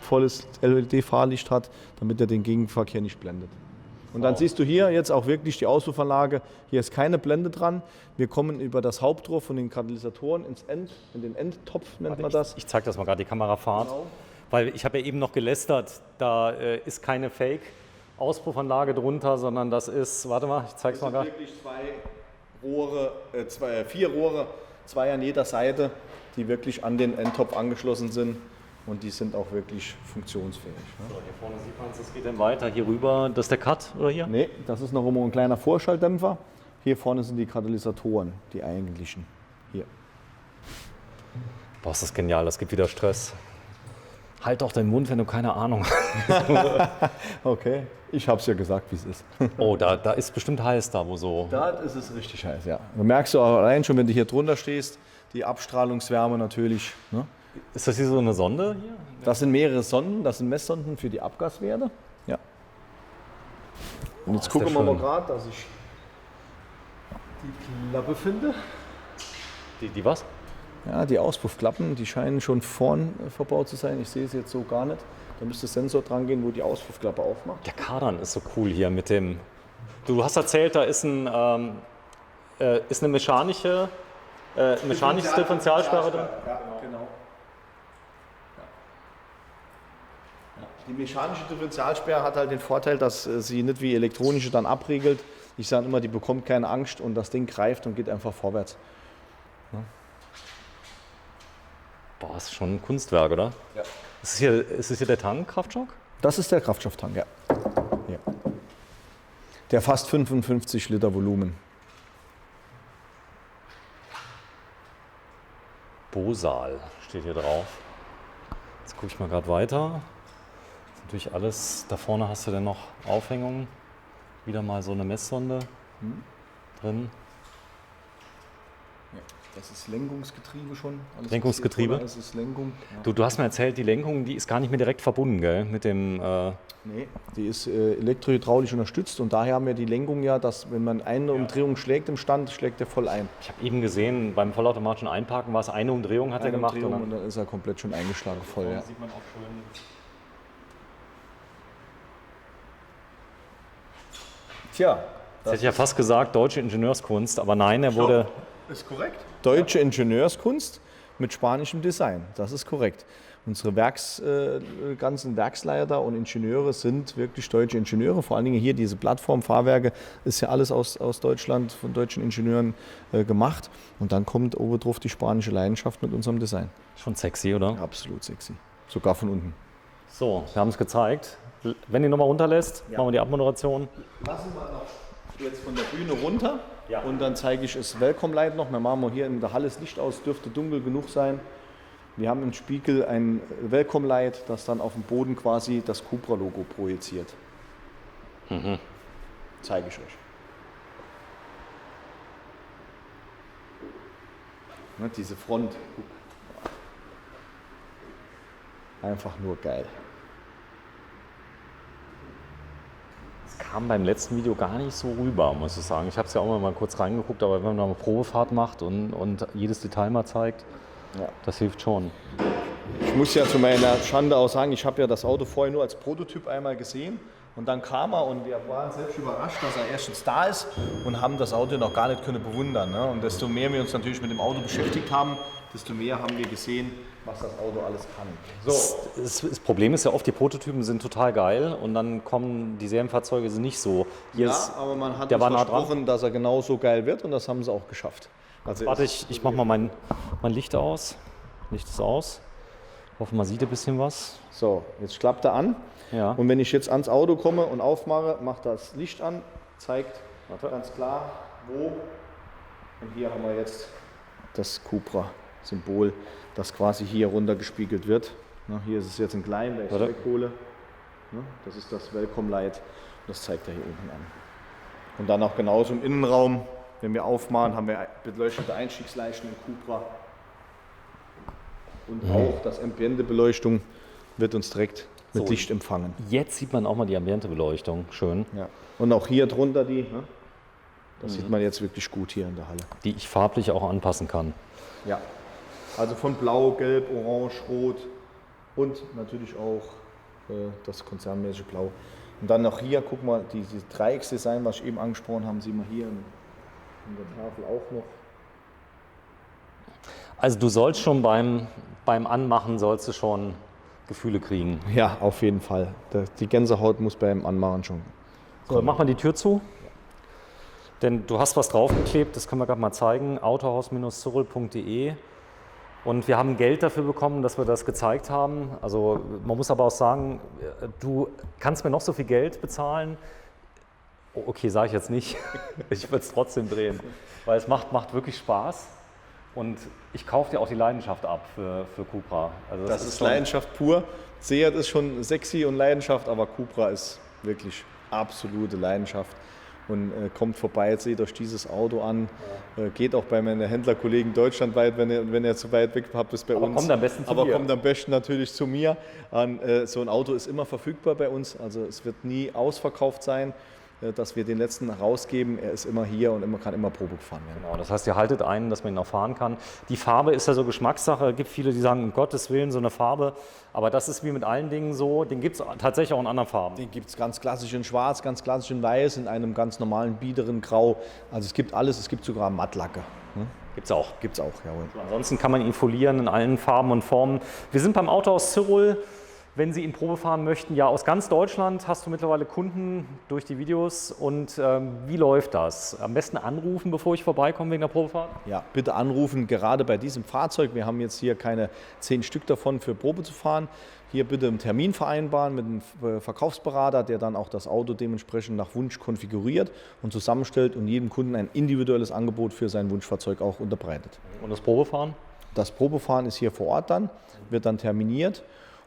volles LED-Fahrlicht hat, damit er den Gegenverkehr nicht blendet. Und dann siehst du hier jetzt auch wirklich die Auspuffanlage. Hier ist keine Blende dran. Wir kommen über das Hauptrohr von den Katalysatoren in den Endtopf, nennt man das. Ich zeige das mal gerade, die Kamerafahrt. Genau. Weil ich habe ja eben noch gelästert, da ist keine Fake-Auspuffanlage drunter, sondern das ist, warte mal, ich zeige es mal gerade. Wirklich vier Rohre, zwei an jeder Seite, die wirklich an den Endtopf angeschlossen sind. Und die sind auch wirklich funktionsfähig. Ne? So, hier vorne sieht man es, das geht dann weiter. Hier rüber, das ist der Cut, oder hier? Nee, das ist noch immer ein kleiner Vorschalldämpfer. Hier vorne sind die Katalysatoren, die eigentlichen. Hier. Boah, ist das genial, das gibt wieder Stress. Halt doch deinen Mund, wenn du keine Ahnung hast. Okay, ich habe es ja gesagt, wie es ist. Oh, da ist bestimmt heiß da, wo so... Da ist es richtig heiß, ja. Du merkst du auch allein schon, wenn du hier drunter stehst, die Abstrahlungswärme natürlich. Ne? Ist das hier so eine Sonde? Hier? Das sind mehrere Sonden, das sind Messsonden für die Abgaswerte. Ja. Und jetzt ist gucken der wir mal schön. gerade, dass ich die Klappe finde. Die was? Ja, die Auspuffklappen, die scheinen schon vorn verbaut zu sein. Ich sehe es jetzt so gar nicht. Da müsste Sensor dran gehen, wo die Auspuffklappe aufmacht. Der Kardan ist so cool hier mit dem... Du hast erzählt, da ist eine mechanische Differentialsperre drin. Ja, genau. Die mechanische Differentialsperre hat halt den Vorteil, dass sie nicht wie elektronische dann abregelt. Ich sage immer, die bekommt keine Angst und das Ding greift und geht einfach vorwärts. Boah, ist schon ein Kunstwerk, oder? Ja. Ist es hier der Tank, Kraftschock? Das ist der Kraftstofftank, ja. Ja. Der fast 55 Liter Volumen. Bosal steht hier drauf. Jetzt gucke ich mal gerade weiter. Ist natürlich alles, da vorne hast du dann noch Aufhängungen. Wieder mal so eine Messsonde drin. Ja, das ist Lenkungsgetriebe schon. Alles Lenkungsgetriebe? Das ist Lenkung. Ja. Du hast mir erzählt, die Lenkung, die ist gar nicht mehr direkt verbunden, gell? Mit dem. Nee, die ist elektrohydraulisch unterstützt und daher haben wir die Lenkung ja, dass wenn man eine Umdrehung schlägt im Stand, schlägt er voll ein. Ich habe eben gesehen, beim vollautomatischen Einparken war es eine Umdrehung, hat er gemacht. Umdrehung und dann ist er komplett schon eingeschlagen voll. Ja. Sieht man auch schön. Tja, Jetzt hätte ich ja fast gesagt, deutsche Ingenieurskunst, aber nein, er wurde. ist korrekt. Deutsche Ingenieurskunst mit spanischem Design, das ist korrekt. Unsere ganzen Werksleiter und Ingenieure sind wirklich deutsche Ingenieure. Vor allen Dingen hier diese Plattformfahrwerke ist ja alles aus Deutschland von deutschen Ingenieuren gemacht. Und dann kommt oben drauf die spanische Leidenschaft mit unserem Design. Schon sexy, oder? Absolut sexy. Sogar von unten. So, wir haben es gezeigt. Wenn ihr nochmal runterlässt, machen wir die Abmoderation. Lassen wir noch jetzt von der Bühne runter Ja. und dann zeige ich das Welcome Light noch. Wir machen mal hier in der Halle das Licht aus, dürfte dunkel genug sein. Wir haben im Spiegel ein Welcome Light, das dann auf dem Boden quasi das Cupra-Logo projiziert. Zeige ich euch. Ne, diese Front. Einfach nur geil. Das kam beim letzten Video gar nicht so rüber, muss ich sagen. Ich habe es ja auch mal kurz reingeguckt, aber wenn man da eine Probefahrt macht und jedes Detail mal zeigt, Ja. das hilft schon. Ich muss ja zu meiner Schande auch sagen, ich habe ja das Auto vorher nur als Prototyp einmal gesehen und dann kam er und wir waren selbst überrascht, dass er erstens da ist und haben das Auto noch gar nicht können bewundern. Ne? Und desto mehr wir uns natürlich mit dem Auto beschäftigt haben, desto mehr haben wir gesehen, was das Auto alles kann. So. Das Problem ist ja oft, die Prototypen sind total geil und dann kommen die Serienfahrzeuge sind nicht so. Hier Ja, ist, aber man hat der uns war nah dran. versprochen, dass er genauso geil wird und das haben sie auch geschafft. Also Warte, ich mache mal mein Licht aus. Licht ist aus. Hoffe, man sieht ein bisschen was. So, jetzt klappt er an. Ja. Und wenn ich jetzt ans Auto komme und aufmache, macht das Licht an, zeigt Warte. ganz klar, wo. Und hier haben wir jetzt das Cupra-Symbol, das quasi hier runtergespiegelt wird. Na, hier ist es jetzt in klein, weil ich es Warte. weghole. Na, das ist das Welcome Light. Das zeigt er hier unten an. Und dann auch genauso im Innenraum, wenn wir aufmachen, haben wir beleuchtete Einstiegsleisten in Cupra. Und auch das Ambiente-Beleuchtung wird uns direkt mit Licht empfangen. Jetzt sieht man auch mal die Ambiente-Beleuchtung, schön. Ja. Und auch hier drunter das sieht man jetzt wirklich gut hier in der Halle. Die ich farblich auch anpassen kann. Ja, also von Blau, Gelb, Orange, Rot und natürlich auch das konzernmäßige Blau. Und dann noch hier, guck mal, dieses Dreiecksdesign, was ich eben angesprochen habe, sehen wir hier in der Tafel auch noch. Also du sollst schon beim Anmachen sollst du schon Gefühle kriegen. Ja, auf jeden Fall. Die Gänsehaut muss beim Anmachen schon. So, mach mal die Tür zu. Denn du hast was draufgeklebt, das können wir gerade mal zeigen, autohaus-zurl.de. Und wir haben Geld dafür bekommen, dass wir das gezeigt haben. Also man muss aber auch sagen, du kannst mir noch so viel Geld bezahlen. Okay, sage ich jetzt nicht. Ich würde es trotzdem drehen, weil es macht wirklich Spaß. Und ich kaufe dir auch die Leidenschaft ab für Cupra. Also das ist Leidenschaft pur. Seat ist schon sexy und Leidenschaft, aber Cupra ist wirklich absolute Leidenschaft. Und kommt vorbei, seht euch dieses Auto an. Geht auch bei meinen Händlerkollegen deutschlandweit, wenn ihr zu weit weg habt, ist bei uns. Kommt am besten zu mir. Kommt am besten natürlich zu mir. So ein Auto ist immer verfügbar bei uns, also es wird nie ausverkauft sein, dass wir den letzten rausgeben. Er ist immer hier und kann immer Probe gefahren werden. Genau, das heißt, ihr haltet ein, dass man ihn auch fahren kann. Die Farbe ist ja so Geschmackssache. Es gibt viele, die sagen, um Gottes Willen, so eine Farbe. Aber das ist wie mit allen Dingen so. Den gibt es tatsächlich auch in anderen Farben. Den gibt es ganz klassisch in Schwarz, ganz klassisch in Weiß, in einem ganz normalen, biederen Grau. Also es gibt alles, es gibt sogar Mattlacke. Gibt's auch. Gibt's auch, jawohl. Ansonsten kann man ihn folieren in allen Farben und Formen. Wir sind beim Autohaus Zirol. Wenn Sie ihn Probe fahren möchten, ja, aus ganz Deutschland hast du mittlerweile Kunden durch die Videos. Und wie läuft das? Am besten anrufen, bevor ich vorbeikomme wegen der Probefahrt? Ja, bitte anrufen, gerade bei diesem Fahrzeug. Wir haben jetzt hier keine 10 Stück davon für Probe zu fahren. Hier bitte einen Termin vereinbaren mit einem Verkaufsberater, der dann auch das Auto dementsprechend nach Wunsch konfiguriert und zusammenstellt und jedem Kunden ein individuelles Angebot für sein Wunschfahrzeug auch unterbreitet. Und das Probefahren? Das Probefahren ist hier vor Ort dann, wird dann terminiert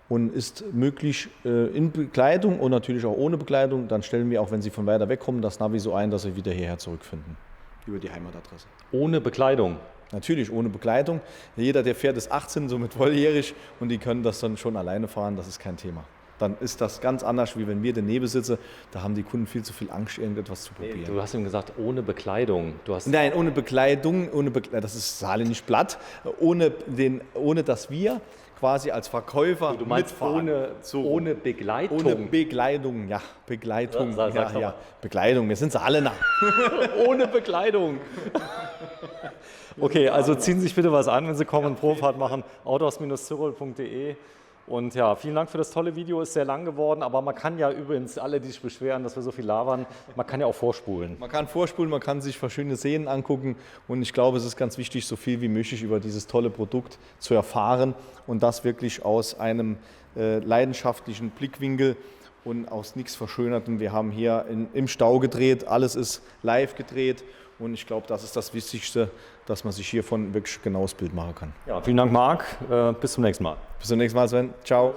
und ist möglich in Begleitung und natürlich auch ohne Begleitung. Dann stellen wir auch, wenn Sie von weiter weg kommen, das Navi so ein, dass Sie wieder hierher zurückfinden, über die Heimatadresse. Ohne Bekleidung? Natürlich ohne Begleitung. Jeder, der fährt, ist 18, somit volljährig und die können das dann schon alleine fahren, das ist kein Thema. Dann ist das ganz anders, wie wenn wir daneben sitzen. Da haben die Kunden viel zu viel Angst, irgendetwas zu probieren. Du hast ihm gesagt, ohne Bekleidung. Nein, ohne Bekleidung, das ist saarländisch platt, ohne dass wir quasi als Verkäufer du meinst ohne Begleitung? Ohne Begleitung, ja. Begleitung, ja. Begleitung, wir sind alle nah. Ohne Bekleidung. Okay, also ziehen Sie sich bitte was an, wenn Sie kommen und Probefahrt machen. autohaus-zirol.de. Und ja, vielen Dank für das tolle Video, ist sehr lang geworden, aber man kann ja übrigens, alle, die sich beschweren, dass wir so viel labern, man kann ja auch vorspulen. Man kann vorspulen, man kann sich verschiedene Szenen angucken und ich glaube, es ist ganz wichtig, so viel wie möglich über dieses tolle Produkt zu erfahren und das wirklich aus einem leidenschaftlichen Blickwinkel und aus nichts Verschönertem. Wir haben hier im Stau gedreht, alles ist live gedreht. Und ich glaube, das ist das Wichtigste, dass man sich hiervon wirklich genaues Bild machen kann. Ja, vielen Dank, Marc. Bis zum nächsten Mal. Bis zum nächsten Mal, Sven. Ciao.